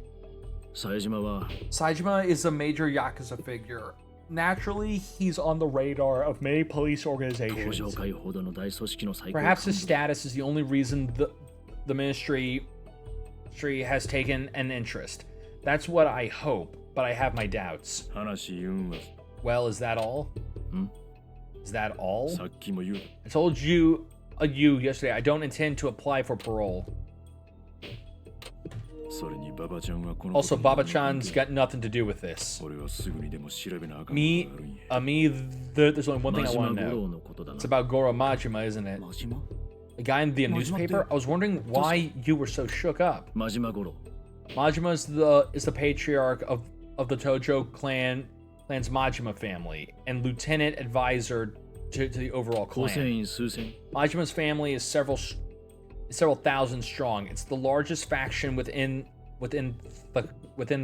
冴島は Saejima is a major Yakuza figure. Naturally, he's on the radar of many police 工 organizations. 場会ほどの大組織の最高 Perhaps his 幹部 status is the only reason the ministry has taken an interest. That's what I hope, but I have my doubts. 話言うんは Well, is that all? Is that all? さっきも言う I told you yesterday I don't intend to apply for parole. それにババちゃんはこの Also, Baba-chan's got nothing to do with this. 俺はすぐにでも調べなあかんことが Me, あるんや there's only one thing 真 I 島 want 五 to 郎 know. のことだな It's about Goro Majima, isn't it? 真島 The guy in the Majima newspaper? I was wondering why you were so shook up. 真島五郎 Majima is the patriarch of the Tojo clan's Majima family and lieutenant advisor to the overall 構成 clan. 員数千 Majima's family is several thousand strong. It's the largest faction within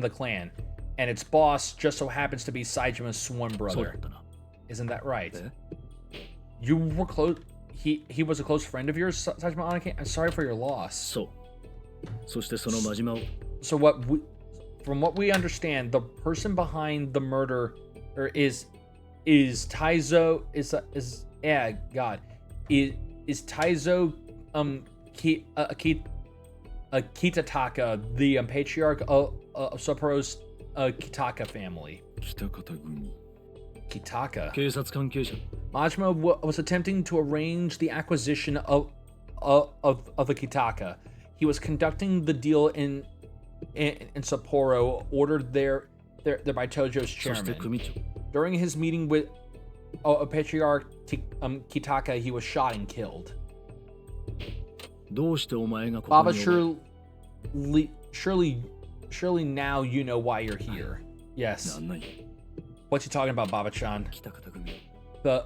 the clan, and its boss just so happens to be Saijima's sworn そうだ brother. ったな Isn't that right? え You were close. He was a close friend of yours, Saejima Anaki. I'm sorry for your loss. そうそしてその真島を So from what we understand, the person behind the murder is Taizo is Taizo Kitataka, the patriarch of Sapporo's Kitaka family. 北方組 Kitaka. 警察関係者 Majima was attempting to arrange the acquisition of the Kitaka. He was conducting the deal in Sapporo, ordered there by Tojo's そして chairman. 組長 During his meeting with Patriarch Kitaka, he was shot and killed. どうしてお前がここ Baba, におる surely now you know why you're here. Yes. なんなんや What you talking about, Baba-chan? 北方組 The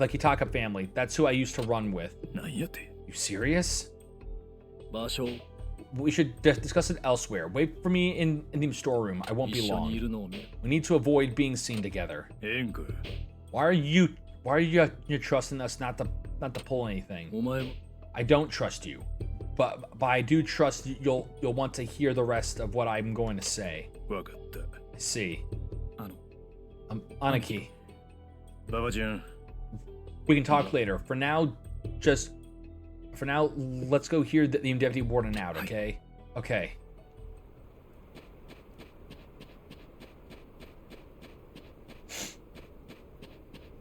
Kitaka family. That's who I used to run with. なんやて You serious? 場所 We should discuss it elsewhere. Wait for me in the storeroom. I won't 一 be 緒にい long. るのを見る We need to avoid being seen together. ええんか Why are you trusting us not to pull anything? お前も I don't trust you, but I do trust you'll want to hear the rest of what I'm going to say. わかった I see. あの Anaki, ババちゃん we can talk later. For now, let's go hear the deputy warden out, okay? Okay.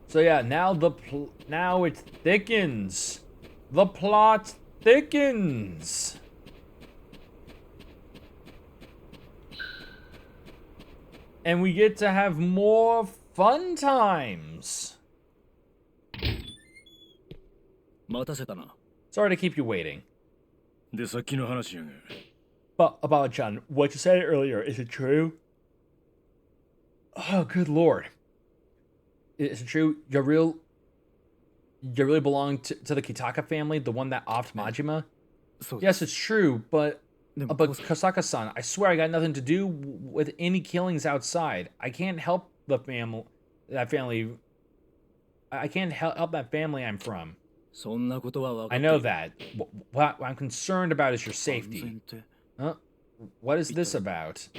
So yeah, now it thickens. The plot thickens. And we get to have more fun times. 待たせたな。 Sorry to keep you waiting. で、さっきの話やが。 But about John, what you said earlier, is it true? Oh, good lord. Is it true? You really belong to the Kitaka family, the one that offed Majima? Yes, it's true, but Kosaka-san, I swear I got nothing to do with any killings outside. I can't help I can't help that family I'm from. そんなことは分か I っている know that. What I'm concerned about is your 安 safety. 全って Huh? What is this about?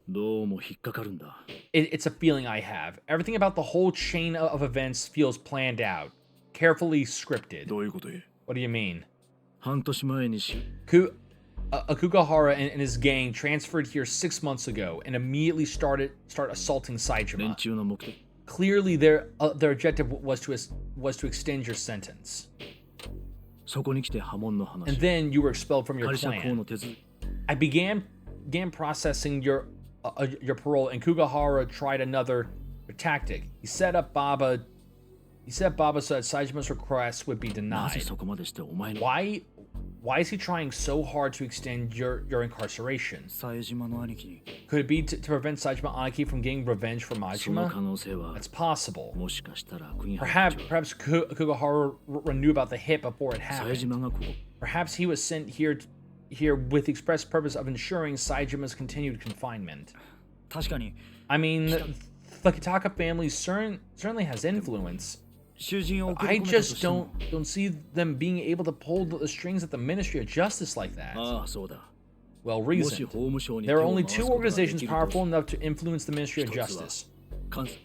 どうも引っかかるんだ。 It's a feeling I have. Everything about the whole chain of events feels planned out, carefully scripted. どういうことや。 What do you mean? 半年前にし、 Akugahara and his gang transferred here 6 months ago and immediately start assaulting 連 Saijima. 中の目的。 Clearly, their objective was to extend your sentence. そこに来て波紋の And 話。 then you were expelled from your 仮釈放 clan. の手続き。 I began processing your parole, and Kugahara tried another tactic. He set Baba so that Saijima's request would be なぜ denied. そこまでしてお前の Why is he trying so hard to extend your incarceration? 冴島の兄貴に Could it be to prevent Saijima Anaki from getting revenge for その可 Majima? 能性は That's possible. もしかしたら国に入って Perhaps Kugahara knew about the hit before it 冴 happened. 島がここ Perhaps he was sent here with the express purpose of ensuring Saijima's continued confinement. 確かに I mean, the Kitaka family certainly has influence. 囚人を送り I 込めたと just しても don't see them being able to pull the strings at the Ministry of Justice like that. ああそうだ Well もし reasoned. 法務省に There 手 are を only 回す two ことがで organizations きると powerful enough to influence the Ministry of 一つは Justice. 関西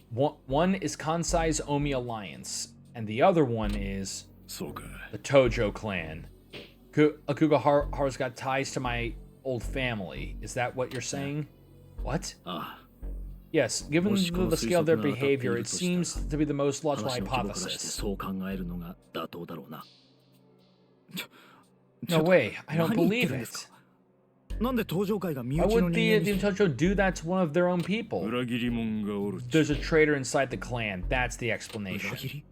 One is Kansai's Omi Alliance, and the other one is そうか。 the Tojo clan. Akugahara's got ties to my old family. Is that what you're saying? What? ああ Yes, given もしこの the 推 scale of their 測が当たってい behavior, る it としたら seems to be the most logical 話の規模からして hypothesis. そう考えるのが妥当だろうな No way, I don't 何言って believe るんです it. かなんで登場会が身 Why 内の would 人間 the に Tojo do that to one of their own people? 裏切り者がおる。 There's a traitor inside the clan. That's the 裏 explanation. 切り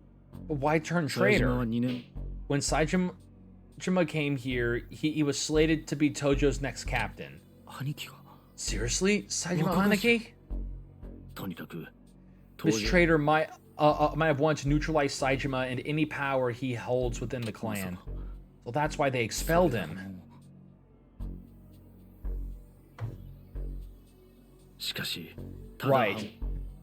But why turn 冴島は traitor? 2年 When Saijima came here, he was slated to be Tojo's next captain. 兄貴が Seriously? Saijima Wakagashi? Anaki? とにかく This 登場 traitor might have wanted to neutralize Saijima and any power he holds within the clan. So that's why they expelled him. しかしただ Right.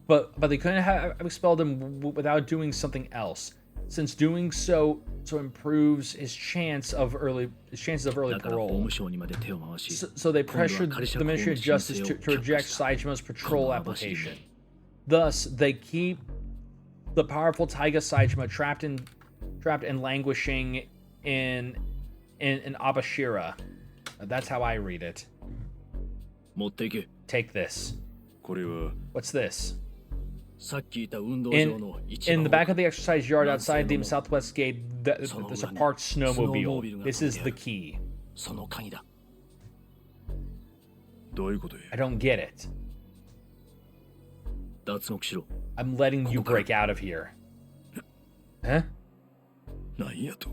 But they couldn't have expelled him without doing something else, since doing so improves his chances of early だから法 parole. 務省にまで手を回し So they pressured the Ministry of Justice to reject Saijima's patrol application. Thus, they keep the powerful Taiga Saijima trapped and languishing in Abashira. That's how I read it. 持っていけ Take this. これは What's this? さっきいた運動場の一 In 番 the back of the exercise yard outside the southwest gate, there's a Snowmobile. parked snowmobile. Snowmobile This is the key. その鍵だどういうことや。 I don't get it. 脱獄しろ I'm letting you break out of here. Huh? なんやと。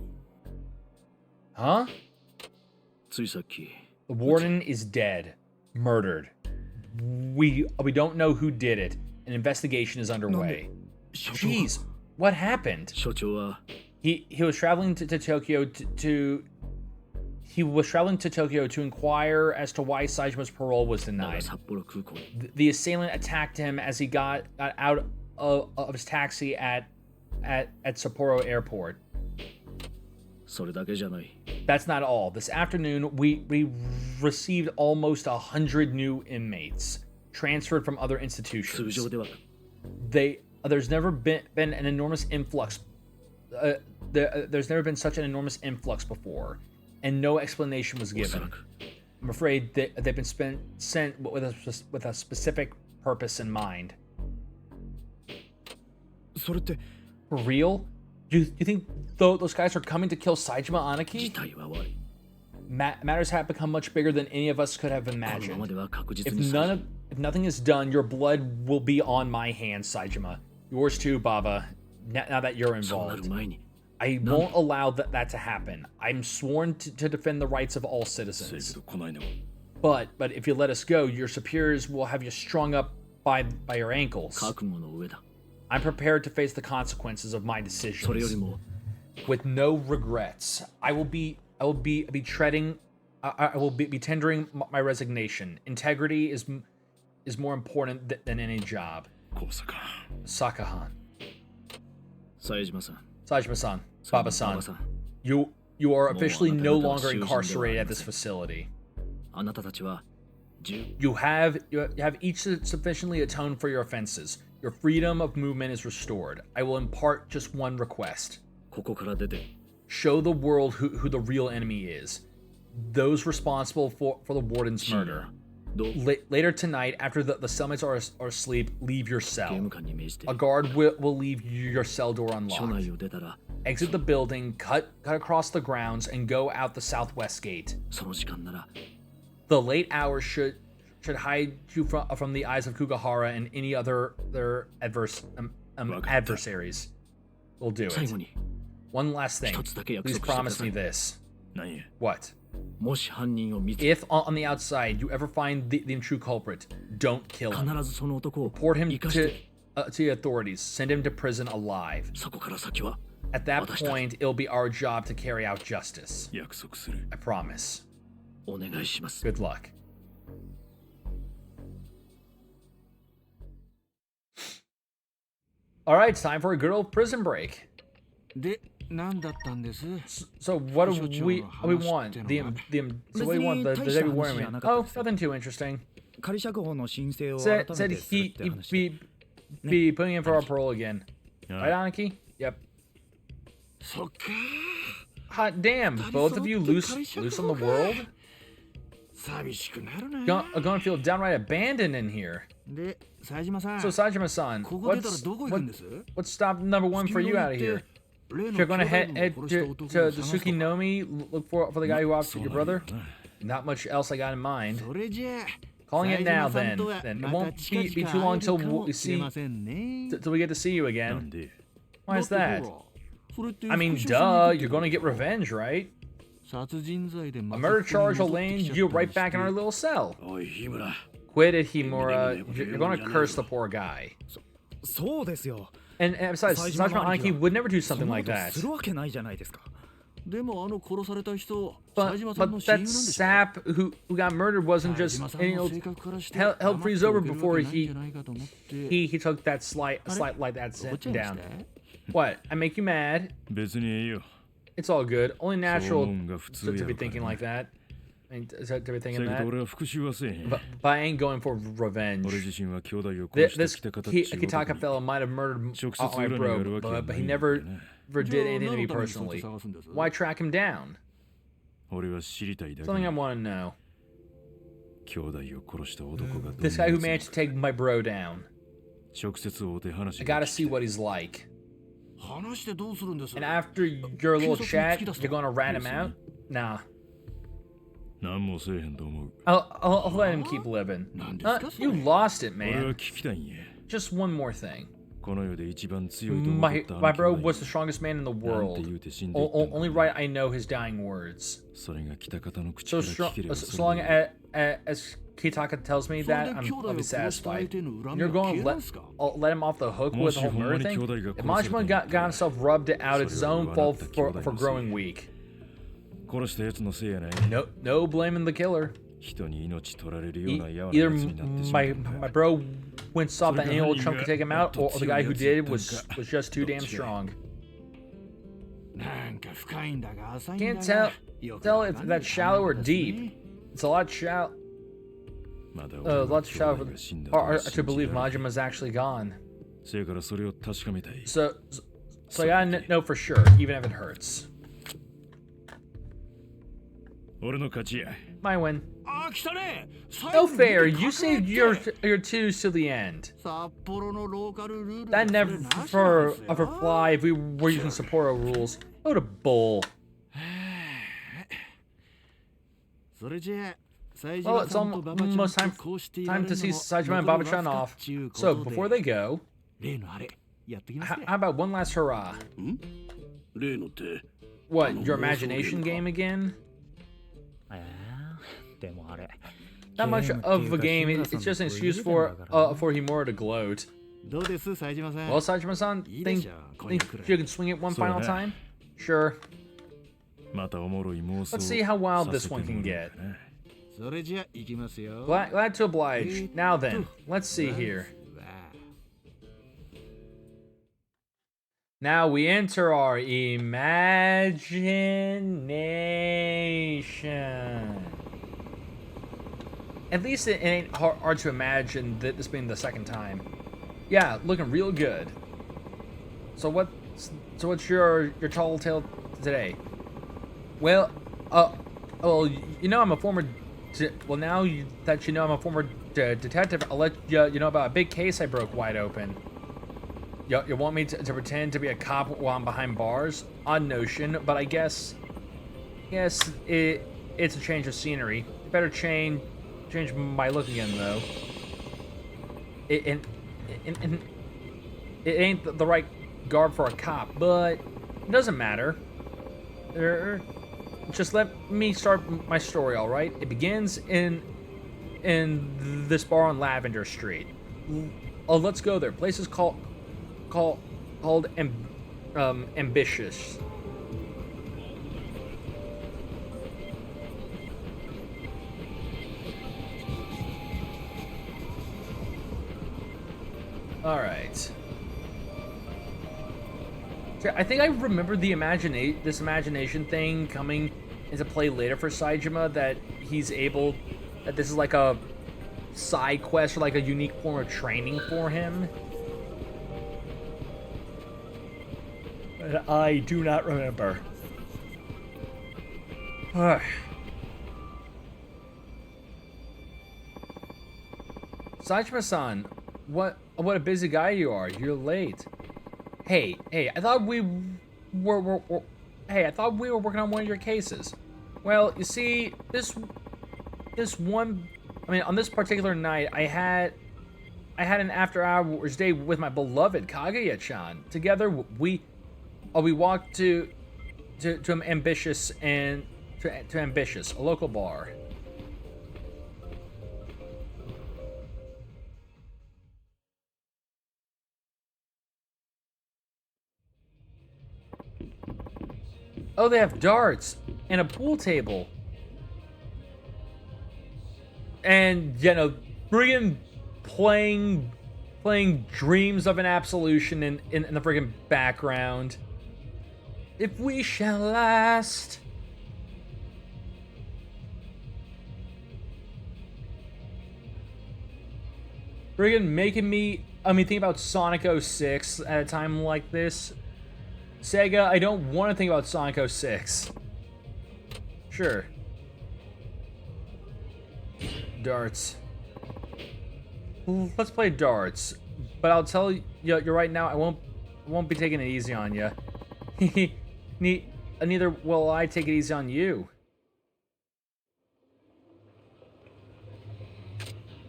Huh? ついさっき The warden is dead. Murdered. We don't know who did it. An investigation is underway. 所長が Jeez, what happened? 所長は He was traveling to Tokyo he was traveling to Tokyo to inquire as to why Saijima's parole was だが denied. 札幌空港に The assailant attacked him as he got out of his taxi at Sapporo Airport. それだけじゃない That's not all. This afternoon, we received almost 100 new inmates transferred from other 通 institutions. 常では There's never been an enormous influx. There's never been such an enormous influx before, and no explanation was おそ given. らく I'm afraid that they've been sent with a specific purpose in mind. それって For real? Do you think those guys are coming to kill Saijima 事 Anaki? 態は悪い Matters have become much bigger than any of us could have このまま imagined. では確 If 実に none of If nothing is done, your blood will be on my hands, Saejima. Yours too, Baba, now that you're そうなる involved. 前に I won't allow that to happen. I'm sworn to defend the rights of all せやけ citizens. ど来ないのは But if you let us go, your superiors will have you strung up by your ankles. 覚悟の上だ I'm prepared to face the consequences of my それより decisions も with no regrets. I will be treading. I will be tendering my resignation. Integrity is more important than any job. 高坂 Sakahan, 冴島さん Sajima-san, 馬 Baba-san, さん you are officially no No, longer no, no, incarcerated no, at this facility. あなたたちは十 You have each sufficiently atoned for your offenses. Your freedom of movement is restored. I will impart just one request. ここから出て Show the world who the real enemy is. Those responsible for the warden's murder. どう Later tonight, after the cellmates are asleep, leave your 刑 cell. 務官に命じて A guard will leave your cell door 署 unlocked. 内を出たら Exit the building, cut across the grounds, and go out the southwest gate. その時間なら The late hours should hide you from the eyes of Kugahara and any other their adversaries. We'll do 最 it. 後に One last thing. 一つだけ約 Please 束してくだ promise さ me い this. 何や What? もし犯人を見つけ If on the outside you ever find the true culprit, don't kill him. 必ずその男を Report him 生かして to the authorities. Send him to prison alive. そこから先は At that 私たち point, it'll be our job to carry out justice. 約束する I promise. お願いします Good luck. All right, it's time for a good old prison break. で何だったんです So what do we want? So what do you want? The Debbie Warman? Oh, nothing too interesting. 仮釈放の申請を Said 改めてするって he'd 話 be putting in for our parole again. Right, Aniki? Yep. そっか Hot damn, both of you loose on the world? 寂しくなるね Gonna feel downright abandoned in here. で冴島さん So Sajima-san, ここ出たらどこ行くんです what's stop number one for you out of here? 例の You're gonna 兄 head 弟分を殺した to 男を探すとか Tsukinomi, look for the guy who offset your brother? Not much else I got in mind. それじゃあ Calling it now 冴島さ then. んとは Then it ま won't た近 be 々 too long 会え till るかも we しれ see ませんね till we get to see you な again. んで Why is だっ that? てほらそれって I mean, 復讐 duh, しに you're 行 gonna って get るんだ revenge, right? 殺人罪で A また murder ここに charge will 戻って land きちゃった you り right して back in our little cell. おい日村 Quit it, Himura. You're gonna curse the poor guy. そうですよ And besides, Sajima Sajima Aniki Aniki would never do そ something んな like こと that. するわけないじゃないですかでも殺された人 But 冴島さんの but 親友 that なんでしょ sap who got murdered wasn't 冴 just 島さん any の old 性格からして held 黙って freeze over おけるわ before けないんじゃないかと思って he took that slight like that 怒っ sent ちゃいまし down. た What? I make you mad? 別にええよ It's all good. Only そう natural 思うんが普通 to や be ろから thinking な like that. I mean, to be せ thinking やけ that. ど俺は復讐はせえへん But I ain't going for revenge. 俺自身は兄弟を This, 殺してきた方っちゅう男 Kitaka に fellow might have murdered 直接 my 恨みがあるわ bro, けや but な he いんだ never よな did じゃあ anything to 何 me のためにそいつ personally. 探すんです Why track him down? 俺は知りたいだけ Something I だ want to know. 兄弟を殺した男がどんな This guy who やつな managed to take my bro down. 直接会うて話 I が gotta 聞き see what he's like. 話してどうするんです And after your little chat, you're gonna rat him Yes, out? Nah. 何もせえへんと思う I'll let him keep living. 何ですかそ You れ lost it, 俺は man. 聞きたいんや Just one more thing. この世で一番強いと思っ My た my 兄貴 bro は was the strongest man in the なんて world. 言うて死んでいったんだ Only right I know his dying words. それが北方の口 So から strong, 聞ければ so そ long れで as Kitaka tells me それ that, で I'm, 兄弟 I'll を be 殺した相 satisfied. 手の恨み You're を消 going え to るんすか let him off the hook with the whole murder thing? If Majima got himself rubbed out, it's his own fault for growing weak. 殺した奴のせいやない No blaming the killer. 人に命取られるようなやわな Either 奴になってしま my ったんだ my bro went saw that any old chunk could take him out, or the guy who did was just too damn strong. なんか深いんだが浅いんだ Can't が tell よく tell わ if かんない that's shallow or 話ですね deep. It's a lot shallow. まだ俺は Lots 兄弟 shallow が死んだと or は to 信じ believe られない Majima's actually gone. せやからそれを確かめたい So I gotta know for sure, even if it hurts. 俺の勝ちや My win. あ来たね No fair. You saved your twos till the end. 札幌のローカルルール That で never それなしなんですよ fly if we were using Sapporo rules. Go to bull. それじゃあ Well, it's almost time to see Saejima and Baba-chan off. So, before they go, 例のあれやってきます how ね about one last hurrah? 例のって What, your imagination game again? でもあれ Not much of a game, it's just an excuse for Himura to gloat. どうです冴島さん Well, Saejima-san, いいで think しょ今夜 you くらい can swing it one So final that- time? Sure. またおもろい妄想 Let's see how wild this one can get. それじゃ行きますよ Glad to oblige. Now then, let's see here. Now we enter our imagination. At least it ain't hard to imagine that this being the second time. Yeah, looking real good. So what's your tall tale today? Well, well, you know I'm a former. Well, now that you know I'm a former detective, I'll let you know about a big case I broke wide open. You want me to pretend to be a cop while I'm behind bars? Odd notion, but I guess it's a change of scenery. Better change my look again, though. It ain't the right garb for a cop, but it doesn't matter. Just let me start my story, all right? It begins in this bar on Lavender Street. Oh, let's go there. Place is called Ambitious. All right. I think I remember this imagination thing coming into play later for Saejima, that he's able, that this is like a side quest or like a unique form of training for him. But I do not remember. Saejima-san, what a busy guy you are. You're late. Hey, I thought we were working on one of your cases. Well, you see, this one, I mean, on this particular night, I had an after-hours day with my beloved Kaguya-chan. Together, we walked to Ambitious, a local bar. Oh, they have darts and a pool table. And, you know, friggin' playing Dreams of an Absolution in the friggin' background. If we shall last. Friggin' making me, think about Sonic 06 at a time like this. Sega, I don't want to think about Sonic 06. Sure. Darts. Let's play darts. But I'll tell you, you're right now, I won't be taking it easy on you. Neither will I take it easy on you.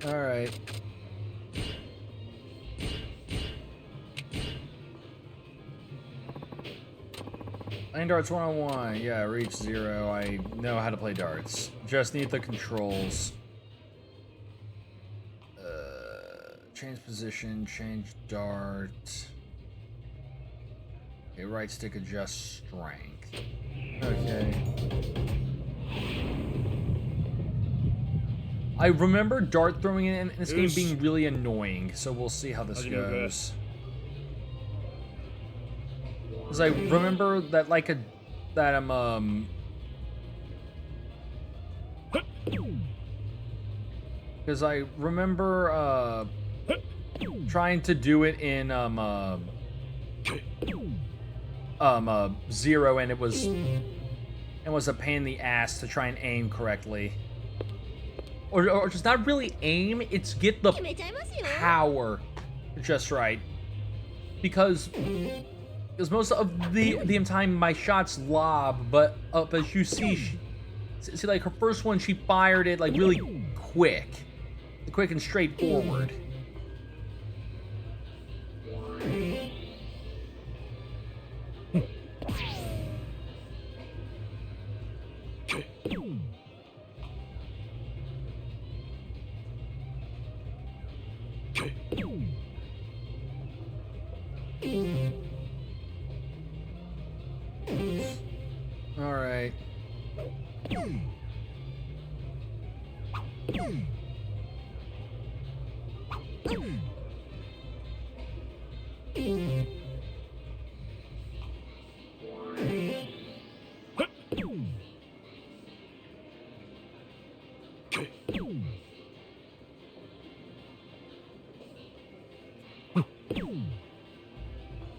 Alright. Playing darts 101. Yeah, reach 0. I know how to play darts. Just need the controls. Change position, change dart. Okay, right stick adjust strength. Okay. I remember dart throwing in this game being really annoying, so we'll see how this goes. Because I remember that because I remember trying to do it in 0, and it was a pain in the ass to try and aim correctly. Or just not really aim, it's get the power just right. Because most of the time my shots lob, but as you see, See, like her first one, she fired it like really quick and straightforward. All right.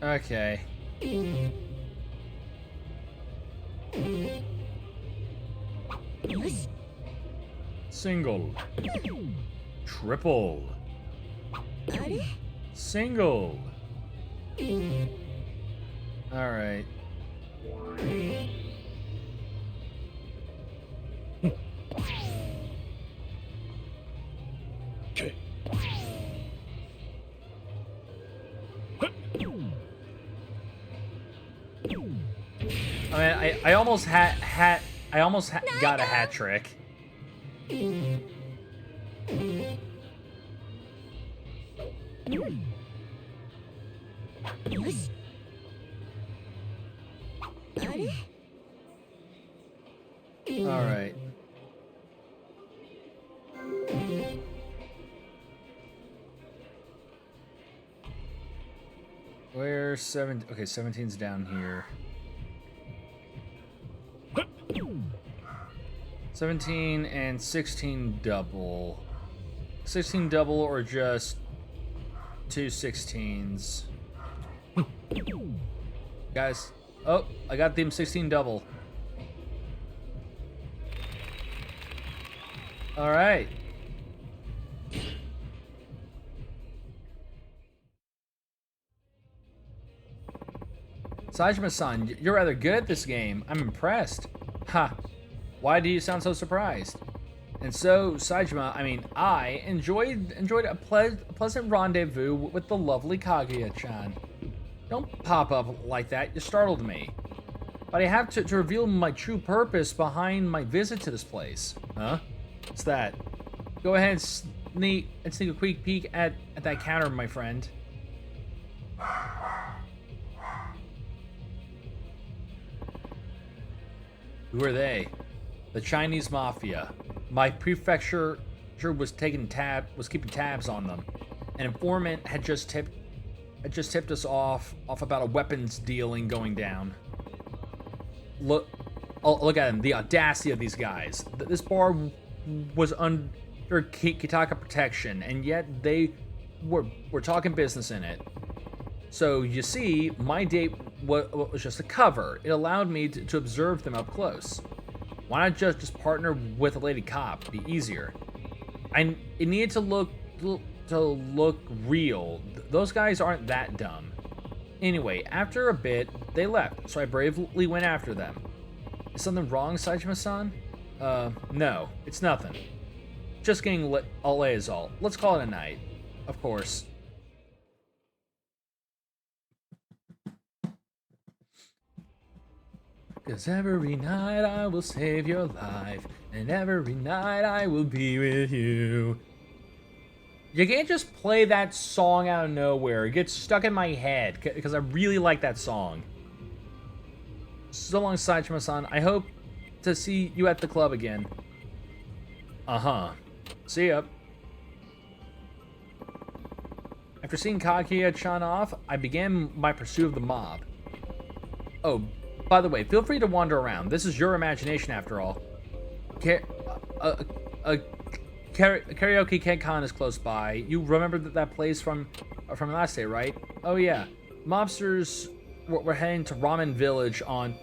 Okay. Single. Triple. Single. All right. I mean, I almost got a hat trick. All right. Where's 7? Okay, 17's down here. 17 and 16 double. 16 double or just 2 16s. Guys, oh, I got them 16 double. All right. Sajima-san, you're rather good at this game. I'm impressed. Ha. Why do you sound so surprised? And so, Sajima, I enjoyed a pleasant rendezvous with the lovely Kaguya-chan. Don't pop up like that, you startled me. But I have to reveal my true purpose behind my visit to this place. Huh? What's that? Go ahead and sneak a quick peek at that counter, my friend. Who are they? The Chinese mafia. My prefecture was keeping tabs on them. An informant had just tipped us off about a weapons dealing going down. Look at them. The audacity of these guys. This bar was under Kitaka protection, and yet they were talking business in it. So you see, my date was just a cover. It allowed me to observe them up close. Why not just partner with a lady cop? Be easier. It needed to look real. Those guys aren't that dumb. Anyway, after a bit, they left, so I bravely went after them. Is something wrong, Sajima-san? No, it's nothing. Just getting all is all. Let's call it a night. Of course. Cause every night I will save your life, and every night I will be with you. You can't just play that song out of nowhere. It gets stuck in my head, because I really like that song. So long, Sajima-san. I hope to see you at the club again. Uh-huh. See ya. After seeing Kaguya-chan off, I began my pursuit of the mob. Oh, by the way, feel free to wander around. This is your imagination, after all. Karaoke Ken-Con is close by. You remember that place from last day, right? Oh yeah. Mobsters were heading to Ramen Village on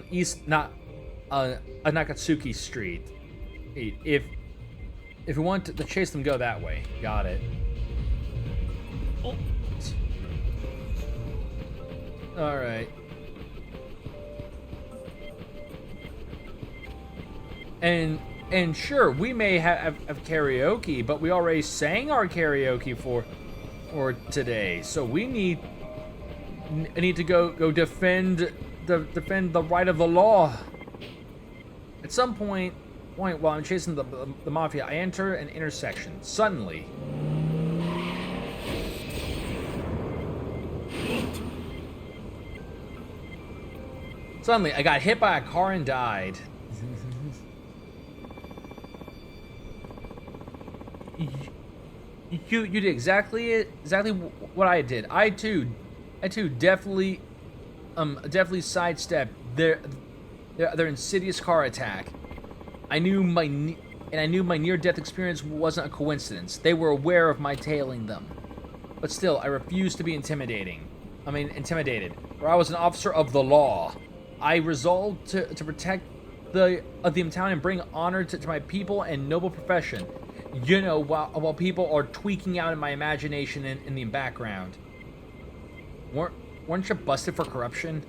East Nakatsuki Street. If you want to chase them, go that way. Got it. Oh. All right. And sure, we may have karaoke, but we already sang our karaoke for today. So we need to go defend the right of the law. At some point while I'm chasing the mafia, I enter an intersection. Suddenly, I got hit by a car and died. You did exactly what I did. I too definitely sidestepped their insidious car attack. I knew my near-death experience wasn't a coincidence. They were aware of my tailing them. But still, I refused to be intimidated. For I was an officer of the law. I resolved to protect the town and bring honor to my people and noble profession. You know, while people are tweaking out in my imagination in the background. Weren't you busted for corruption?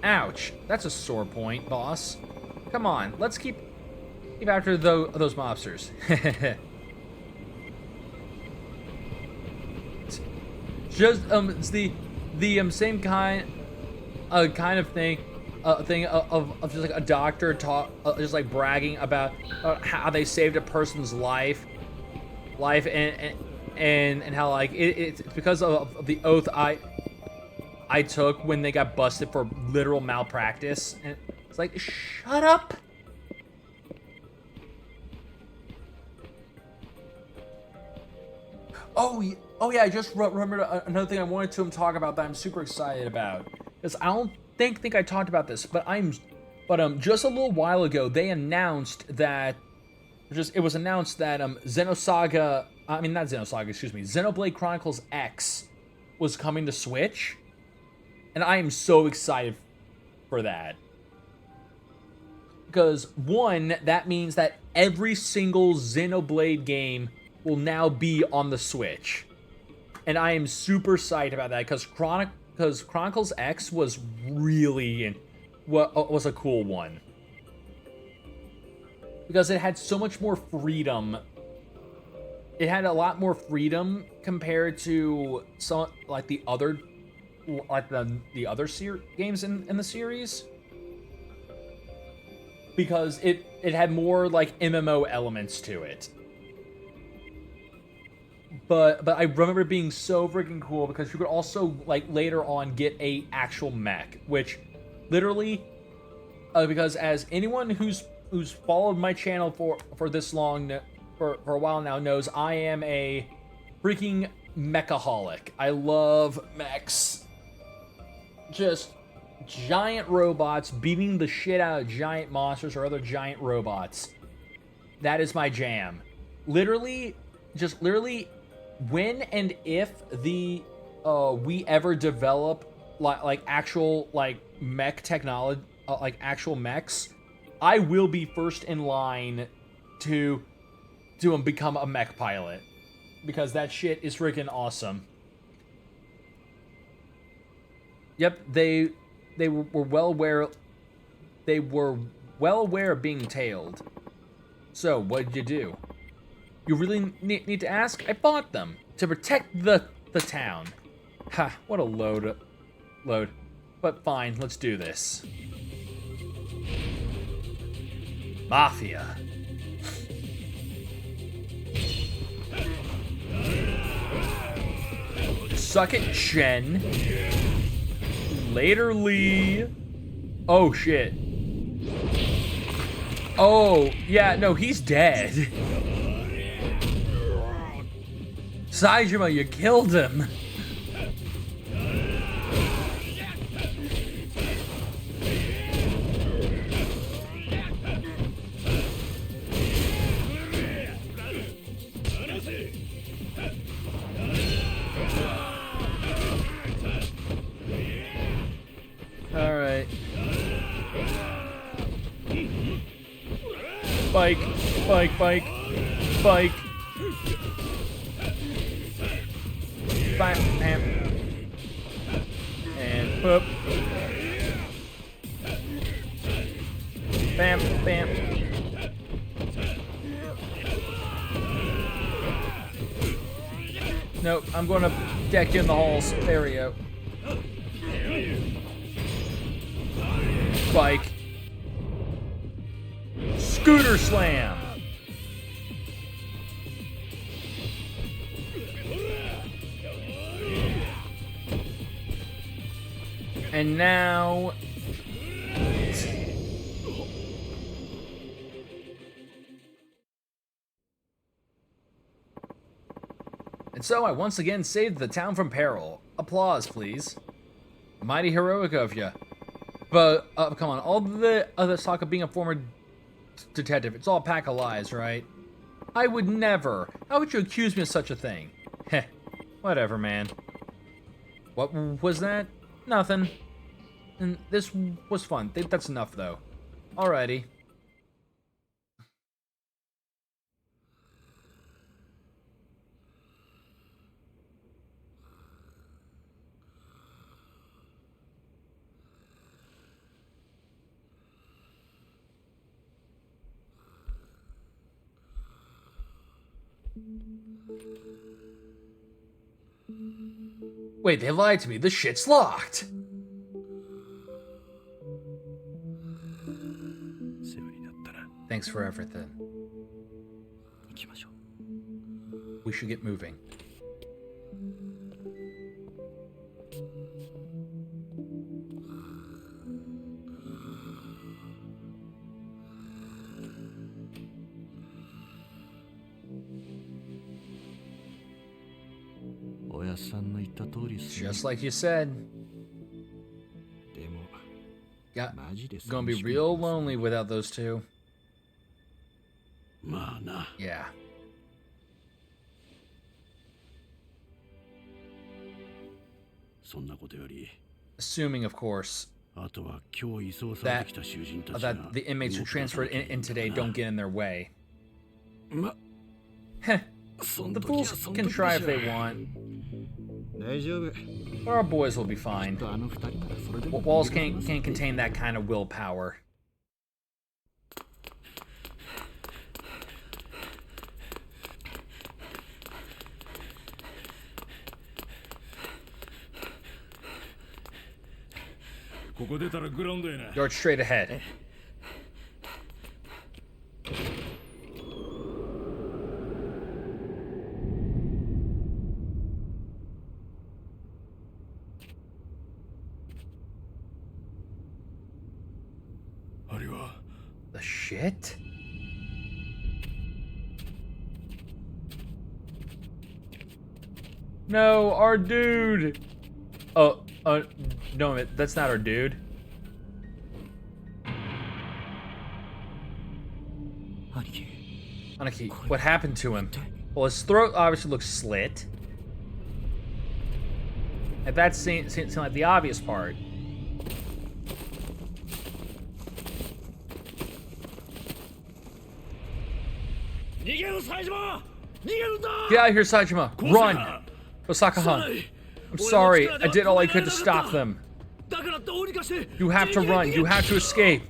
Ouch, that's a sore point, boss. Come on, let's keep after those mobsters. It's the same kind of thing. Thing of just like a doctor just like bragging about how they saved a person's life and how like it's because of the oath I took when they got busted for literal malpractice. And it's like, shut up. Oh yeah, I just remembered another thing I wanted to talk about that I'm super excited about. Because I don't think I talked about this, but just a little while ago they announced that Xenoblade Chronicles X was coming to Switch, and I am so excited for that. Because one, that means that every single Xenoblade game will now be on the Switch, and I am super psyched about that because Chronicles X was really was a cool one because it had so much more freedom. It had a lot more freedom compared to some like the other games in the series, because it had more like MMO elements to it. But I remember it being so freaking cool because you could also like later on get a actual mech, which literally because as anyone who's followed my channel for this long for a while now knows, I am a freaking mechaholic. I love mechs. Just giant robots beating the shit out of giant monsters or other giant robots. That is my jam. Literally when and if we ever develop like actual like mech technology, like actual mechs, I will be first in line to become a mech pilot, because that shit is freaking awesome. Yep, they were well aware of being tailed. So what did you do? You really need to ask? I bought them to protect the town. Ha, what a load. But fine, let's do this. Mafia. Suck it, Chen. Later, Lee. Oh, shit. Oh, yeah, no, he's dead. Saejima, you killed him. Alright. Bike. Bam, and boop. Bam. Nope, I'm gonna deck in the halls. There we go. Spike. Scooter slam. And now... And so I once again saved the town from peril. Applause, please. Mighty heroic of you. But, come on, all the other talk of being a former detective, it's all a pack of lies, right? I would never. How would you accuse me of such a thing? Heh. Whatever, man. What was that? Nothing. And this was fun. Think that's enough, though. Alrighty. Wait, they lied to me. This shit's locked. Thanks for everything. We should get moving. Just like you said. Gonna be real lonely without those two. Yeah. Assuming, of course, that the inmates who transferred in today don't get in their way. Heh. The fools can try if they want. But our boys will be fine. Walls can't contain that kind of willpower. Yard straight ahead. The shit? No, our dude. No, that's not our dude. Aniki, what happened to him? Well, his throat obviously looks slit. And that seems like the obvious part. Get out of here, Saejima! Run! Osaka-han, I'm sorry. I did all I could to stop them. You have to run. You have to escape.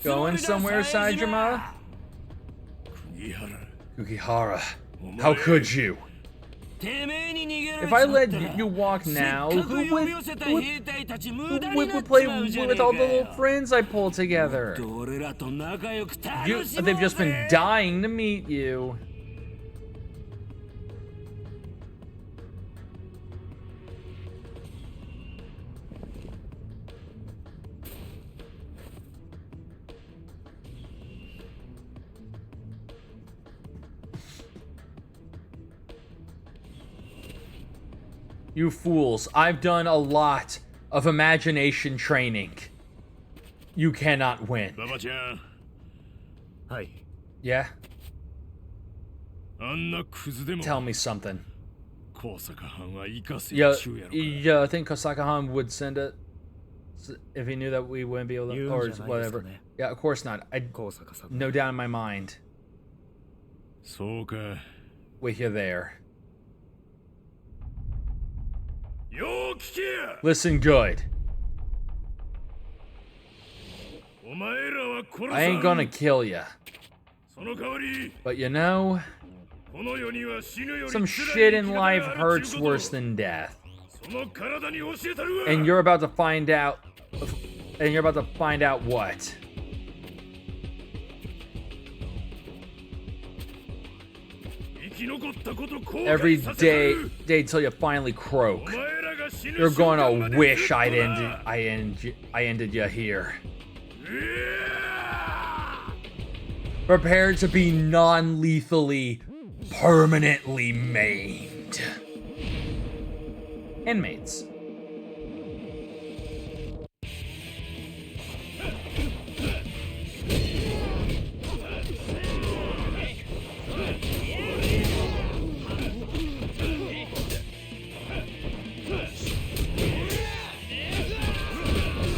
Going somewhere, Saejima? Kukihara, how could you? If I let you walk now, who would play with all the little friends I pulled together? They've just been dying to meet you. You fools, I've done a lot of imagination training. You cannot win. Yeah? Tell me something. Yeah, I think Kosaka-han would send it if he knew that we wouldn't be able to, or whatever. Yeah, of course not. No doubt in my mind. Wait, you're there. よう聞けや。 Listen good. お前らは殺さん。 I ain't gonna kill ya. その代わり But you know, この世には死ぬより some 辛い shit in 生き方 life がある hurts ちゅうことを worse than death. その体に教えたるわ。 And you're about to find out. And you're about to find out what? Every day till you finally croak. You're gonna wish I ended you here. Prepare to be non-lethally, permanently maimed. Inmates.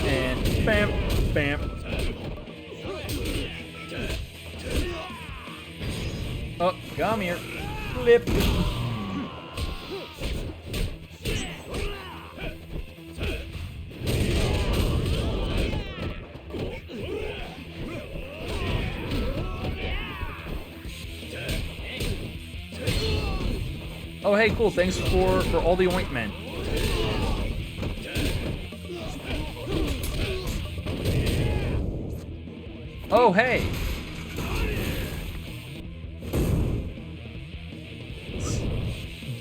And bam, bam. Oh, come here. Flip. Oh, hey, cool. Thanks for all the ointment. Oh, hey.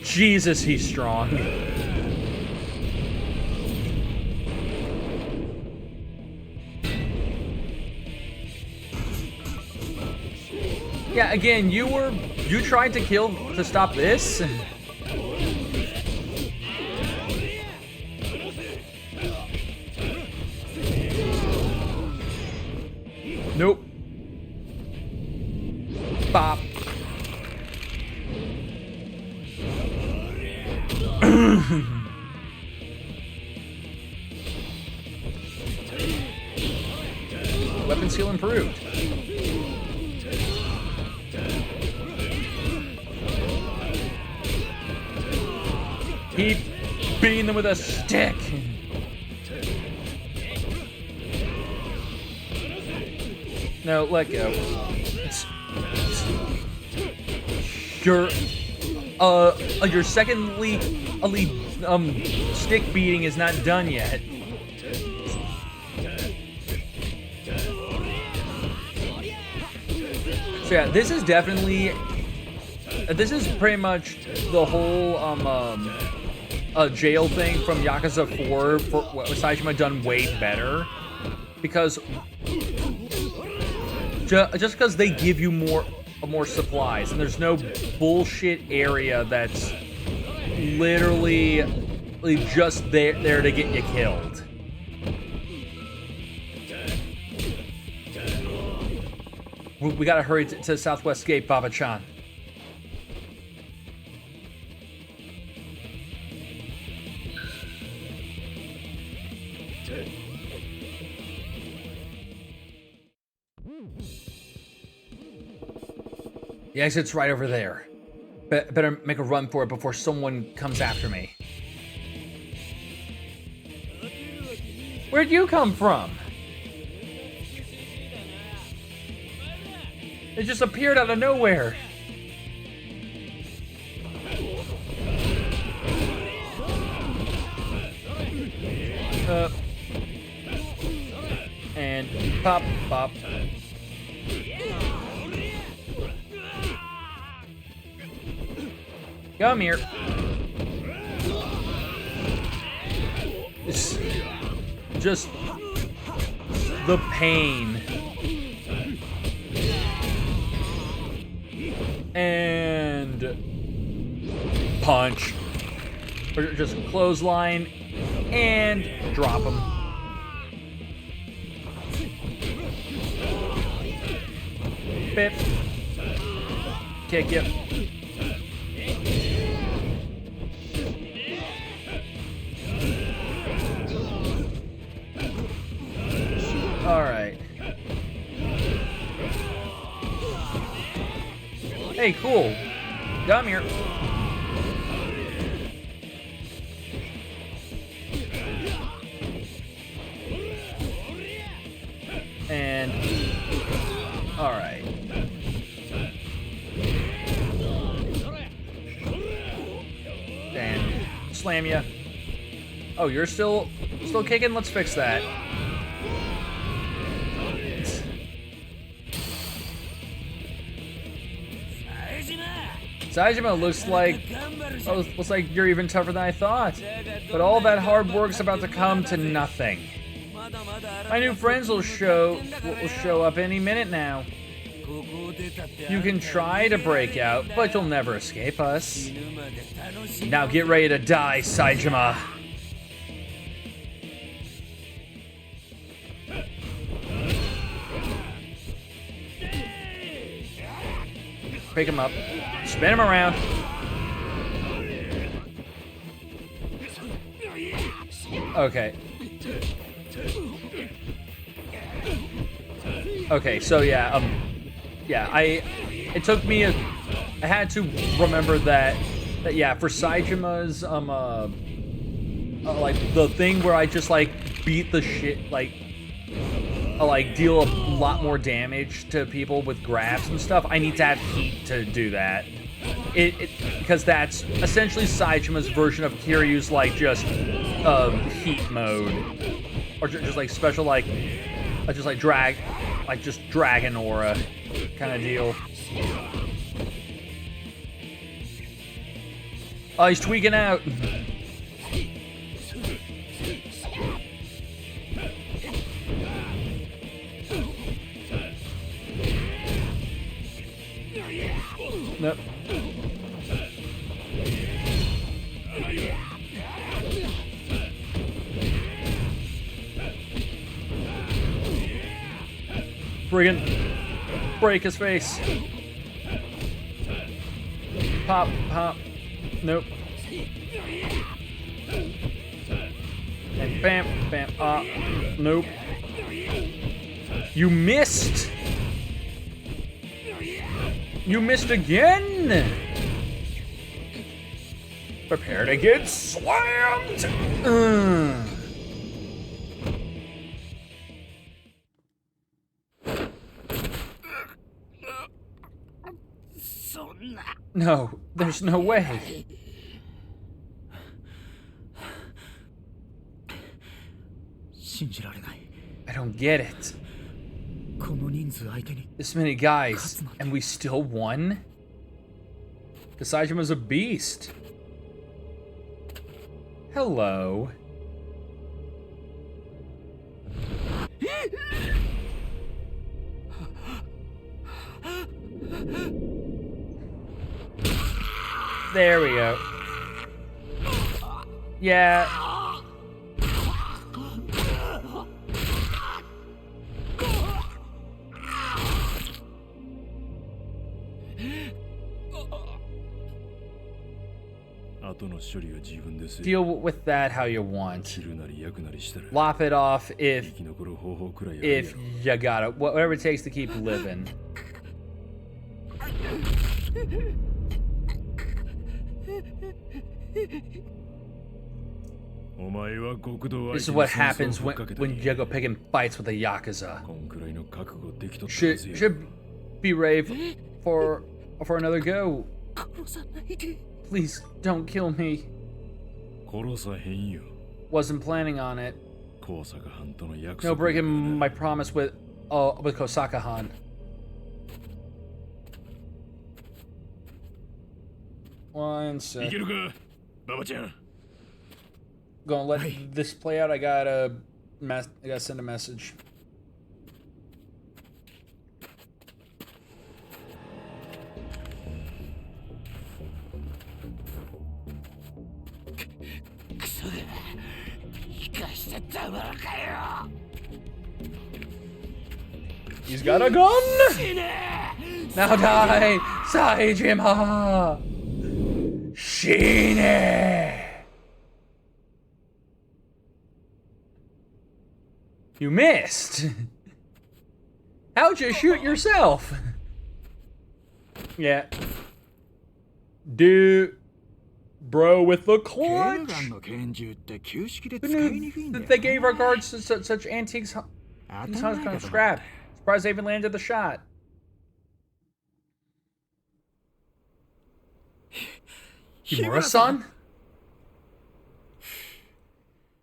Jesus, he's strong. Yeah, again, you tried to stop this. Nope. Bop. Weapon skill improved. Keep beating them with a stick. No, let go. Your second stick beating is not done yet. So yeah, this is definitely, this is pretty much the whole jail thing from Yakuza 4 for Saejima done way better, because just because they give you more supplies, and there's no bullshit area that's literally just there to get you killed. We gotta hurry to Southwest Gate, Baba-chan. The exit's right over there. Better make a run for it before someone comes after me. Where'd you come from? It just appeared out of nowhere. And pop, pop. Come here. It's just the pain. And punch. Or just clothesline and drop him. Bip. Kick you. All right. Hey, cool. Come here. And all right. And slam ya. Oh, you're still kicking? Let's fix that. Saejima looks like you're even tougher than I thought. But all that hard work's about to come to nothing. My new friends will show up any minute now. You can try to break out, but you'll never escape us. Now get ready to die, Saejima. Pick him up. Spin him around. Okay. Okay, so yeah, it took me I had to remember that yeah, for Saijima's like the thing where I just like beat the shit, like deal a lot more damage to people with grabs and stuff, I need to have heat to do that. Because that's essentially Saijima's version of Kiryu's like just heat mode, or just like special just dragon aura kind of deal. Oh, he's tweaking out. Nope. Friggin' break his face. Pop, pop. Nope. And bam, bam, nope. You missed! You missed again! Prepare to get slammed! No, there's no way. I don't get it. This many guys, and we still won? Saejima's a beast. Hello. There we go. Yeah. Deal with that how you want. Lop it off if you got it. Whatever it takes to keep living. This is what happens when you go picking fights with the Yakuza. Should be brave for another go. Please don't kill me. Wasn't planning on it. No breaking my promise with Kosaka-han. One sec. Gonna let this play out. I gotta send a message. He's got a gun! Now die, Saejima! Shine! You missed! How'd you shoot yourself? Yeah. Dude. Bro with the clutch! Who knew that they gave our guards such antiques? Kind of scrap. Surprised I even landed the shot. Himura-san?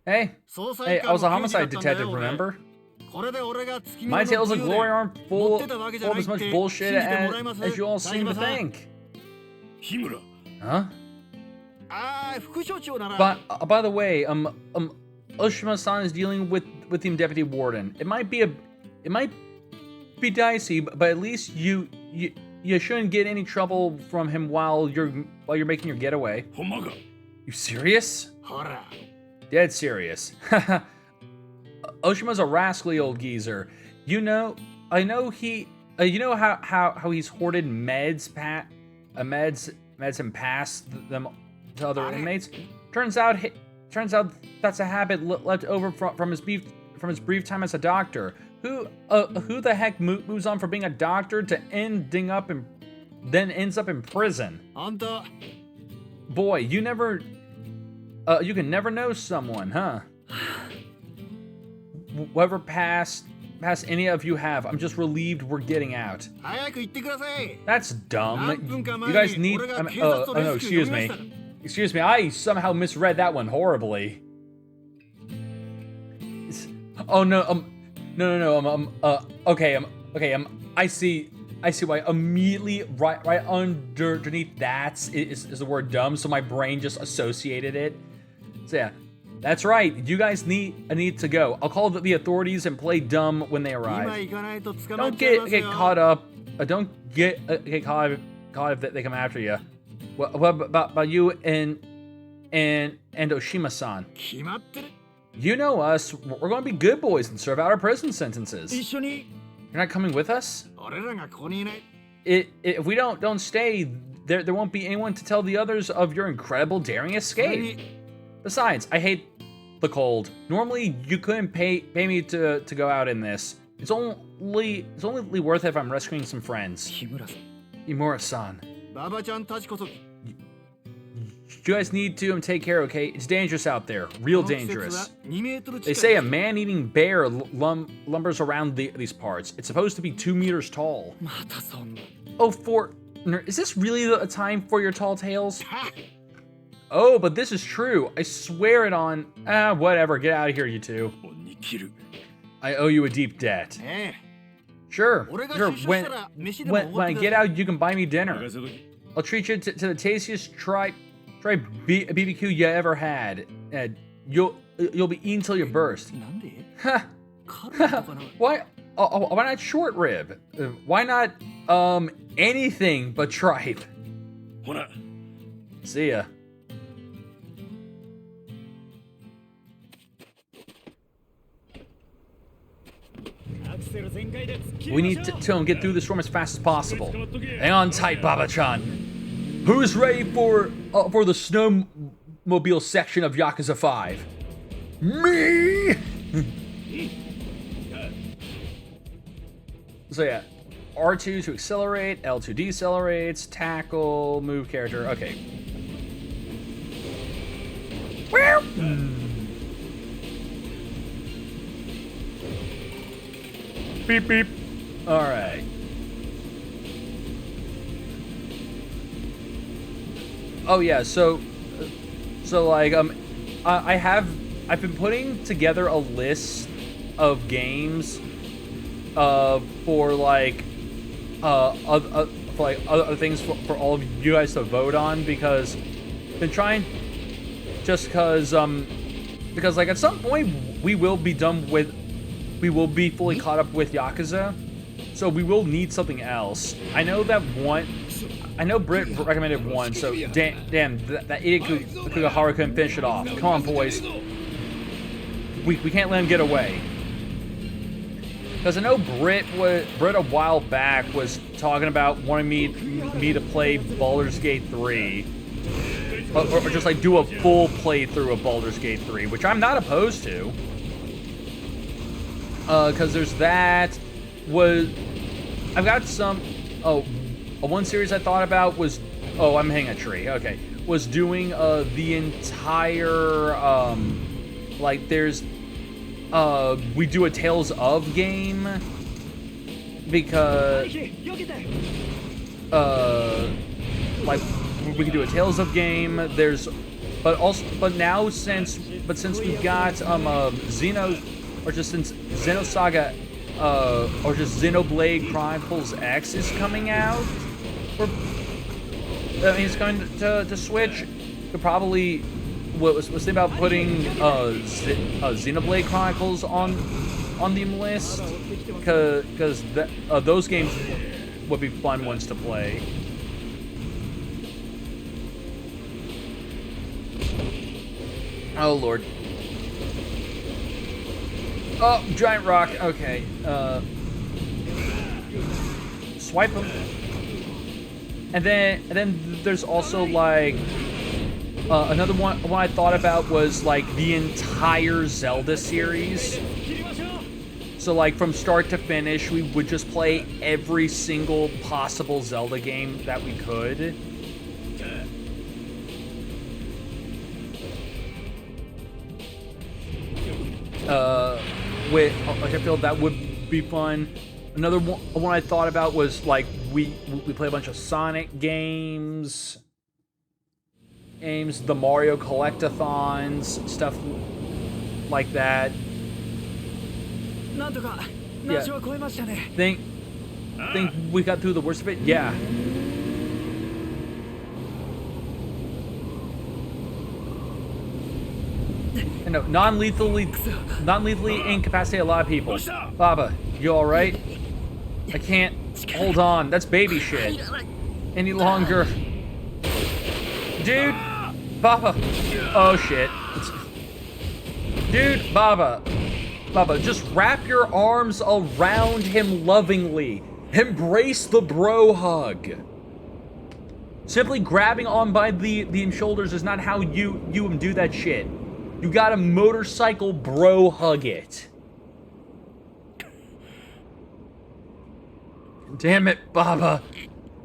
Hey, I was a homicide detective, remember? My tales of glory aren't full of as much bullshit as you all seem to think. Himura. Huh? By the way, Oshima-san is dealing with the deputy warden. It might be dicey, but at least you shouldn't get any trouble from him while you're making your getaway. Homaga. You serious? Dead serious. Oshima's a rascally old geezer. I know you know how he's hoarded meds and passed them to other inmates. Turns out that's a habit left over from his brief time as a doctor. Who the heck moves on from being a doctor to ends up in prison? Boy, you can never know someone, huh? Whatever past any of you have, I'm just relieved we're getting out. That's dumb. You guys need. Oh no, excuse me. Excuse me. I somehow misread that one horribly. Oh no. No. Okay. I see why. Immediately, right underneath that is the word dumb. So my brain just associated it. So yeah. That's right. You guys need to go. I'll call the authorities and play dumb when they arrive. Don't get caught up. Don't get caught if they come after you. What about you and Oshima-san? You know us. We're going to be good boys and serve out our prison sentences. You're not coming with us? If we don't stay, there won't be anyone to tell the others of your incredible daring escape. Besides, I hate the cold. Normally, you couldn't pay me to go out in this. It's only worth it if I'm rescuing some friends. Himura-san. You guys need to take care, okay? It's dangerous out there. Real dangerous. They say a man-eating bear lumbers around these parts. It's supposed to be 2 meters tall. Oh, is this really the time for your tall tales? Oh, but this is true. I swear it on. Whatever. Get out of here, you two. I owe you a deep debt. Sure. When I get out, you can buy me dinner. I'll treat you to the tastiest BBQ you ever had. You'll be eaten till you burst. Why? Why not short rib? Why not anything but tripe? See ya. We need to get through the storm as fast as possible. Hang on tight, Baba-chan. Who's ready for the snowmobile section of Yakuza 5? Me! So yeah, R2 to accelerate, L2 decelerates, tackle, move character. Okay. Beep beep. All right. Oh yeah. So like I've been putting together a list of games for like other things for all of you guys to vote on, because I've been trying, just because like at some point we will be fully caught up with Yakuza, so we will need something else. I know Britt recommended one, so damn, that idiot Kugahara couldn't finish it off. Come on, boys. We can't let him get away. Because I know Britt a while back was talking about wanting me to play Baldur's Gate 3. Or just like do a full playthrough of Baldur's Gate 3, which I'm not opposed to. Because there's that. I've got some. One series I thought about was. Oh, I'm hitting a tree. Okay, was doing the entire like there's we do a Tales of game, because like we can do a Tales of game. There's but now since we've got since Xenosaga or just Xenoblade Chronicles X is coming out, he's going to Switch. Could probably was thinking about putting Xenoblade Chronicles on the list because those games would be fun ones to play. Oh lord. Oh, giant rock. Okay. Swipe them. And then there's also like another one I thought about was like the entire Zelda series. So like from start to finish, we would just play every single possible Zelda game that we could. I feel that would be fun. Another one I thought about was like we play a bunch of Sonic games, the Mario Collectathons, stuff like that. Yeah. Think we got through the worst of it? Yeah. You know, non-lethally incapacitate a lot of people. Baba, you all right? I can't hold on. That's baby shit. Any longer. Dude, Baba. Oh shit. Dude, Baba, just wrap your arms around him lovingly. Embrace the bro hug. Simply grabbing on by the shoulders is not how you do that shit. You gotta motorcycle bro hug it. Damn it, Baba.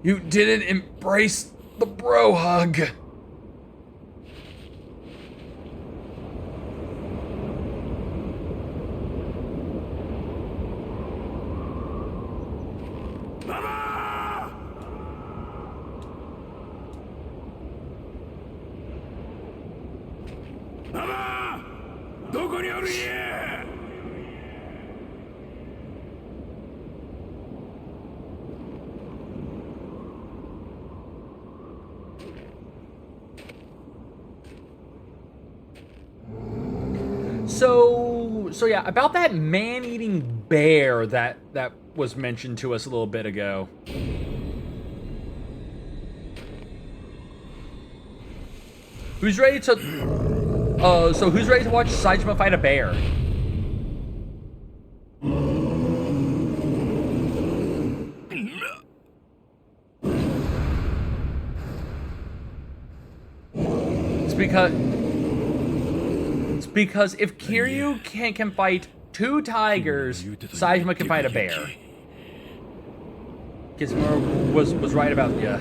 You didn't embrace the bro hug. So yeah, about that man-eating bear that was mentioned to us a little bit ago. Who's ready to who's ready to watch Saitama fight a bear? It's because if Kiryu can fight 2 tigers, Saitama can fight a bear. Gizmo was right about ya.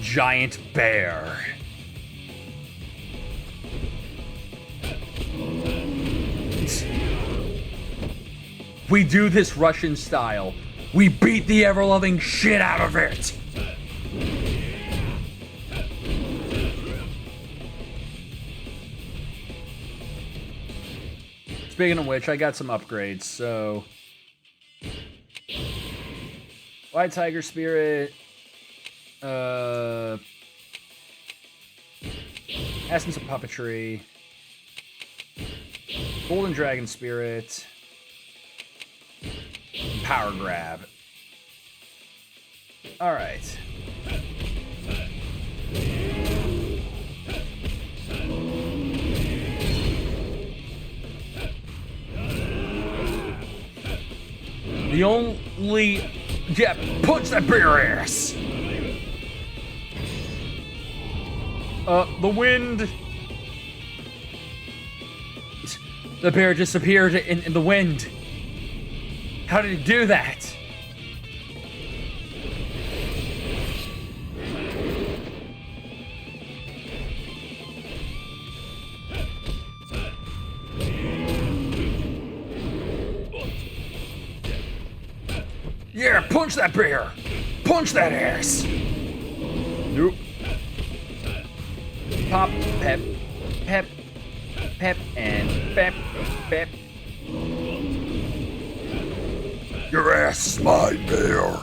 Giant bear. We do this Russian style. We beat the ever-loving shit out of it. Speaking of which, I got some upgrades, so... White Tiger Spirit... Essence of Puppetry... Golden Dragon Spirit... Power Grab. Alright. The only... Yeah, punch that bear ass! The wind... The bear disappeared in the wind. How did he do that? Punch that bear! Punch that ass! Nope. Pop, pep, pep, pep, and pep, pep. Your ass is mine, bear.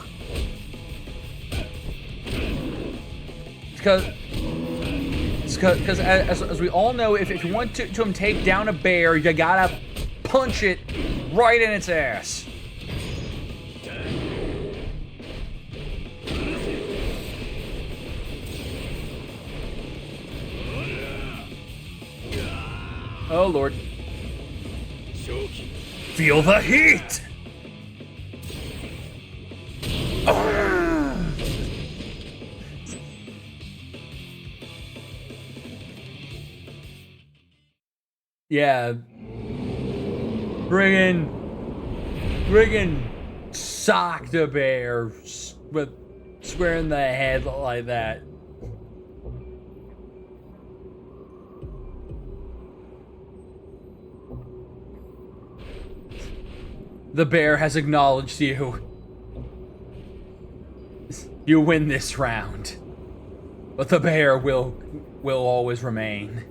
Because as we all know, if you want to take down a bear, you gotta punch it right in its ass. Oh Lord. Feel the heat! Yeah. Friggin' sock the bear with square in the head like that. The bear has acknowledged you. You win this round. But the bear will always remain.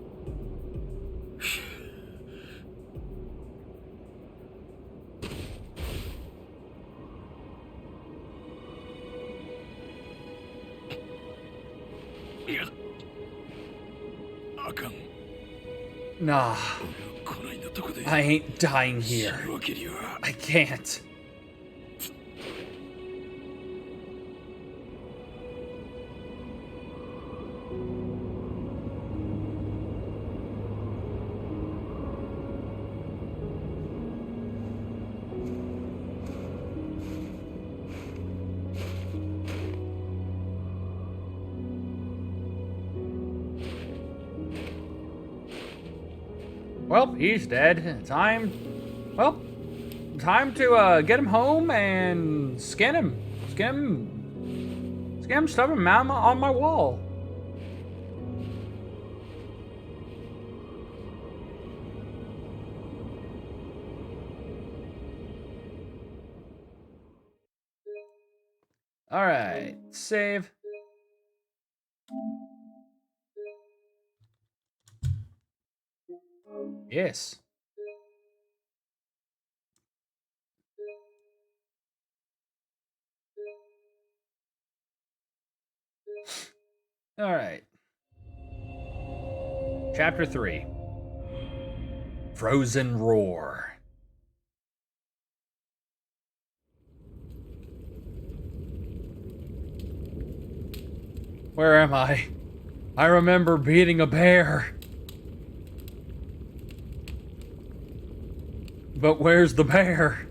Nah. I ain't dying here. I can't. Well, he's dead. Time to get him home and skin him, stuff him out on my wall. All right, save. Yes. All right. Chapter 3. Frozen Roar. Where am I? I remember beating a bear. But where's the bear?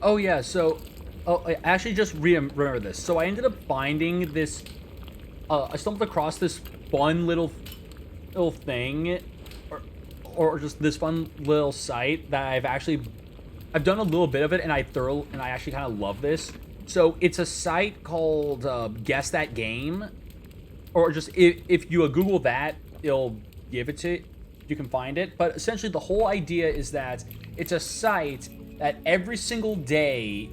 Oh yeah, so I actually just remember this. So I ended up finding this. I stumbled across this fun little thing, or just this fun little site that I've done a little bit of it, and I actually kind of love this. So it's a site called Guess That Game, or just if you Google that, it'll give it to you. You can find it. But essentially, the whole idea is that it's a site that every single day,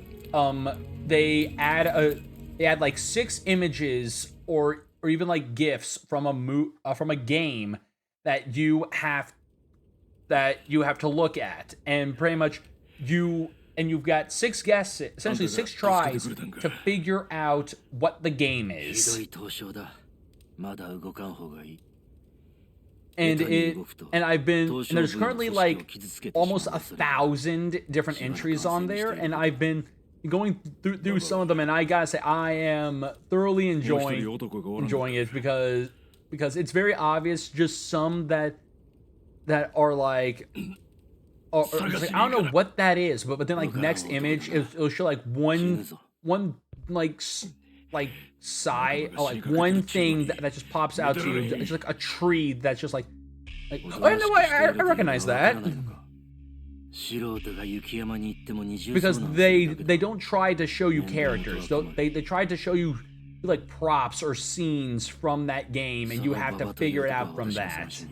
they add like 6 images or even like GIFs from a game that you have to look at, and pretty much you've got 6 guesses, essentially 6 tries to figure out what the game is. and I've been, and there's currently like almost 1,000 different entries on there, and I've been going through some of them, and I gotta say I am thoroughly enjoying it because it's very obvious. Just some that are like, or just like, I don't know what that is, but then like next image it'll show like one like side, or like one thing that just pops out to you. It's like a tree that's just like oh no, I recognize that. Because they don't try to show you characters. They try to show you like props or scenes from that game, and you have to figure it out from that.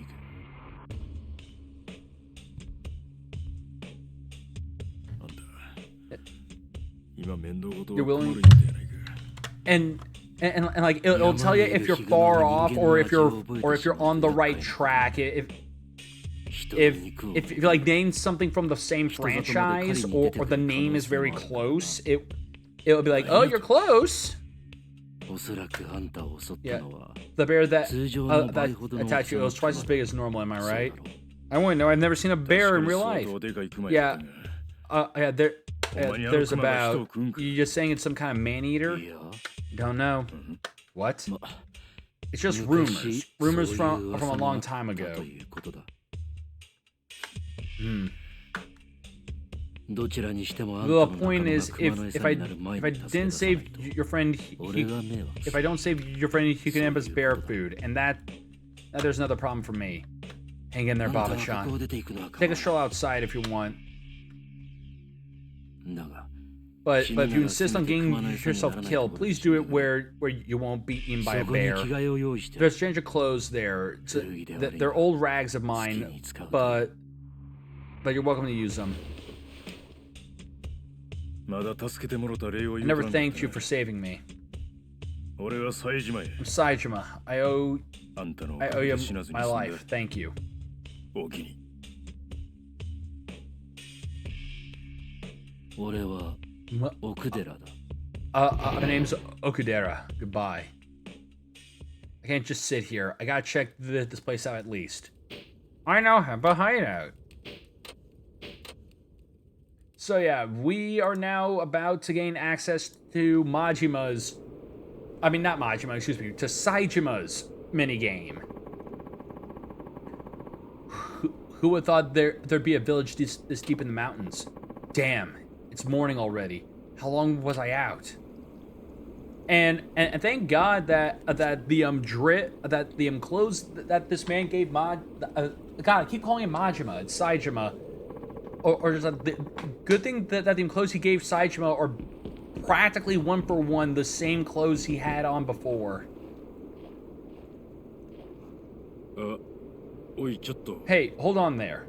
You're willing, and like it'll tell you if you're far off or if you're on the right track. If you like name something from the same franchise or the name is very close, it'll be like, oh, you're close. Yeah, the bear that attacked you, it was twice as big as normal. Am I right? I wouldn't know. I've never seen a bear in real life. Yeah, there's about. You just saying it's some kind of man-eater? Don't know. What? It's just rumors. Rumors from a long time ago. The point is, if I didn't save your friend, if I don't save your friend, he can end up as bear food, and that there's another problem for me. Hang in there, Baba-chan. Take a stroll outside if you want. But if you insist on getting yourself killed, please do it where you won't be eaten by a bear. There's a change of clothes there. They're old rags of mine, but you're welcome to use them. I never thanked you for saving me. I'm Saejima. I owe you my life. Thank you. My name's Okudera. Goodbye. I can't just sit here. I gotta check this place out at least. I know him, but hideout. So yeah, we are now about to gain access to Majima's... I mean, not Majima, excuse me, to Saejima's minigame. Who would have thought there'd be a village this deep in the mountains? Damn, it's morning already. How long was I out? And thank God that the clothes that this man gave God, I keep calling him Majima. It's Saejima. Or just the good thing that the clothes he gave Saejima are practically one for one the same clothes he had on before. Hey, hold on there.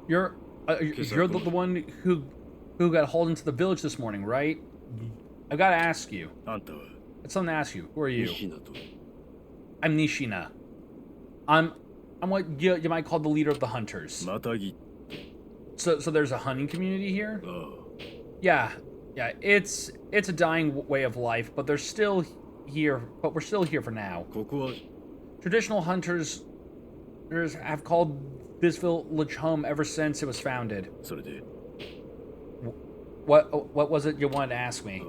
You're the one who got hauled into the village this morning, right? I've got to ask you. It's something to ask you. Who are you? I'm Nishina. I'm what you might call the leader of the hunters. So there's a hunting community here? Yeah, it's a dying way of life, but they're still here. But we're still here for now. Traditional hunters have called this village home ever since it was founded. What was it you wanted to ask me?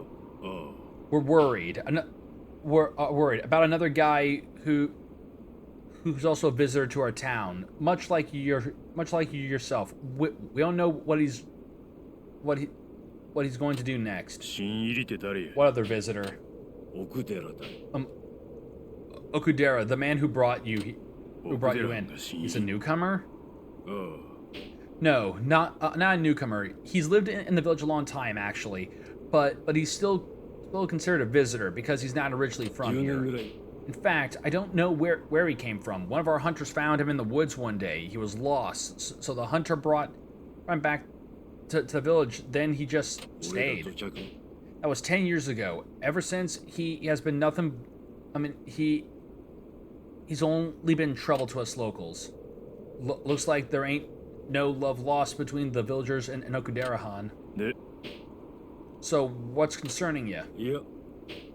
We're worried. We're worried about another guy who's also a visitor to our town, much like you yourself. We don't know what he's going to do next. What other visitor? Okudera, the man who brought you in. He's a newcomer? No, not a newcomer. He's lived in the village a long time, actually, but he's still considered a visitor because he's not originally from here. In fact, I don't know where he came from. One of our hunters found him in the woods one day. He was lost, so the hunter brought him back to the village. Then he just stayed. That was 10 years ago. Ever since, he has been nothing. I mean, he's only been trouble to us locals. Looks like there ain't no love lost between the villagers and Okudera-han. So what's concerning you?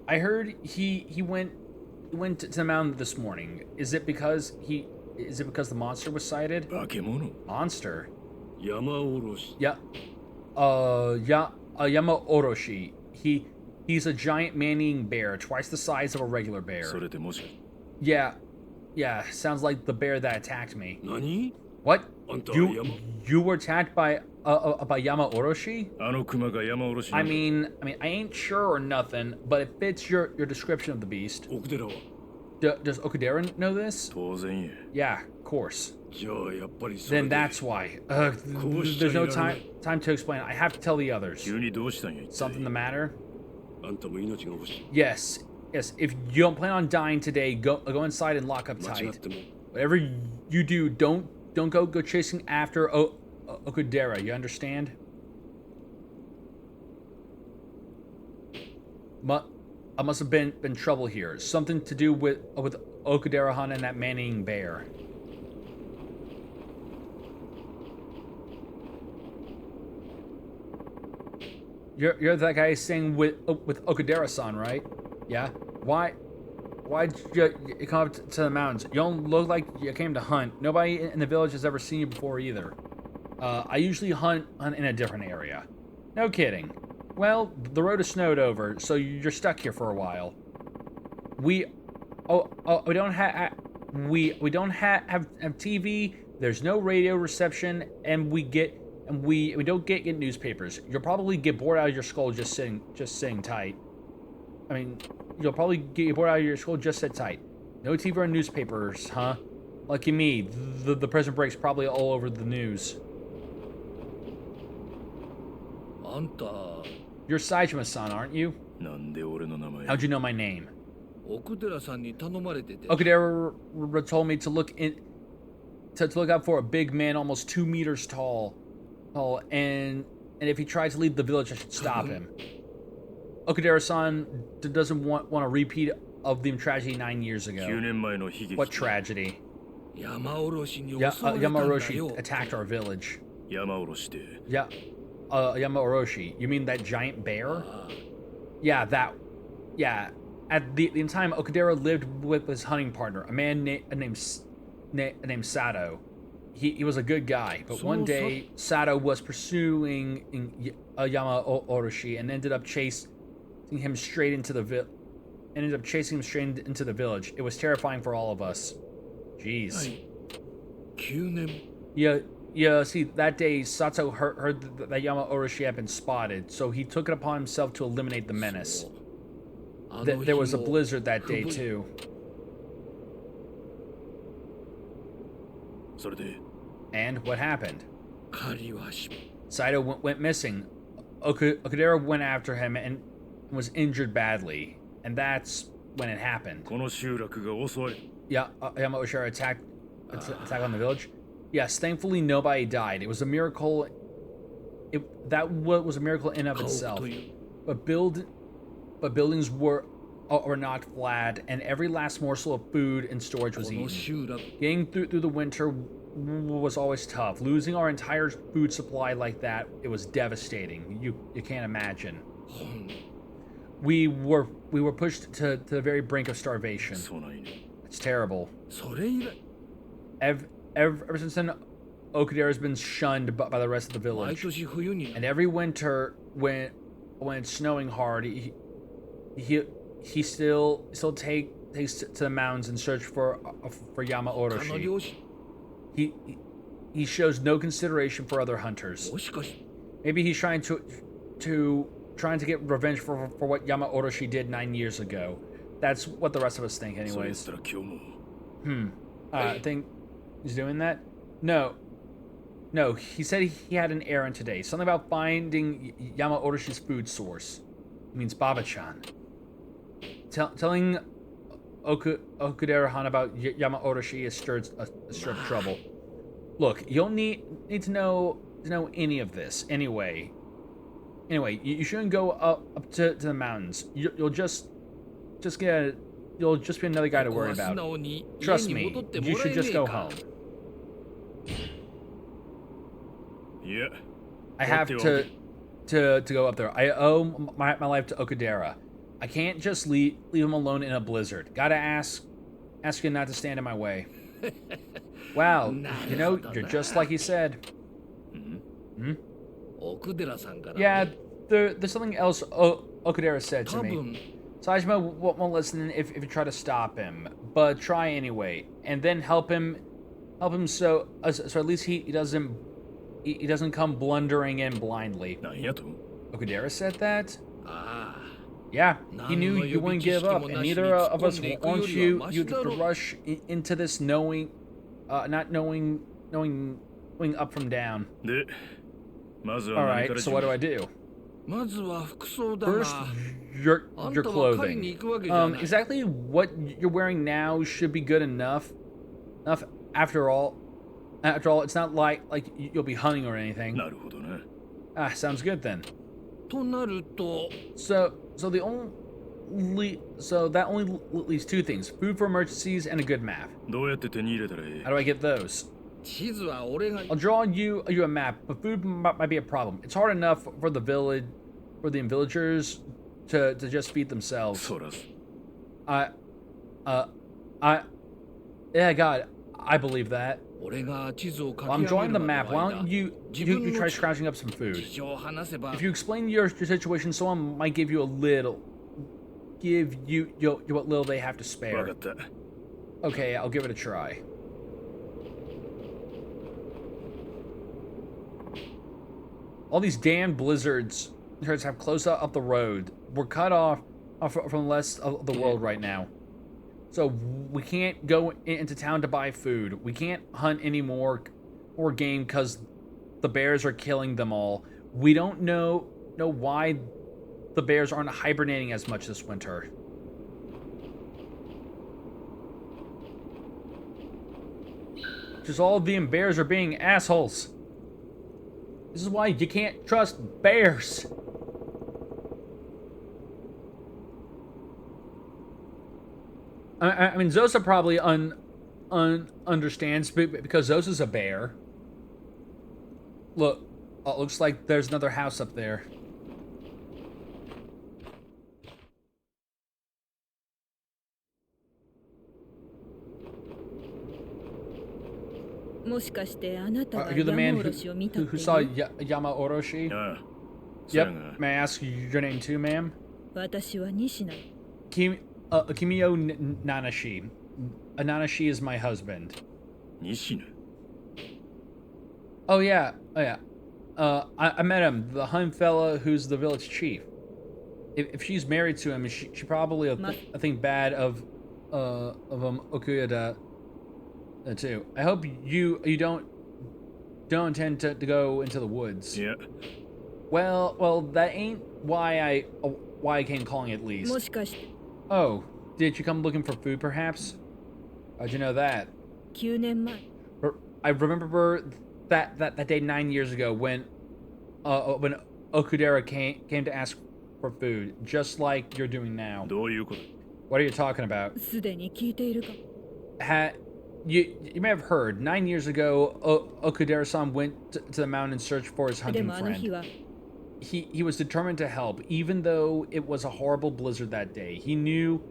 I heard he went went to the mountain this morning. Is it because the monster was sighted? 化け物 Monster? 山おろし Yeah. Yama Oroshi. He's a giant man-eating bear, twice the size of a regular そ bear. れでもしか Yeah. Sounds like the bear that attacked me. 何 What? あんたは山 You were attacked by Yama Orochi? あの熊が山おろし I mean, I ain't sure or nothing, but it fits your description of the beast. 奥寺は Does Okudera know this? 当然や Yeah, of course. じゃあやっぱりそれ Then で that's why. There's no time to explain. I have to tell the others. 急にどうしたんや一体 Something the matter? あんたも命が欲しい Yes. If you don't plan on dying today, go inside and lock up 間違っ tight. ても Whatever you do, don't go chasing after Okudera. You understand? I must have been trouble here. Something to do with Okudera-han and that man-eating bear. You're that guy staying with Okudera-san, right? Yeah. Why'd you come up to the mountains? You don't look like you came to hunt. Nobody in the village has ever seen you before either. I usually hunt in a different area. No kidding. Well, the road is snowed over, so you're stuck here for a while. We don't have TV. There's no radio reception, and we don't get newspapers. You'll probably get bored out of your skull just sitting tight. I mean, you'll probably get bored out of your skull just sit tight. No TV or newspapers, huh? Lucky me. The prison break's probably all over the news. あんた You're Saejima-san, aren't you? なんで俺の名前 How'd you know my name? 奥寺さんに頼まれてて Okudera told me to look out for a big man almost 2 meters tall, and if he tries to leave the village, I should stop him. Okudera-san doesn't want a repeat of the tragedy 9 years 9 ago. 年前の悲劇 What tragedy? 山おろしに襲われたんだ Yama よ Orochi attacked our village. 山おろして Yeah, Yama Orochi. You mean that giant bear? Yeah, that. Yeah. At the time, Okudera lived with his hunting partner, a man named Sato. He was a good guy, but one day Sato was pursuing Yama Orochi and ended up chasing him straight into the village. It was terrifying for all of us. Jeez. 9年 Yeah, see, that day, Sato heard that Yama Orochi had been spotted, so he took it upon himself to eliminate the menace. There was a blizzard that day, too. それで And what happened? 狩りはし Sato went missing. Okudera went after him and was injured badly. And that's when it happened. この集落が襲われ Yeah, Yama Orochi attack on the village. Yes, thankfully nobody died. It was a miracle. That was a miracle in of itself. But buildings were not flat, and every last morsel of food and storage was この eaten. 集落 Getting through the winter was always tough. Losing our entire food supply like that, it was devastating. You can't imagine. We were pushed to the very brink of starvation. そうなんや It's terrible. それ以来 Ever since then, Okudera's been shunned by the rest of the 毎 village. 年冬に And every winter, when it's snowing hard, he still takes to the mountains in search for Yama 他の Orochi. 漁師 He shows no consideration for other hunters. もしかして Maybe he's trying to get revenge for what Yama Orochi did 9 years ago. That's what the rest of us think, そうやっ anyways. たら今日も I think he's doing that. No, he said he had an errand today. Something about finding Yama Oroshi's food source. It means Baba-chan. Telling Okudera-han about Yama Orochi is stirred trouble. Look, you don't need to know any of this anyway. You shouldn't go up to the mountains. You'll just be another guy to worry ここは素 about. 直に Trust 家に me, 戻っても you ら should えね just え go か home. いや I have to go up there. I owe my life to Okudera. I can't just leave him alone in a blizzard. Gotta ask you not to stand in my way. Wow, you know, you're just like he said. Hmm? Yeah, there's something else Okudera said to me. Sajima won't listen if you try to stop him, but try anyway, and then help him so at least he doesn't come blundering in blindly. Okudera said that? Yeah, he knew you wouldn't give up, and neither of us want you to rush into this not knowing up from down. Alright, so what do I do? First, your clothing. Exactly what you're wearing now should be good enough. After all, it's not like you'll be hunting or anything. Sounds good then. So that only leaves two things: food for emergencies and a good map. How do I get those? I'll draw you a map, but food might be a problem. It's hard enough for the villagers to just feed themselves. Yeah, God, I believe that. Well, I'm drawing the map. Why don't you try scrounging up some food? If you explain your situation, someone might give you what little they have to spare. Okay, I'll give it a try. All these damn blizzards have closed up the road. We're cut off from the rest of the world right now. So we can't go into town to buy food. We can't hunt anymore or game because the bears are killing them all. We don't know why the bears aren't hibernating as much this winter. Just all of the bears are being assholes. This is why you can't trust bears. I mean, Zosa probably understands because Zosa's a bear. Look, looks like there's another house up there. Are you the man who saw Yama Orochi? Yep. May I ask your name too, ma'am? Kimio Nanashi. Nanashi is my husband. Oh yeah. I met him, the Hun fella who's the village chief. If she's married to him, she probably think bad of Okuyada too. I hope you don't intend to go into the woods. Yeah. Well, that ain't why I came calling at least. Oh, did you come looking for food, perhaps? How'd you know that? I remember that day 9 years ago when Okudera came to ask for food, just like you're doing now. What are you talking about? You may have heard, 9 years ago, Okudera-san went to the mountain in search for his hunting friend. He was determined to help, even though it was a horrible blizzard that day. He knew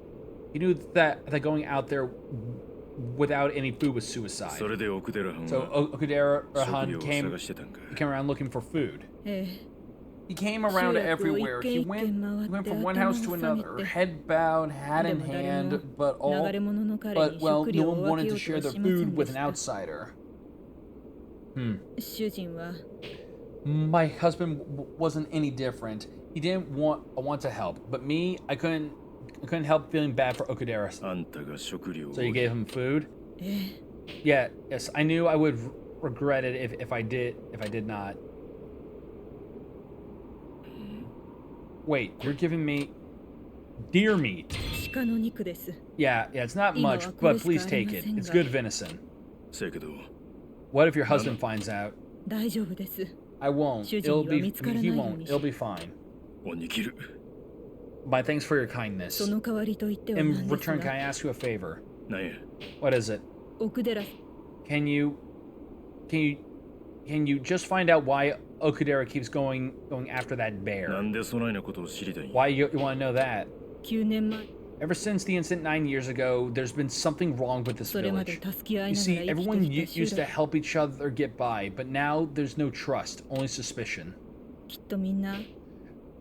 that going out there without any food was suicide. So Okudera-han came around looking for food. He came around everywhere. He went from one house to another, head bowed, hat in hand, but no one wanted to share their food with an outsider. My husband wasn't any different. He didn't want to help, but me, I couldn't help feeling bad for Okudera. So you gave him food? Yes, I knew I would regret it if I did not. Wait, you're giving me deer meat? Yeah, it's not much, but please take it. It's good venison. What if your husband finds out? I won't. He won't. It'll be fine. My thanks for your kindness. In return, can I ask you a favor? What is it? Can you just find out why Okudera keeps going after that bear? Why you want to know that? 9年前 Ever since the incident 9 years ago, there's been something wrong with this それまで village. 助け合い You なが see, ら生きて everyone きた集 used to 落 help each other get by, but now there's no trust, only suspicion. きっとみんな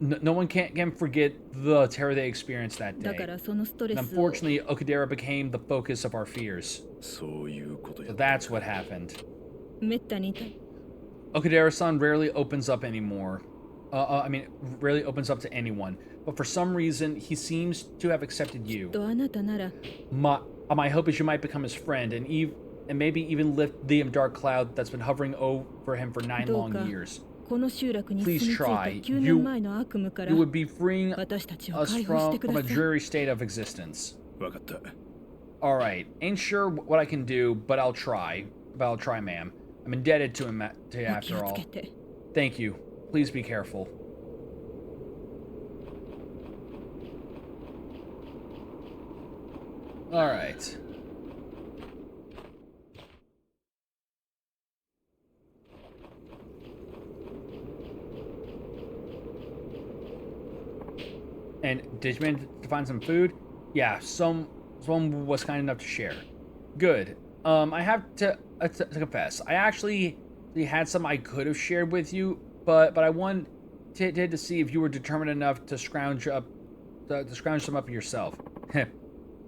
No one can forget the terror they experienced that だ day. からそのストレ And スを unfortunately, Okudera became the focus of our fears. そういうことや So that's what happened. めったに Okudera-san rarely opens up anymore. Rarely opens up to anyone. But for some reason, he seems to have accepted you. とあなたなら My hope is you might become his friend and maybe even lift the dark cloud that's been hovering over him for 9 long どうか years. この集落に住み着 Please いた try. 9年前の悪夢から You would be freeing 私たちを us 解放して from く a ださい dreary state of existence. 分かった Alright, ain't sure what I can do, but I'll try. Ma'am. I'm indebted to him to you お気 after をつ all. けて Thank you. Please be careful. Alright. And did you manage to find some food? Yeah, someone was kind enough to share. Good. I have to confess, I actually had some I could have shared with you, but I wanted to see if you were determined enough to scrounge them up yourself.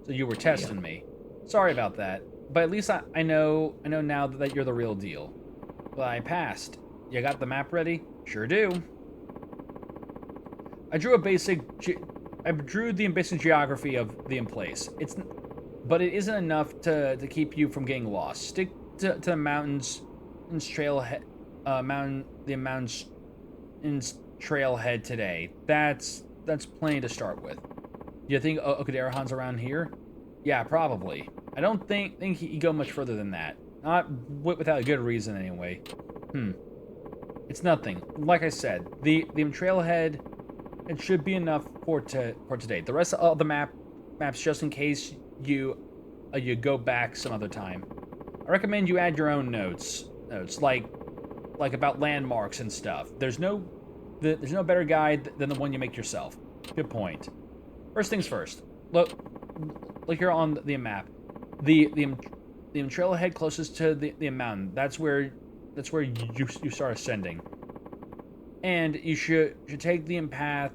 So you were testing me. Sorry about that, but at least I know now that you're the real deal. Well, I passed. You got the map ready? Sure do. I drew the basic geography of the place. But it isn't enough to keep you from getting lost. Stick to the mountains trailhead, trailhead today. That's plenty to start with. Do you think Okudera-han's around here? Yeah, probably. I don't think he'd go much further than that. Not without a good reason, anyway. It's nothing. Like I said, the trailhead, it should be enough for today. The rest of the maps, just in case you go back some other time. I recommend you add your own notes like about landmarks and stuff. There's no better guide than the one you make yourself. Good point. First things first. Look here on the map. The trailhead closest to the mountain. That's where you start ascending. And you should take the path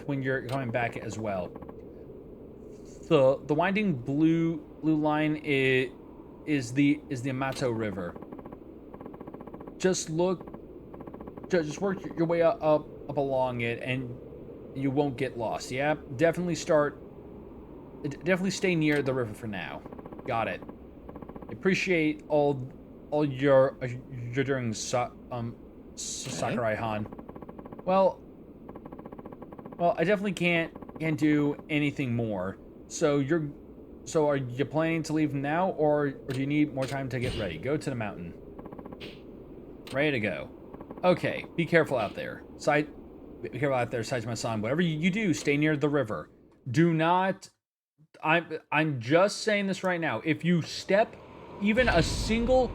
when you're coming back as well. The winding blue line is the Amato River. Just work your way up along it, and you won't get lost. Yeah, definitely stay near the river for now. Got it. Appreciate all your doing, Sakurai-han. Well, I definitely can't do anything more. So are you planning to leave now, or do you need more time to get ready? Go to the mountain. Ready to go. Okay, be careful out there. Be careful out there, Saitama-san. Whatever you do, stay near the river. Do not... I'm just saying this right now. If you step even a single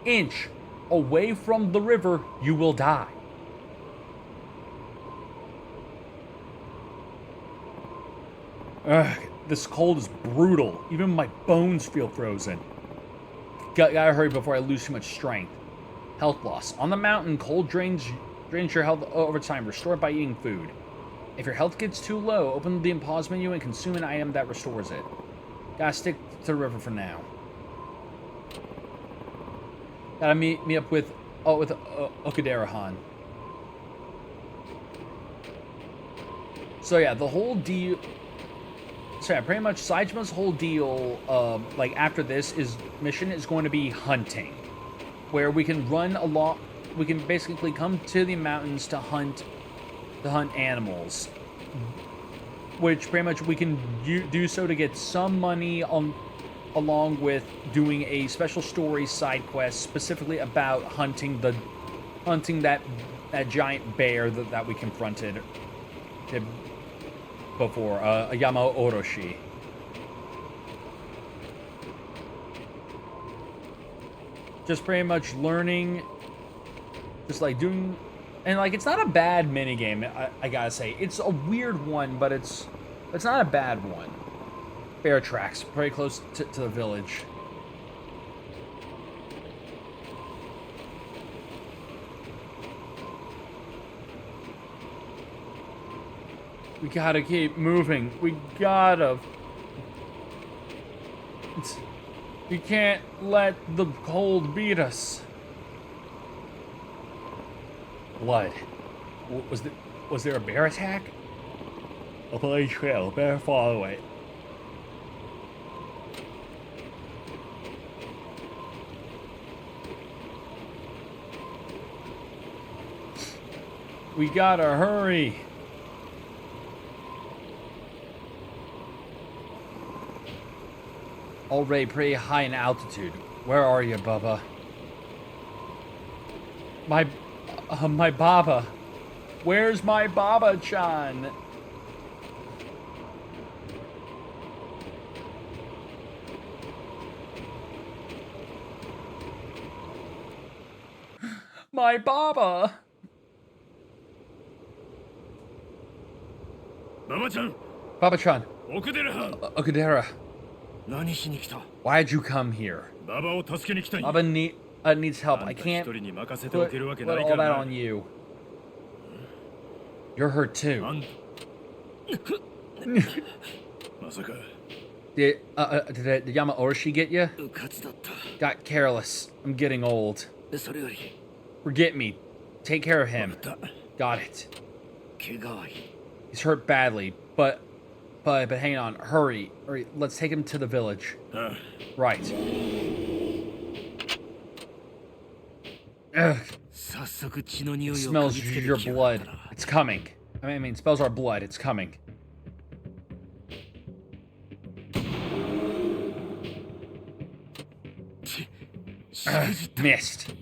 inch away from the river, you will die. Ugh, this cold is brutal. Even my bones feel frozen. Gotta hurry before I lose too much strength. Health loss. On the mountain, cold drains your health over time. Restore it by eating food. If your health gets too low, open the pause menu and consume an item that restores it. Gotta stick to the river for now. Gotta meet up with Okudera-han. So yeah, the whole deal... So yeah, pretty much Saitama's whole deal, like after this mission is going to be hunting. Where we can run along... We can basically come to the mountains to hunt animals, which pretty much we can do so to get some money along with doing a special story side quest specifically about hunting that giant bear that we confronted before, Yama Orochi. Just pretty much learning, just like doing And like, it's not a bad minigame, I gotta say. It's a weird one, but it's not a bad one. Bear tracks, very close to the village. We gotta keep moving. We gotta. We can't let the cold beat us. Blood. Was there a bear attack? A bloody trail, better follow it. We gotta hurry. Already pretty high in altitude. Where are you, Bubba? My Baba. Where's my Baba-chan? My Baba. Baba-chan. Baba-chan. Okudera. Why'd you come here? Baba needs help. I can't put all that on you. You're hurt too. Did the Yama-oroshi get you? Got careless. I'm getting old. Forget me. Take care of him. Got it. He's hurt badly, but hang on. Hurry. Let's take him to the village. Right. Ugh. Smells your blood. It's coming. I mean, smells our blood. It's coming. Missed.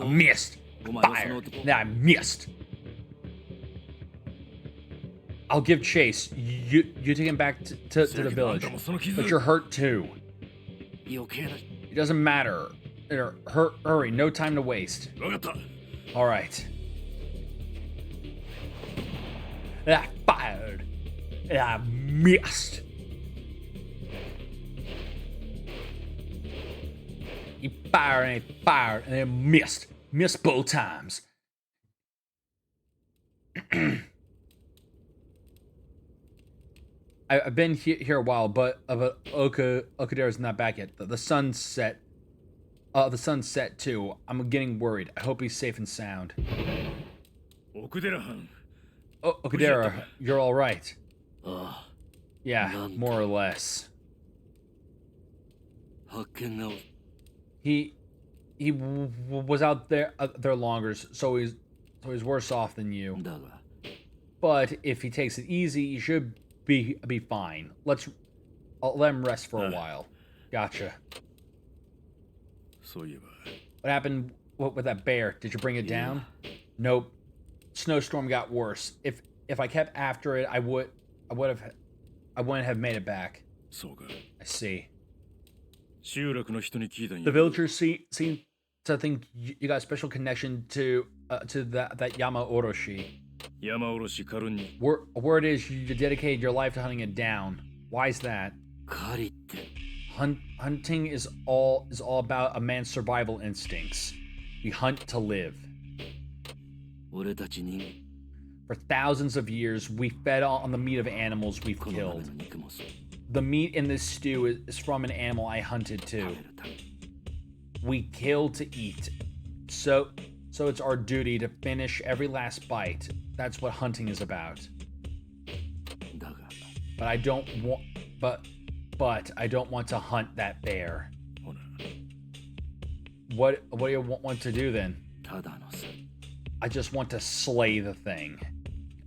Missed. Fire. Nah, I missed. I'll give chase. You take him back to the village. But you're hurt too. It doesn't matter. Hurry, no time to waste. Alright. I fired. And I missed. He fired and then missed. Missed both times. I've been here a while, but Okudera's not back yet. The sun's set. The sun's set too. I'm getting worried. I hope he's safe and sound. Okudera, you're all right. Yeah, more or less. He was out there longer, so he's worse off than you. But if he takes it easy, he should be fine. I'll let him rest for a while. Gotcha. What happened with that bear? Did you bring it down? Nope. Snowstorm got worse. If I kept after it, I wouldn't have made it back. I see. The villagers seem to think you got a special connection to that Yama-oroshi. Word is you dedicated your life to hunting it down. Why is that? Hunting is all about a man's survival instincts. We hunt to live. For thousands of years, we fed on the meat of animals we've killed. The meat in this stew is from an animal I hunted too. We kill to eat. So it's our duty to finish every last bite. That's what hunting is about. But I don't want to hunt that bear. What do you want to do then? I just want to slay the thing.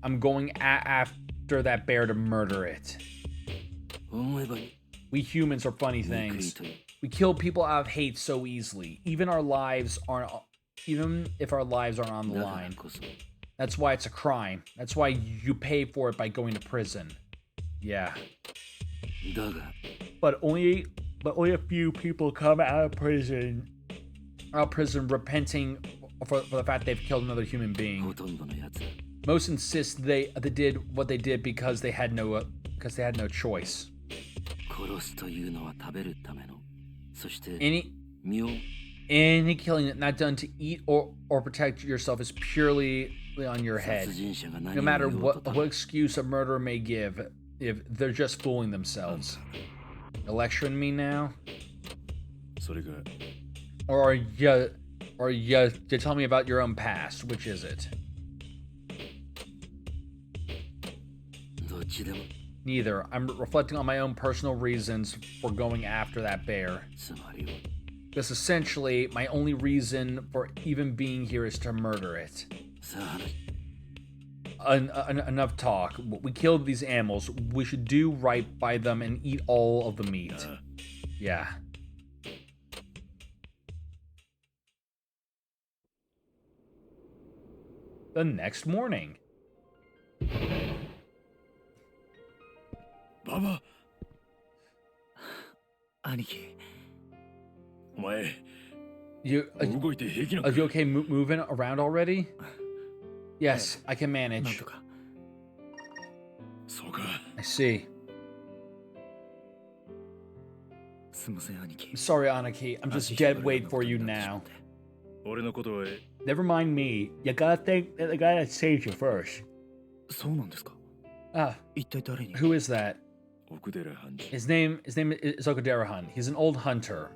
I'm going after that bear to murder it. We humans are funny things. We kill people out of hate so easily. Even if our lives aren't on the line. That's why it's a crime. That's why you pay for it by going to prison. Yeah. But only a few people come out of prison repenting for the fact they've killed another human ほ being. とんどのやつ Most insist they did what they did because they had no choice. 殺すというのは食べるためのそして Any 身を any killing not done to eat or protect yourself is purely on your 殺 head. 人者が何 No を matter 言おうと what excuse a murderer may give, if they're just fooling themselves. You're lecturing me now, それが or you tell me about your own past. Which is it? どっちでも Neither. I'm reflecting on my own personal reasons for going after that bear. つまりは Because essentially, my only reason for even being here is to murder it. さあ Enough talk. We killed these animals. We should do right by them and eat all of the meat. Yeah. The next morning. ババ 兄貴 お前 You 動いて平気な are の you か okay moving around already? Yes, I can なん manage. とか そうか I see. すいません兄貴 Sorry, Anaki. I'm just dead weight for you now. 俺のことは Never mind me. You gotta thank the guy that saved you first. そうなんですか Ah, 一体誰に who is that? 奥寺判事 His name is Okudera-han. He's an old hunter.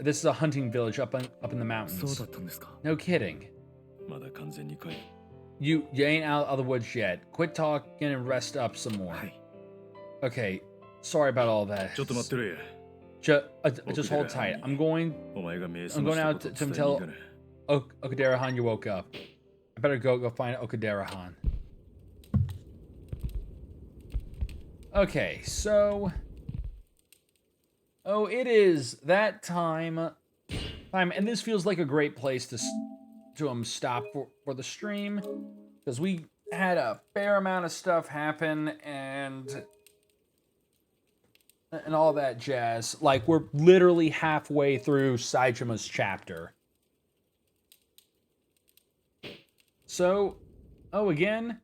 This is a hunting village up in the そう mountains. だったんですか No kidding. まだ完全に帰る You ain't out of the woods yet. Quit talking and rest up some more. はい Okay. Sorry about all that. ちょっと待ってろや Just hold tight. I'm going お前が目 I'm 覚 going ま out した to こと伝えに tell 行かない Okudera-han you woke up. I better go find Okudera-han. Okay, so it is that time, and this feels like a great place to stop for the stream, because we had a fair amount of stuff happen and all that jazz. Like, we're literally halfway through Saijima's chapter. So, again,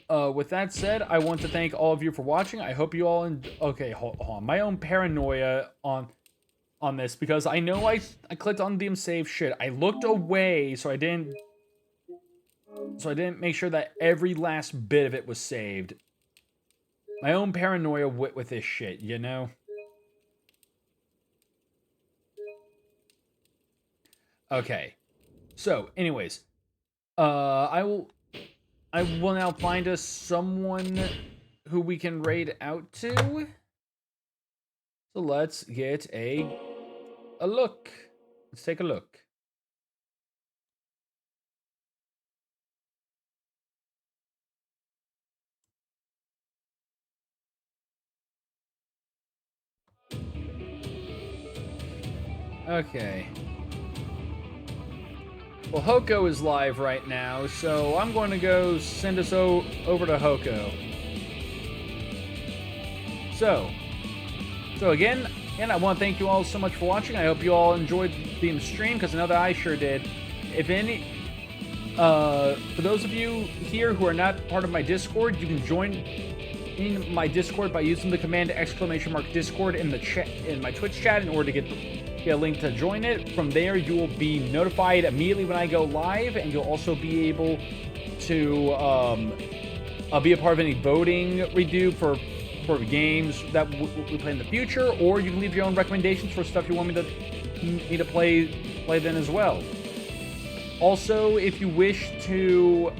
with that said, I want to thank all of you for watching. I hope you all okay, hold on. My own paranoia on this, because I know I clicked on the save shit. I looked away, so I didn't make sure that every last bit of it was saved. My own paranoia with this shit, you know? Okay. So, anyways, I will now find us someone who we can raid out to. So let's get a look. Let's take a look. Okay. Well, Hoko is live right now, so I'm going to go send us over to Hoko. So again, I want to thank you all so much for watching. I hope you all enjoyed the stream, because I know that I sure did. If any, for those of you here who are not part of my Discord, you can join in my Discord by using the command !Discord in the chat in my Twitch chat in order to get a link to join it. From there, you will be notified immediately when I go live, and you'll also be able to be a part of any voting we do for games that we play in the future, or you can leave your own recommendations for stuff you want me to play then as well. Also, if you wish to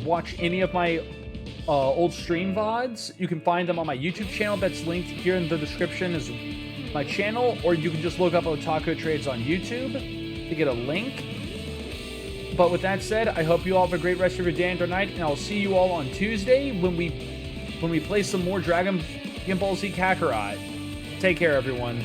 watch any of my old stream VODs, you can find them on my YouTube channel that's linked here in the description as my channel, or you can just look up Otaku Trades on YouTube to get a link. But with that said, I hope you all have a great rest of your day and or night, and I'll see you all on Tuesday when we play some more Dragon Ball Z Kakarot. Take care, everyone.